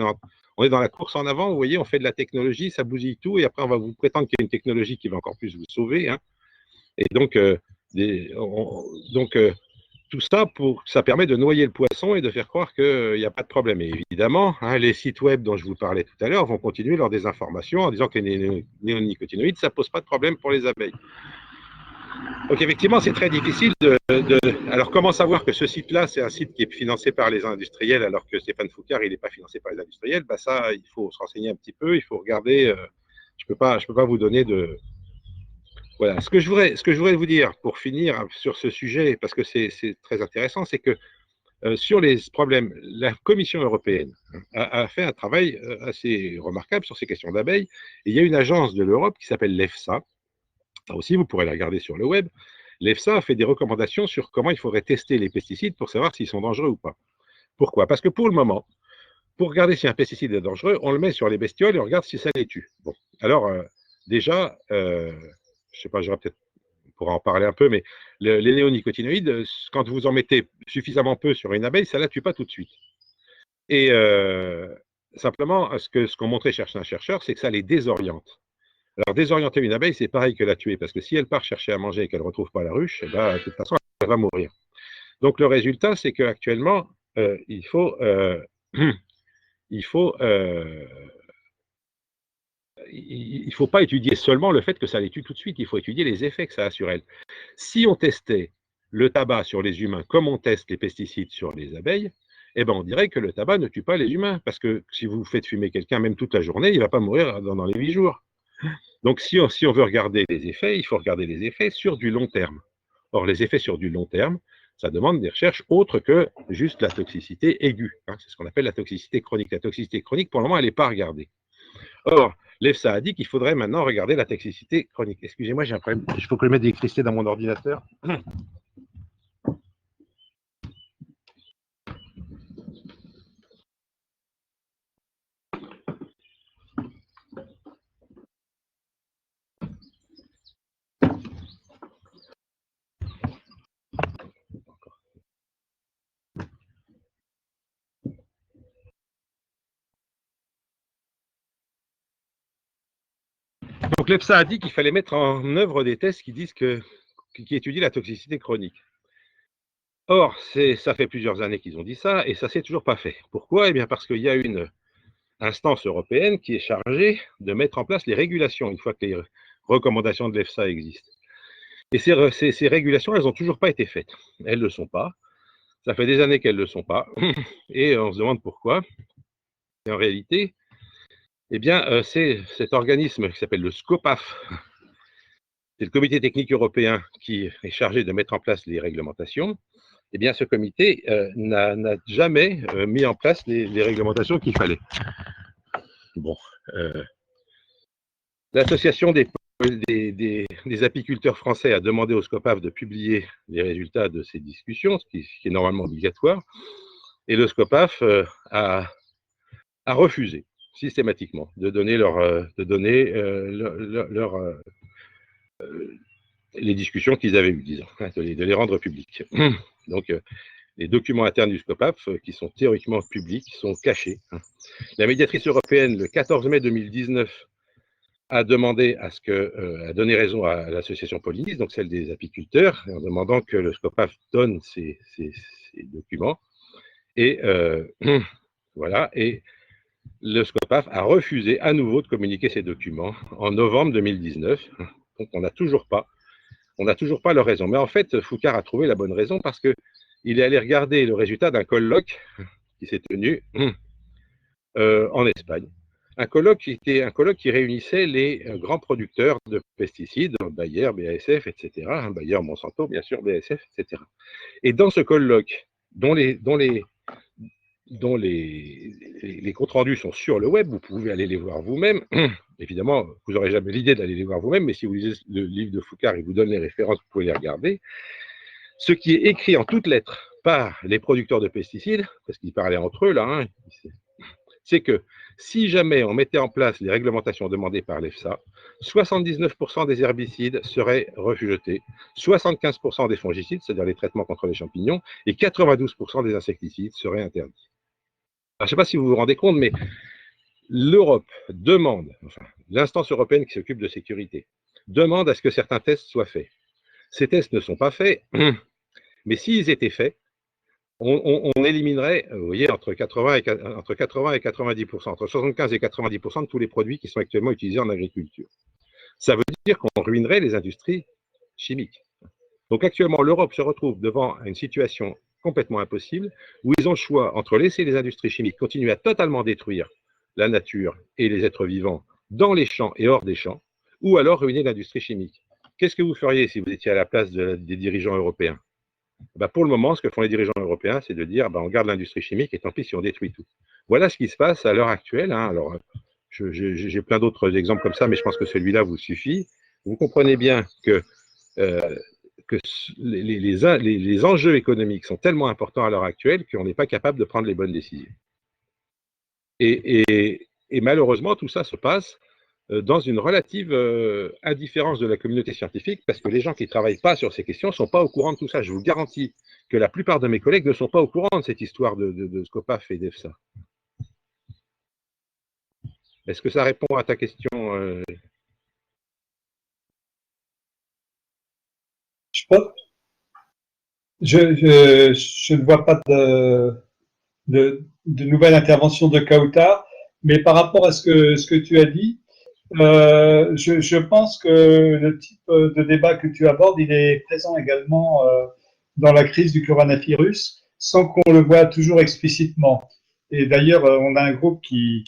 Speaker 1: on est dans la course en avant, vous voyez, on fait de la technologie, ça bousille tout, et après on va vous prétendre qu'il y a une technologie qui va encore plus vous sauver. Hein. Et donc, tout ça, ça permet de noyer le poisson et de faire croire qu'il n'y a pas de problème. Et évidemment, hein, les sites web dont je vous parlais tout à l'heure vont continuer leur désinformation en disant que les néonicotinoïdes, ça ne pose pas de problème pour les abeilles. Donc effectivement, c'est très difficile Alors comment savoir que ce site-là, c'est un site qui est financé par les industriels alors que Stéphane Foucard, il n'est pas financé par les industriels? Ben ça, il faut se renseigner un petit peu, il faut regarder. Je peux pas vous donner de. Voilà. Ce que je voudrais vous dire pour finir sur ce sujet, parce que c'est très intéressant, c'est que sur les problèmes, la Commission européenne a fait un travail assez remarquable sur ces questions d'abeilles. Et il y a une agence de l'Europe qui s'appelle l'EFSA. Ça aussi, vous pourrez la regarder sur le web. L'EFSA a fait des recommandations sur comment il faudrait tester les pesticides pour savoir s'ils sont dangereux ou pas. Pourquoi? Parce que pour le moment, pour regarder si un pesticide est dangereux, on le met sur les bestioles et on regarde si ça les tue. Bon, alors déjà, je ne sais pas, j'aurais peut-être pour en parler un peu, mais les néonicotinoïdes, quand vous en mettez suffisamment peu sur une abeille, ça ne la tue pas tout de suite. Et simplement, ce qu'ont montré certains chercheurs, c'est que ça les désoriente. Alors, désorienter une abeille, c'est pareil que la tuer, parce que si elle part chercher à manger et qu'elle ne retrouve pas la ruche, eh ben, de toute façon, elle va mourir. Donc, le résultat, c'est qu'actuellement, il faut pas étudier seulement le fait que ça les tue tout de suite, il faut étudier les effets que ça a sur elles. Si on testait le tabac sur les humains comme on teste les pesticides sur les abeilles, eh ben on dirait que le tabac ne tue pas les humains, parce que si vous faites fumer quelqu'un, même toute la journée, il ne va pas mourir dans les 8 jours. Donc, si on veut regarder les effets, il faut regarder les effets sur du long terme. Or, les effets sur du long terme, ça demande des recherches autres que juste la toxicité aiguë. Hein, c'est ce qu'on appelle la toxicité chronique. La toxicité chronique, pour le moment, elle n'est pas regardée. Or, l'EFSA a dit qu'il faudrait maintenant regarder la toxicité chronique. Excusez-moi, j'ai un problème. Il faut que je mette l'électricité dans mon ordinateur. Donc l'EFSA a dit qu'il fallait mettre en œuvre des tests qui étudient la toxicité chronique. Or, ça fait plusieurs années qu'ils ont dit ça, et ça s'est toujours pas fait. Pourquoi? Eh bien parce qu'il y a une instance européenne qui est chargée de mettre en place les régulations, une fois que les recommandations de l'EFSA existent. Et ces régulations, elles n'ont toujours pas été faites. Elles ne le sont pas. Ça fait des années qu'elles ne le sont pas. Et on se demande pourquoi. Et en réalité, eh bien, c'est cet organisme qui s'appelle le SCOPAF, c'est le comité technique européen qui est chargé de mettre en place les réglementations. Eh bien, ce comité n'a jamais mis en place les réglementations qu'il fallait. Bon, l'association des apiculteurs français a demandé au SCOPAF de publier les résultats de ces discussions, ce qui est normalement obligatoire, et le SCOPAF a refusé systématiquement de donner les discussions qu'ils avaient eues, disons, de les rendre publiques. Donc, les documents internes du SCOPAF, qui sont théoriquement publics, sont cachés. La médiatrice européenne, le 14 mai 2019, a donné raison à l'association Pollinis, donc celle des apiculteurs, en demandant que le SCOPAF donne ces documents. Et voilà. Et le SCOPAF a refusé à nouveau de communiquer ces documents en novembre 2019. Donc on n'a toujours pas leur raison. Mais en fait, Foucard a trouvé la bonne raison parce qu'il est allé regarder le résultat d'un colloque qui s'est tenu en Espagne. Un colloque qui réunissait les grands producteurs de pesticides, Bayer, BASF, etc. Bayer, Monsanto, bien sûr, BASF, etc. Et dans ce colloque, dont les comptes rendus sont sur le web, vous pouvez aller les voir vous-même. Évidemment, vous n'aurez jamais l'idée d'aller les voir vous-même, mais si vous lisez le livre de Foucard, il vous donne les références, vous pouvez les regarder. Ce qui est écrit en toutes lettres par les producteurs de pesticides, parce qu'ils parlaient entre eux là, c'est que si jamais on mettait en place les réglementations demandées par l'EFSA, 79% des herbicides seraient rejetés, 75% des fongicides, c'est-à-dire les traitements contre les champignons, et 92% des insecticides seraient interdits. Alors, je ne sais pas si vous vous rendez compte, mais l'Europe demande, enfin, l'instance européenne qui s'occupe de sécurité, demande à ce que certains tests soient faits. Ces tests ne sont pas faits, mais s'ils étaient faits, on éliminerait, vous voyez, entre 80 et 90%, entre 75 et 90% de tous les produits qui sont actuellement utilisés en agriculture. Ça veut dire qu'on ruinerait les industries chimiques. Donc actuellement, l'Europe se retrouve devant une situation complètement impossible, où ils ont le choix entre laisser les industries chimiques continuer à totalement détruire la nature et les êtres vivants dans les champs et hors des champs, ou alors ruiner l'industrie chimique. Qu'est-ce que vous feriez si vous étiez à la place des dirigeants européens? Pour le moment, ce que font les dirigeants européens, c'est de dire on garde l'industrie chimique et tant pis si on détruit tout. Voilà ce qui se passe à l'heure actuelle. Alors, j'ai plein d'autres exemples comme ça, mais je pense que celui-là vous suffit. Vous comprenez bien que les enjeux économiques sont tellement importants à l'heure actuelle qu'on n'est pas capable de prendre les bonnes décisions. Et malheureusement, tout ça se passe dans une relative indifférence de la communauté scientifique, parce que les gens qui ne travaillent pas sur ces questions ne sont pas au courant de tout ça. Je vous garantis que la plupart de mes collègues ne sont pas au courant de cette histoire de SCOPAF et d'EFSA. Est-ce que ça répond à ta question
Speaker 2: Je ne vois pas de nouvelle intervention de Kautar, mais par rapport à ce que tu as dit, je pense que le type de débat que tu abordes, il est présent également dans la crise du coronavirus, sans qu'on le voit toujours explicitement. Et d'ailleurs, on a un groupe qui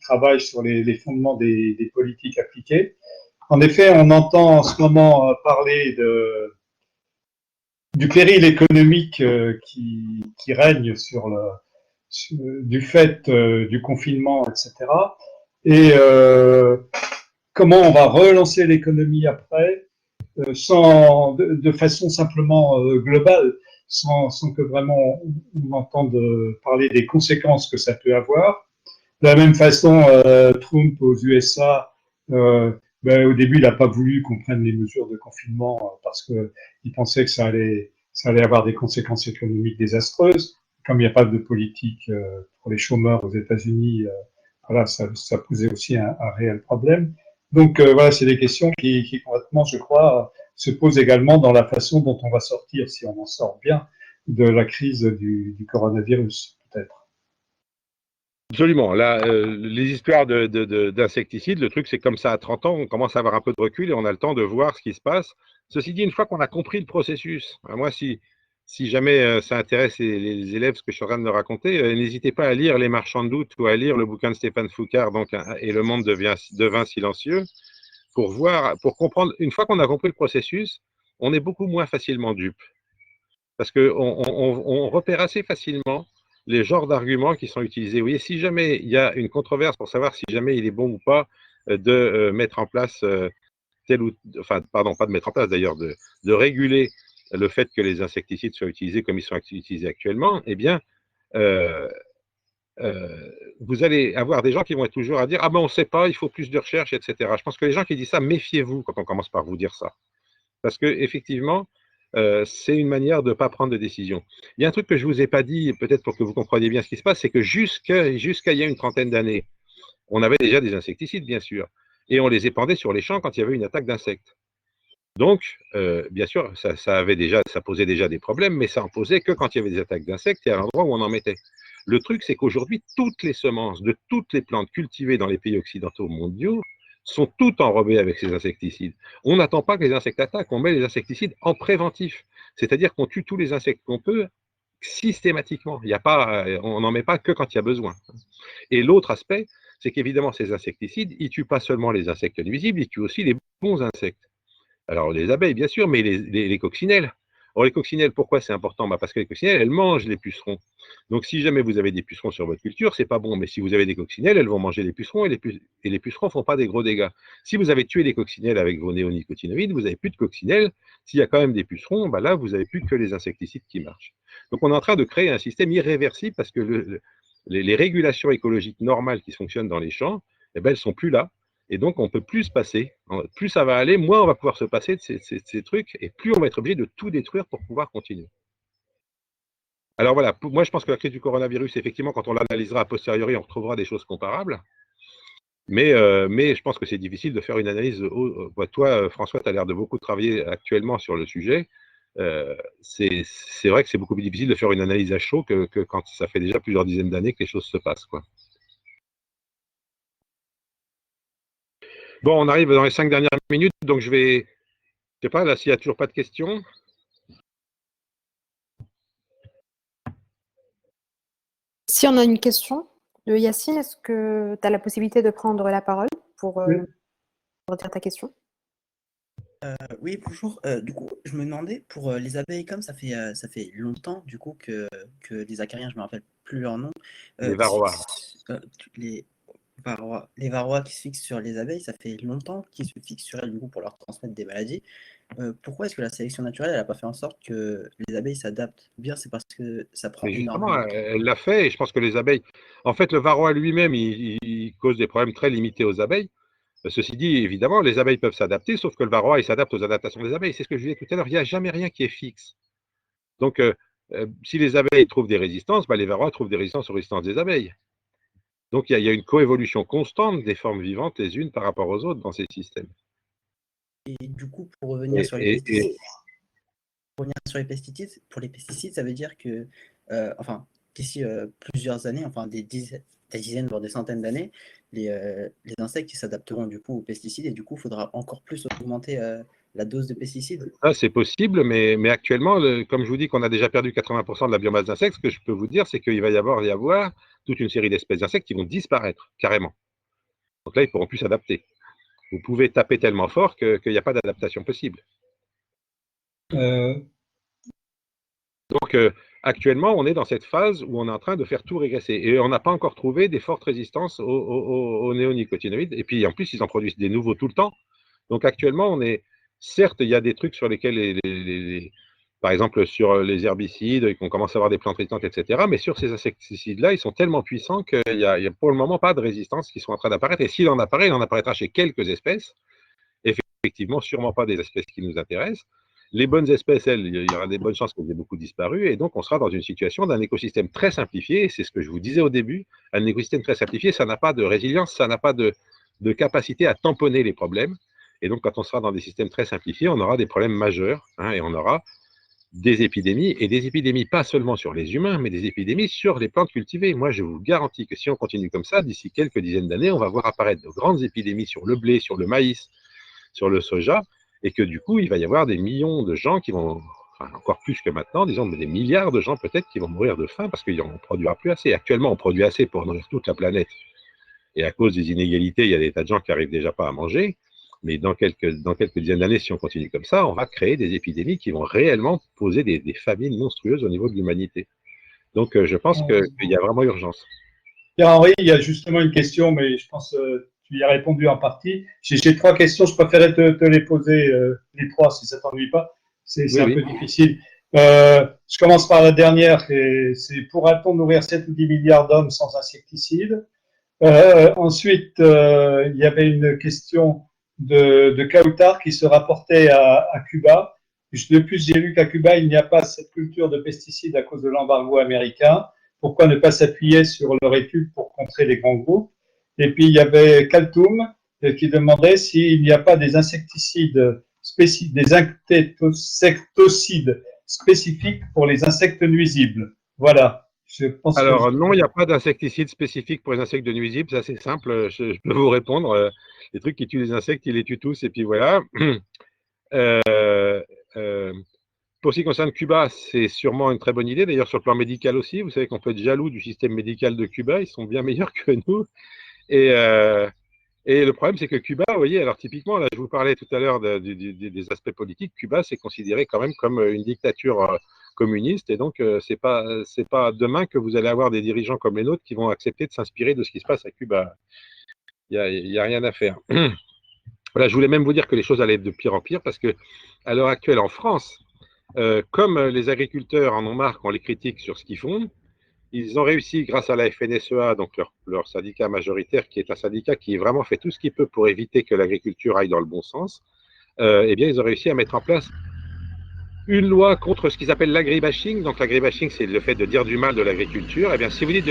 Speaker 2: travaille sur les fondements des politiques appliquées. En effet, on entend en ce moment parler du péril économique qui règne du fait du confinement, etc. Et comment on va relancer l'économie après, de façon simplement globale, sans que vraiment on entende parler des conséquences que ça peut avoir. De la même façon, Trump aux USA, au début, il n'a pas voulu qu'on prenne les mesures de confinement parce qu'il pensait que ça allait avoir des conséquences économiques désastreuses. Comme il n'y a pas de politique pour les chômeurs aux États-Unis, voilà, ça posait aussi un réel problème. Donc voilà, c'est des questions qui complètement, je crois, se posent également dans la façon dont on va sortir, si on en sort bien, de la crise du coronavirus, peut-être.
Speaker 1: Absolument. Là, les histoires d'insecticides, le truc, c'est comme ça, à 30 ans, on commence à avoir un peu de recul et on a le temps de voir ce qui se passe. Ceci dit, une fois qu'on a compris le processus, moi, si jamais ça intéresse les élèves, ce que je suis en train de me raconter, n'hésitez pas à lire Les Marchands de doute ou à lire le bouquin de Stéphane Foucard, donc, Et le monde devint silencieux, pour voir, pour comprendre. Une fois qu'on a compris le processus, on est beaucoup moins facilement dupe. Parce qu'on repère assez facilement les genres d'arguments qui sont utilisés. Oui, si jamais il y a une controverse pour savoir si jamais il est bon ou pas de mettre en place tel ou, enfin, pardon, pas de mettre en place d'ailleurs, de réguler le fait que les insecticides soient utilisés comme ils sont utilisés actuellement, eh bien, euh, euh, vous allez avoir des gens qui vont être toujours à dire ah ben on ne sait pas, il faut plus de recherche, etc. Je pense que les gens qui disent ça, méfiez-vous quand on commence par vous dire ça. Parce que effectivement, c'est une manière de ne pas prendre de décision. Il y a un truc que je ne vous ai pas dit, peut-être pour que vous compreniez bien ce qui se passe, c'est que jusqu'à il y a une trentaine d'années, on avait déjà des insecticides, bien sûr, et on les épandait sur les champs quand il y avait une attaque d'insectes. Donc, bien sûr, ça posait déjà des problèmes, mais ça en posait que quand il y avait des attaques d'insectes et à l'endroit où on en mettait. Le truc, c'est qu'aujourd'hui, toutes les semences de toutes les plantes cultivées dans les pays occidentaux mondiaux sont toutes enrobées avec ces insecticides. On n'attend pas que les insectes attaquent, on met les insecticides en préventif. C'est-à-dire qu'on tue tous les insectes qu'on peut systématiquement. Il y a pas, on n'en met pas que quand il y a besoin. Et l'autre aspect, c'est qu'évidemment, ces insecticides, ils ne tuent pas seulement les insectes nuisibles, ils tuent aussi les bons insectes. Alors, les abeilles, bien sûr, mais les coccinelles. Alors, les coccinelles, pourquoi c'est important? Parce que les coccinelles, elles mangent les pucerons. Donc, si jamais vous avez des pucerons sur votre culture, c'est pas bon. Mais si vous avez des coccinelles, elles vont manger les pucerons et les pucerons font pas des gros dégâts. Si vous avez tué les coccinelles avec vos néonicotinoïdes, vous n'avez plus de coccinelles. S'il y a quand même des pucerons, bah là, vous n'avez plus que les insecticides qui marchent. Donc, on est en train de créer un système irréversible parce que les régulations écologiques normales qui fonctionnent dans les champs, eh ben, elles sont plus là. Et donc, on ne peut plus se passer. Plus ça va aller, moins on va pouvoir se passer de ces trucs, et plus on va être obligé de tout détruire pour pouvoir continuer. Alors voilà, moi je pense que la crise du coronavirus, effectivement, quand on l'analysera a posteriori, on retrouvera des choses comparables. Mais je pense que c'est difficile de faire une analyse. Toi, François, tu as l'air de beaucoup travailler actuellement sur le sujet. C'est vrai que c'est beaucoup plus difficile de faire une analyse à chaud que quand ça fait déjà plusieurs dizaines d'années que les choses se passent, quoi. Bon, on arrive dans les 5 dernières minutes, donc je sais pas, là, s'il n'y a toujours pas de questions.
Speaker 4: Si on a une question de Yacine, est-ce que tu as la possibilité de prendre la parole pour dire ta question?
Speaker 5: Oui, bonjour. Du coup, je me demandais, pour les abeilles, comme ça fait longtemps, du coup, que les acariens, je ne me rappelle plus leur nom,
Speaker 1: Les varroa.
Speaker 5: Les varroa qui se fixent sur les abeilles, ça fait longtemps qu'ils se fixent sur elles, du coup, pour leur transmettre des maladies. Pourquoi est-ce que la sélection naturelle, elle n'a pas fait en sorte que les abeilles s'adaptent? Ou bien c'est parce que ça prend
Speaker 1: Mais justement,
Speaker 5: énormément de temps?
Speaker 1: elle l'a fait, et je pense que les abeilles. En fait, le varroa lui-même, il cause des problèmes très limités aux abeilles. Ceci dit, évidemment, les abeilles peuvent s'adapter, sauf que le varroa, il s'adapte aux adaptations des abeilles. C'est ce que je disais tout à l'heure, il n'y a jamais rien qui est fixe. Donc, si les abeilles trouvent des résistances, bah, les varrois trouvent des résistances aux résistances des abeilles. Donc, il y a une coévolution constante des formes vivantes les unes par rapport aux autres dans ces systèmes.
Speaker 5: Et du coup, pour revenir sur les pesticides, pour les pesticides, ça veut dire que, enfin, d'ici plusieurs années, enfin des dizaines, voire des centaines d'années, les insectes s'adapteront du coup aux pesticides et du coup, il faudra encore plus augmenter la dose de pesticides.
Speaker 1: Ça, c'est possible, mais actuellement, comme je vous dis qu'on a déjà perdu 80% de la biomasse d'insectes, ce que je peux vous dire, c'est qu'il va y avoir toute une série d'espèces d'insectes qui vont disparaître, carrément. Donc là, ils ne pourront plus s'adapter. Vous pouvez taper tellement fort qu'il n'y a pas d'adaptation possible. Donc, actuellement, on est dans cette phase où on est en train de faire tout régresser. Et on n'a pas encore trouvé des fortes résistances aux néonicotinoïdes. Et puis, en plus, ils en produisent des nouveaux tout le temps. Donc, actuellement, certes, il y a des trucs sur lesquels, par exemple, sur les herbicides, qu'on commence à avoir des plantes résistantes, etc. Mais sur ces insecticides-là, ils sont tellement puissants qu'il n'y a pour le moment pas de résistance qui sont en train d'apparaître. Et s'il en apparaît, il en apparaîtra chez quelques espèces. Effectivement, sûrement pas des espèces qui nous intéressent. Les bonnes espèces, elles, il y aura des bonnes chances qu'elles aient beaucoup disparu, et donc on sera dans une situation d'un écosystème très simplifié, c'est ce que je vous disais au début, un écosystème très simplifié, ça n'a pas de résilience, ça n'a pas de de capacité à tamponner les problèmes. Et donc, quand on sera dans des systèmes très simplifiés, on aura des problèmes majeurs, hein, et on aura des épidémies, et des épidémies pas seulement sur les humains, mais des épidémies sur les plantes cultivées. Moi, je vous garantis que si on continue comme ça, d'ici quelques dizaines d'années, on va voir apparaître de grandes épidémies sur le blé, sur le maïs, sur le soja, et que du coup, il va y avoir des millions de gens qui vont, enfin, encore plus que maintenant, disons, mais des milliards de gens peut-être qui vont mourir de faim parce qu'on ne produira plus assez. Actuellement, on produit assez pour nourrir toute la planète. Et à cause des inégalités, il y a des tas de gens qui n'arrivent déjà pas à manger. Mais dans quelques dizaines d'années, si on continue comme ça, on va créer des épidémies qui vont réellement poser des famines monstrueuses au niveau de l'humanité. Donc, je pense qu'il y a vraiment urgence.
Speaker 2: Pierre-Henri, il y a justement une question, mais je pense que tu y as répondu en partie. J'ai 3 questions, je préférais te les poser, les 3, si ça ne t'ennuie pas. C'est un peu difficile. Je commence par la dernière, c'est pourra-t-on nourrir 7 ou 10 milliards d'hommes sans insecticides? Ensuite, il y avait une question de Kautar qui se rapportait à Cuba. De plus, j'ai lu qu'à Cuba, il n'y a pas cette culture de pesticides à cause de l'embargo américain. Pourquoi ne pas s'appuyer sur leur étude pour contrer les grands groupes? Et puis, il y avait Kaltoum qui demandait s'il n'y a pas des insecticides spécifiques, des insecticides spécifiques pour les insectes nuisibles. Voilà.
Speaker 1: Alors, non, il n'y a pas d'insecticide spécifique pour les insectes nuisibles, c'est assez simple, je peux vous répondre. Les trucs qui tuent les insectes, ils les tuent tous, et puis voilà. Pour ce qui concerne Cuba, c'est sûrement une très bonne idée, d'ailleurs sur le plan médical aussi. Vous savez qu'on peut être jaloux du système médical de Cuba, ils sont bien meilleurs que nous. Et le problème, c'est que Cuba, vous voyez, alors typiquement, là, je vous parlais tout à l'heure des aspects politiques, Cuba, c'est considéré quand même comme une dictature communiste, et donc c'est pas demain que vous allez avoir des dirigeants comme les nôtres qui vont accepter de s'inspirer de ce qui se passe à Cuba. Il y a rien à faire. Voilà, je voulais même vous dire que les choses allaient être de pire en pire, parce que à l'heure actuelle en France, comme les agriculteurs en ont marre qu'on les critique sur ce qu'ils font, ils ont réussi, grâce à la FNSEA, donc leur syndicat majoritaire, qui est un syndicat qui vraiment fait tout ce qu'il peut pour éviter que l'agriculture aille dans le bon sens, eh bien, ils ont réussi à mettre en place une loi contre ce qu'ils appellent l'agribashing. Donc, l'agribashing, c'est le fait de dire du mal de l'agriculture. Eh bien, si vous dites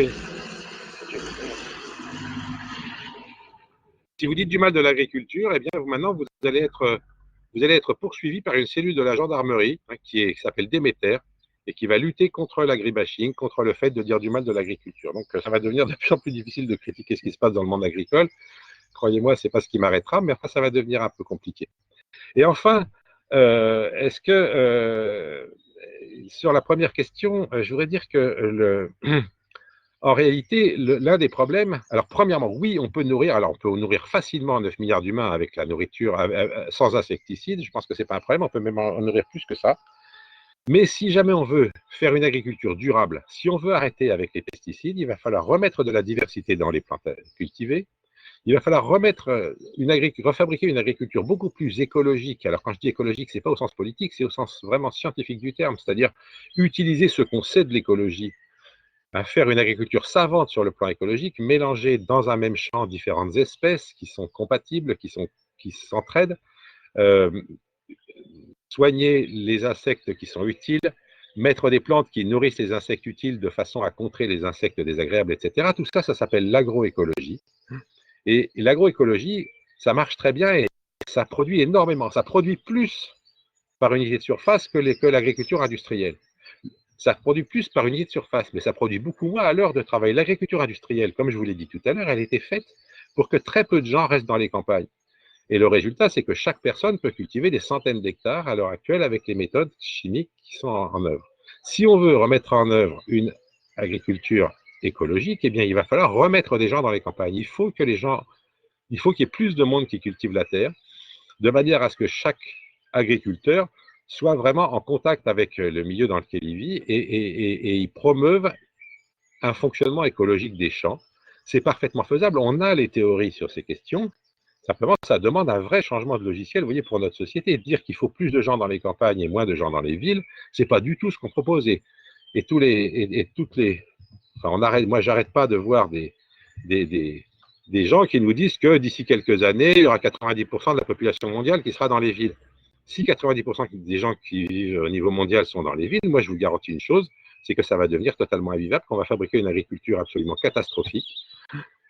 Speaker 1: du mal de l'agriculture, eh bien, maintenant, vous allez être poursuivi par une cellule de la gendarmerie, hein, qui s'appelle Déméter, et qui va lutter contre l'agribashing, contre le fait de dire du mal de l'agriculture. Donc, ça va devenir de plus en plus difficile de critiquer ce qui se passe dans le monde agricole. Croyez-moi, ce n'est pas ce qui m'arrêtera, mais enfin, ça va devenir un peu compliqué. Et enfin, est-ce que, sur la première question, je voudrais dire que en réalité, l'un des problèmes, alors premièrement, oui, on peut nourrir facilement 9 milliards d'humains avec la nourriture sans insecticides. Je pense que ce n'est pas un problème, on peut même en nourrir plus que ça. Mais si jamais on veut faire une agriculture durable, si on veut arrêter avec les pesticides, il va falloir remettre de la diversité dans les plantes cultivées. Il va falloir refabriquer une agriculture beaucoup plus écologique. Alors quand je dis écologique, ce n'est pas au sens politique, c'est au sens vraiment scientifique du terme, c'est-à-dire utiliser ce qu'on sait de l'écologie, à faire une agriculture savante sur le plan écologique, mélanger dans un même champ différentes espèces qui sont compatibles, qui s'entraident, soigner les insectes qui sont utiles, mettre des plantes qui nourrissent les insectes utiles de façon à contrer les insectes désagréables, etc. Tout ça, ça s'appelle l'agroécologie. Et l'agroécologie, ça marche très bien et ça produit énormément. Ça produit plus par unité de surface que l'agriculture industrielle. Ça produit plus par unité de surface, mais ça produit beaucoup moins à l'heure de travail. L'agriculture industrielle, comme je vous l'ai dit tout à l'heure, elle était faite pour que très peu de gens restent dans les campagnes. Et le résultat, c'est que chaque personne peut cultiver des centaines d'hectares à l'heure actuelle avec les méthodes chimiques qui sont en œuvre. Si on veut remettre en œuvre une agriculture écologique, eh bien, il va falloir remettre des gens dans les campagnes. Il faut qu'il y ait plus de monde qui cultive la terre, de manière à ce que chaque agriculteur soit vraiment en contact avec le milieu dans lequel il vit et il promeuve un fonctionnement écologique des champs. C'est parfaitement faisable. On a les théories sur ces questions. Simplement, ça demande un vrai changement de logiciel, vous voyez, pour notre société. Dire qu'il faut plus de gens dans les campagnes et moins de gens dans les villes, c'est pas du tout ce qu'on propose. Moi, j'arrête pas de voir des gens qui nous disent que d'ici quelques années, il y aura 90% de la population mondiale qui sera dans les villes. Si 90% des gens qui vivent au niveau mondial sont dans les villes, moi, je vous garantis une chose, c'est que ça va devenir totalement invivable, qu'on va fabriquer une agriculture absolument catastrophique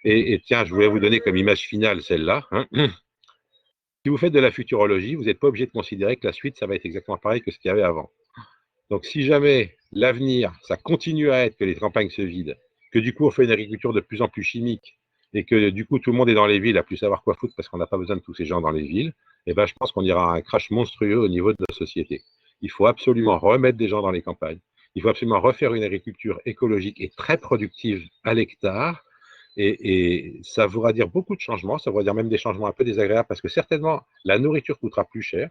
Speaker 1: Et tiens, je voulais vous donner comme image finale celle-là. Hein. Si vous faites de la futurologie, vous n'êtes pas obligé de considérer que la suite, ça va être exactement pareil que ce qu'il y avait avant. Donc, si jamais l'avenir, ça continue à être que les campagnes se vident, que du coup, on fait une agriculture de plus en plus chimique, et que du coup, tout le monde est dans les villes à plus savoir quoi foutre parce qu'on n'a pas besoin de tous ces gens dans les villes, eh ben, je pense qu'on ira à un crash monstrueux au niveau de la société. Il faut absolument remettre des gens dans les campagnes. Il faut absolument refaire une agriculture écologique et très productive à l'hectare. Et ça voudra dire beaucoup de changements, ça voudra dire même des changements un peu désagréables parce que certainement, la nourriture coûtera plus cher.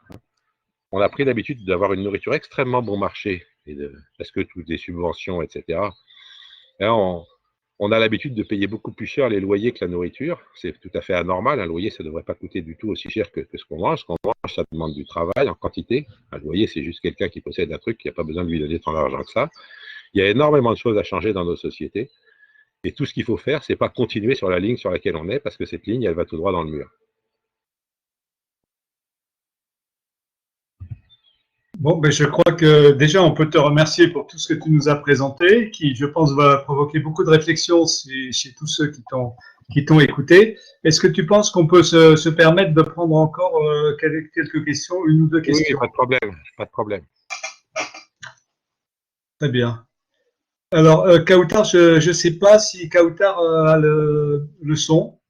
Speaker 1: On a pris l'habitude d'avoir une nourriture extrêmement bon marché, parce que toutes les subventions, etc. Là, on a l'habitude de payer beaucoup plus cher les loyers que la nourriture. C'est tout à fait anormal. Un loyer, ça ne devrait pas coûter du tout aussi cher que ce qu'on mange. Ce qu'on mange, ça demande du travail en quantité. Un loyer, c'est juste quelqu'un qui possède un truc, qui n'a pas besoin de lui donner tant d'argent que ça. Il y a énormément de choses à changer dans nos sociétés. Et tout ce qu'il faut faire, c'est pas continuer sur la ligne sur laquelle on est, parce que cette ligne, elle va tout droit dans le mur.
Speaker 2: Bon, ben je crois que déjà, on peut te remercier pour tout ce que tu nous as présenté, qui, je pense, va provoquer beaucoup de réflexions chez tous ceux qui t'ont écouté. Est-ce que tu penses qu'on peut se permettre de prendre encore quelques questions, une ou deux questions?
Speaker 1: Oui, pas de problème, pas de problème.
Speaker 2: Très bien. Alors, Kautar, je ne sais pas si Kautar a le son.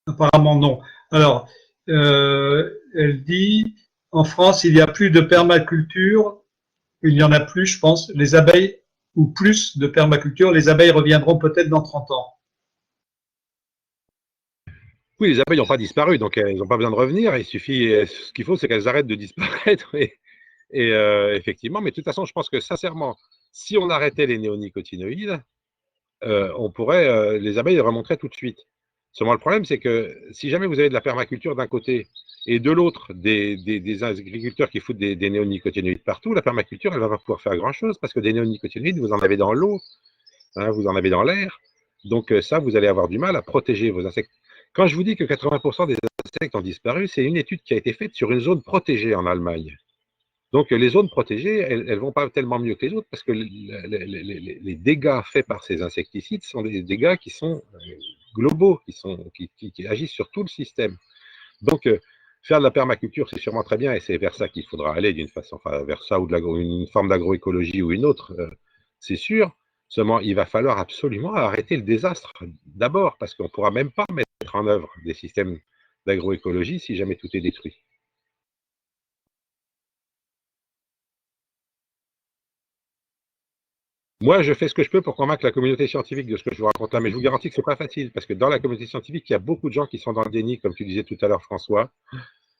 Speaker 2: Apparemment, non. Alors, elle dit, en France, il n'y a plus de permaculture. Il n'y en a plus, je pense. Les abeilles, ou plus de permaculture, les abeilles reviendront peut-être dans 30 ans.
Speaker 1: Oui, les abeilles n'ont pas disparu, donc elles n'ont pas besoin de revenir. Il suffit, ce qu'il faut, c'est qu'elles arrêtent de disparaître. Effectivement, mais de toute façon, je pense que sincèrement, si on arrêtait les néonicotinoïdes, les abeilles remonteraient tout de suite. Seulement, le problème, c'est que si jamais vous avez de la permaculture d'un côté et de l'autre des agriculteurs qui foutent des néonicotinoïdes partout, la permaculture, elle va pas pouvoir faire grand-chose parce que des néonicotinoïdes, vous en avez dans l'eau, hein, vous en avez dans l'air. Donc ça, vous allez avoir du mal à protéger vos insectes. Quand je vous dis que 80% des insectes ont disparu, c'est une étude qui a été faite sur une zone protégée en Allemagne. Donc les zones protégées, elles ne vont pas tellement mieux que les autres parce que les dégâts faits par ces insecticides sont des dégâts qui sont globaux, qui agissent sur tout le système. Donc faire de la permaculture, c'est sûrement très bien et c'est vers ça qu'il faudra aller d'une façon, enfin vers ça ou une forme d'agroécologie ou une autre, c'est sûr. Seulement, il va falloir absolument arrêter le désastre d'abord parce qu'on ne pourra même pas mettre en œuvre des systèmes d'agroécologie si jamais tout est détruit. Moi, je fais ce que je peux pour convaincre la communauté scientifique de ce que je vous raconte là, mais je vous garantis que ce n'est pas facile, parce que dans la communauté scientifique, il y a beaucoup de gens qui sont dans le déni, comme tu disais tout à l'heure, François,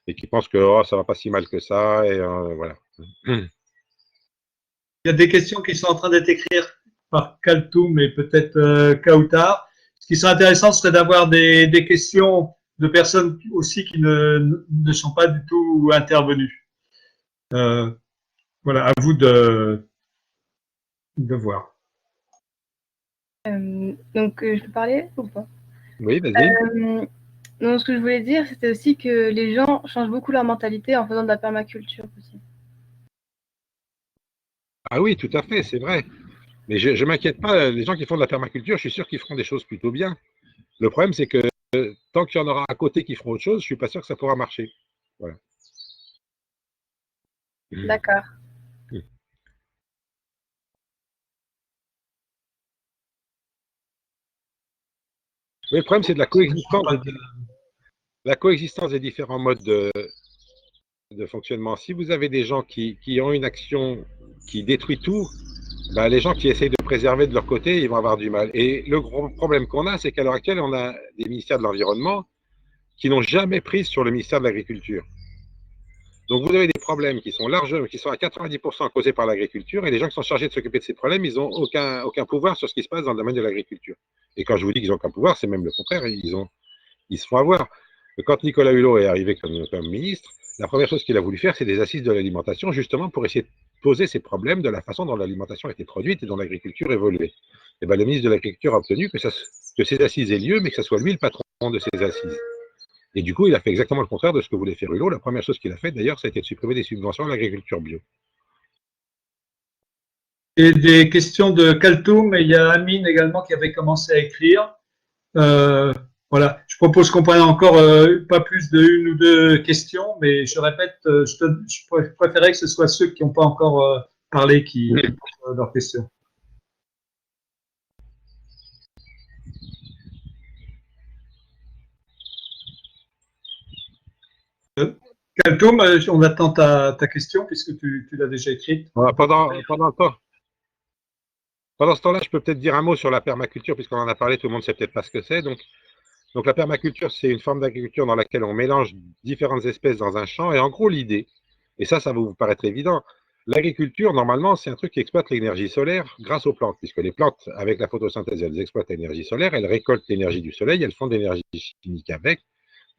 Speaker 1: et qui pensent que oh, ça ne va pas si mal que ça, et voilà.
Speaker 2: Il y a des questions qui sont en train d'être écrites par Kaltoum et peut-être Kautar. Ce qui serait intéressant serait d'avoir des questions de personnes aussi qui ne sont pas du tout intervenues. Voilà, à vous de voir.
Speaker 6: Je peux parler ou pas?
Speaker 1: Oui, vas-y.
Speaker 6: Donc, ce que je voulais dire, c'était aussi que les gens changent beaucoup leur mentalité en faisant de la permaculture aussi.
Speaker 1: Ah oui, tout à fait, c'est vrai. Mais je ne m'inquiète pas, les gens qui font de la permaculture, je suis sûr qu'ils feront des choses plutôt bien. Le problème, c'est que tant qu'il y en aura à côté qui feront autre chose, je ne suis pas sûr que ça pourra marcher. Voilà.
Speaker 6: D'accord.
Speaker 1: Oui, le problème, c'est de la coexistence des différents modes de fonctionnement. Si vous avez des gens qui ont une action qui détruit tout, ben, les gens qui essayent de préserver de leur côté, ils vont avoir du mal. Et le gros problème qu'on a, c'est qu'à l'heure actuelle, on a des ministères de l'Environnement qui n'ont jamais prise sur le ministère de l'Agriculture. Donc vous avez des problèmes qui sont largement, qui sont à 90% causés par l'agriculture, et les gens qui sont chargés de s'occuper de ces problèmes, ils n'ont aucun pouvoir sur ce qui se passe dans le domaine de l'agriculture. Et quand je vous dis qu'ils n'ont aucun pouvoir, c'est même le contraire, ils se font avoir. Quand Nicolas Hulot est arrivé comme ministre, la première chose qu'il a voulu faire, c'est des assises de l'alimentation, justement pour essayer de poser ces problèmes de la façon dont l'alimentation était produite et dont l'agriculture évoluait. Et ben, le ministre de l'Agriculture a obtenu que ces assises aient lieu, mais que ce soit lui le patron de ces assises. Et du coup, il a fait exactement le contraire de ce que voulait faire Hulot. La première chose qu'il a fait, d'ailleurs, ça a été de supprimer des subventions à l'agriculture bio.
Speaker 2: Et des questions de Kaltoum, et il y a Amine également qui avait commencé à écrire. Euh, voilà, je propose qu'on prenne encore pas plus de une ou deux questions, mais je répète, je préférerais que ce soit ceux qui n'ont pas encore parlé qui posent leurs questions. Kaltoum, on attend ta question puisque tu l'as déjà écrite.
Speaker 1: Voilà, pendant ce temps-là, je peux peut-être dire un mot sur la permaculture, puisqu'on en a parlé, tout le monde ne sait peut-être pas ce que c'est. Donc la permaculture, c'est une forme d'agriculture dans laquelle on mélange différentes espèces dans un champ. Et en gros, l'idée, et ça va vous paraître évident, l'agriculture, normalement, c'est un truc qui exploite l'énergie solaire grâce aux plantes, puisque les plantes, avec la photosynthèse, elles exploitent l'énergie solaire, elles récoltent l'énergie du soleil, elles font de l'énergie chimique avec,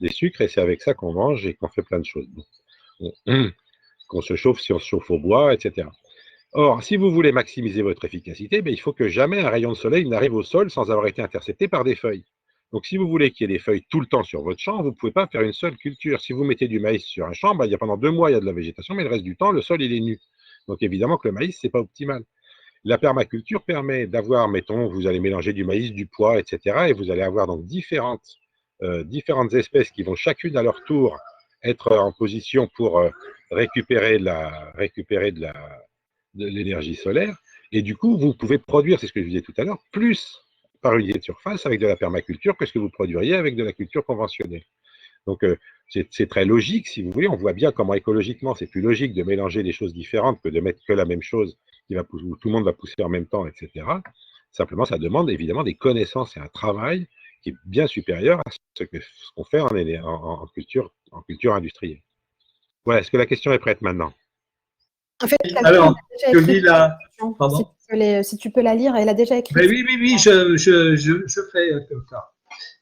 Speaker 1: des sucres, et c'est avec ça qu'on mange et qu'on fait plein de choses. Qu'on se chauffe si on se chauffe au bois, etc. Or, si vous voulez maximiser votre efficacité, il faut que jamais un rayon de soleil n'arrive au sol sans avoir été intercepté par des feuilles. Donc, si vous voulez qu'il y ait des feuilles tout le temps sur votre champ, vous ne pouvez pas faire une seule culture. Si vous mettez du maïs sur un champ, il y a pendant 2 mois, il y a de la végétation, mais le reste du temps, le sol, il est nu. Donc, évidemment que le maïs, ce n'est pas optimal. La permaculture permet d'avoir, mettons, vous allez mélanger du maïs, du pois, etc. Et vous allez avoir donc différentes espèces qui vont chacune à leur tour être en position pour récupérer de l'énergie solaire. Et du coup, vous pouvez produire, c'est ce que je disais tout à l'heure, plus par unité de surface avec de la permaculture que ce que vous produiriez avec de la culture conventionnelle. Donc, c'est très logique, si vous voulez. On voit bien comment écologiquement, c'est plus logique de mélanger des choses différentes que de mettre que la même chose où tout le monde va pousser en même temps, etc. Simplement, ça demande évidemment des connaissances et un travail qui est bien supérieur à ce qu'on fait en culture industrielle. Voilà, est-ce que la question est prête maintenant?
Speaker 4: En fait,
Speaker 2: Alors, je lis
Speaker 4: la
Speaker 2: la. Pardon?
Speaker 4: si tu peux la lire, elle a déjà écrit.
Speaker 2: Ben oui, je fais comme ça.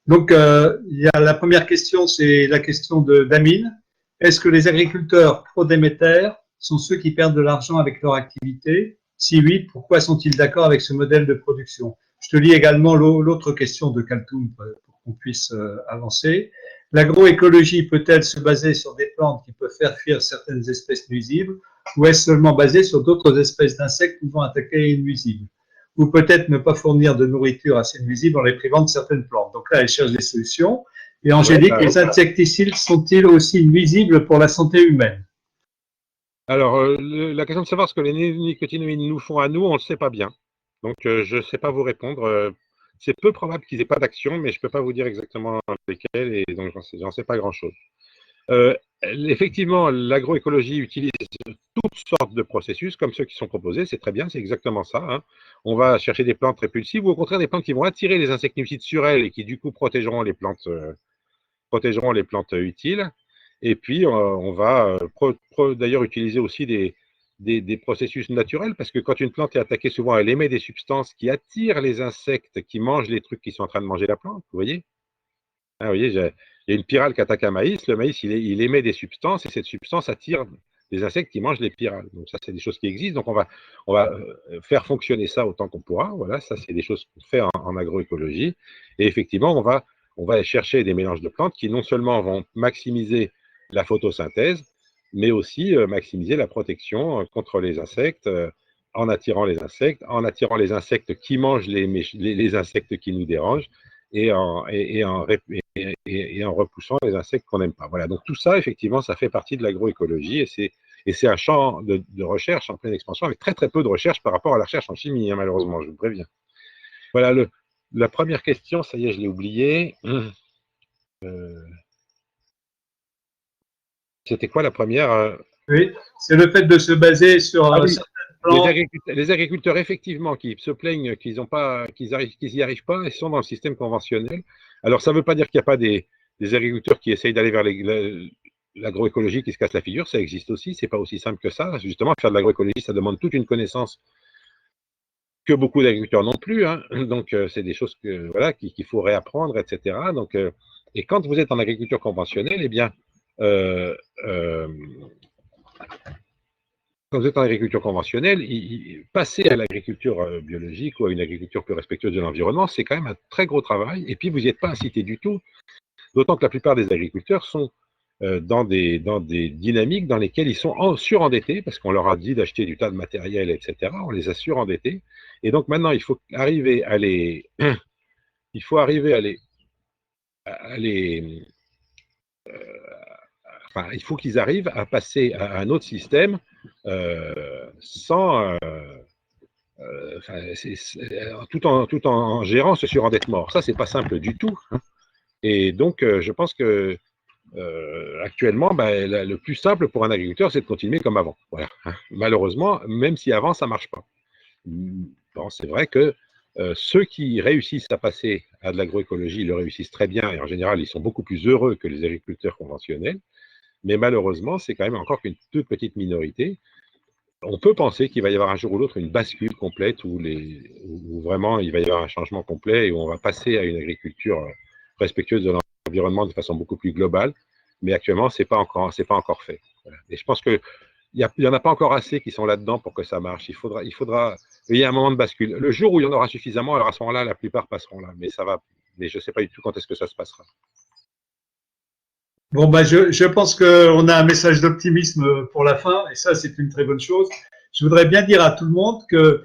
Speaker 2: Donc, il y a la première question, c'est la question d'Amine. Est-ce que les agriculteurs pro-Déméter sont ceux qui perdent de l'argent avec leur activité? Si oui, pourquoi sont-ils d'accord avec ce modèle de production? Je te lis également l'autre question de Kaltoum pour qu'on puisse avancer. L'agroécologie peut-elle se baser sur des plantes qui peuvent faire fuir certaines espèces nuisibles ou est-ce seulement basée sur d'autres espèces d'insectes pouvant attaquer les nuisibles? Ou peut-être ne pas fournir de nourriture assez nuisible en les privant de certaines plantes. Donc là, elle cherche des solutions. Et Angélique, les insecticides sont-ils aussi nuisibles pour la santé humaine?
Speaker 1: Alors, la question de savoir ce que les néonicotinoïdes nous font à nous, on ne le sait pas bien. Donc, je ne sais pas vous répondre. C'est peu probable qu'ils n'aient pas d'action, mais je ne peux pas vous dire exactement lesquels, et donc j'en sais pas grand-chose. Effectivement, l'agroécologie utilise toutes sortes de processus, comme ceux qui sont proposés, c'est très bien, c'est exactement ça. Hein. On va chercher des plantes répulsives, ou au contraire des plantes qui vont attirer les insecticides sur elles, et qui du coup protégeront les plantes utiles. Et puis, on va d'ailleurs utiliser aussi des processus naturels, parce que quand une plante est attaquée, souvent, elle émet des substances qui attirent les insectes qui mangent les trucs qui sont en train de manger la plante, vous voyez? Ah, vous voyez, il y a une pyrale qui attaque un maïs, le maïs, il émet des substances, et cette substance attire des insectes qui mangent les pyrales. Donc ça, c'est des choses qui existent, donc on va faire fonctionner ça autant qu'on pourra, voilà, ça, c'est des choses qu'on fait en agroécologie, et effectivement, on va chercher des mélanges de plantes qui non seulement vont maximiser la photosynthèse, mais aussi maximiser la protection contre les insectes, en attirant les insectes qui mangent les insectes qui nous dérangent, et en repoussant les insectes qu'on n'aime pas. Voilà, donc tout ça, effectivement, ça fait partie de l'agroécologie, et c'est un champ de recherche en pleine expansion, avec très très peu de recherche par rapport à la recherche en chimie, hein, malheureusement, je vous préviens. Voilà, la première question, ça y est, je l'ai oubliée. C'était quoi la première?
Speaker 2: Oui, c'est le fait de se baser sur certaines plantes.
Speaker 1: Les agriculteurs, effectivement, qui se plaignent qu'ils n'y arrivent pas, ils sont dans le système conventionnel. Alors, ça ne veut pas dire qu'il n'y a pas des agriculteurs qui essayent d'aller vers l'agroécologie qui se cassent la figure, ça existe aussi, c'est pas aussi simple que ça. Justement, faire de l'agroécologie, ça demande toute une connaissance que beaucoup d'agriculteurs n'ont plus. Hein. Donc, c'est des choses voilà, qu'il faut réapprendre, etc. Donc, et quand vous êtes en agriculture conventionnelle, eh bien, quand vous êtes en agriculture conventionnelle, passer à l'agriculture biologique ou à une agriculture plus respectueuse de l'environnement, c'est quand même un très gros travail. Et puis, vous n'y êtes pas incité du tout, d'autant que la plupart des agriculteurs sont dans des dynamiques dans lesquelles ils sont surendettés, parce qu'on leur a dit d'acheter du tas de matériel, etc. On les a surendettés. Et donc maintenant, il faut arriver à les enfin, il faut qu'ils arrivent à passer à un autre système sans, enfin, tout en gérant ce surendettement. Ça, c'est pas simple du tout. Hein. Et donc, je pense que actuellement, le plus simple pour un agriculteur, c'est de continuer comme avant. Voilà. Hein. Malheureusement, même si avant, ça marche pas. Bon, c'est vrai que ceux qui réussissent à passer à de l'agroécologie, le réussissent très bien et en général, ils sont beaucoup plus heureux que les agriculteurs conventionnels. Mais malheureusement, c'est quand même encore qu'une toute petite minorité. On peut penser qu'il va y avoir un jour ou l'autre une bascule complète où vraiment il va y avoir un changement complet et où on va passer à une agriculture respectueuse de l'environnement de façon beaucoup plus globale. Mais actuellement, c'est pas encore fait. Voilà. Et je pense que il y en a pas encore assez qui sont là-dedans pour que ça marche. Il y a un moment de bascule. Le jour où il y en aura suffisamment, alors à ce moment-là, la plupart passeront là. Mais je ne sais pas du tout quand est-ce que ça se passera.
Speaker 2: Bon, je pense qu'on a un message d'optimisme pour la fin, et ça, c'est une très bonne chose. Je voudrais bien dire à tout le monde que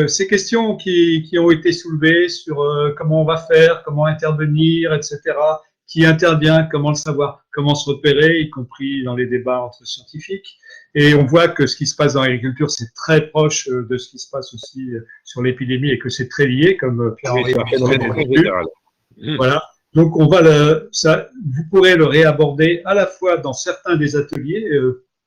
Speaker 2: ces questions qui ont été soulevées sur comment on va faire, comment intervenir, etc., qui intervient, comment le savoir, comment se repérer, y compris dans les débats entre scientifiques. Et on voit que ce qui se passe dans l'agriculture, c'est très proche de ce qui se passe aussi sur l'épidémie et que c'est très lié, comme Pierre-Henri l'a dit. Voilà. Donc, vous pourrez le réaborder à la fois dans certains des ateliers,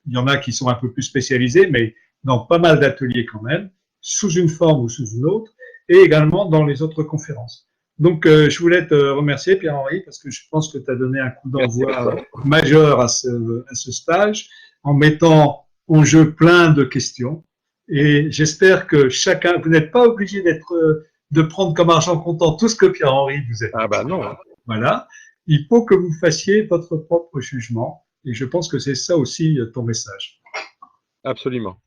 Speaker 2: il y en a qui sont un peu plus spécialisés, mais dans pas mal d'ateliers quand même, sous une forme ou sous une autre, et également dans les autres conférences. Donc, je voulais te remercier, Pierre-Henri, parce que je pense que tu as donné un coup d'envoi majeur à ce stage, en mettant en jeu plein de questions. Et j'espère que chacun, vous n'êtes pas obligé de prendre comme argent comptant tout ce que Pierre-Henri vous a dit.
Speaker 1: Ah non.
Speaker 2: Voilà. Il faut que vous fassiez votre propre jugement. Et je pense que c'est ça aussi ton message.
Speaker 1: Absolument.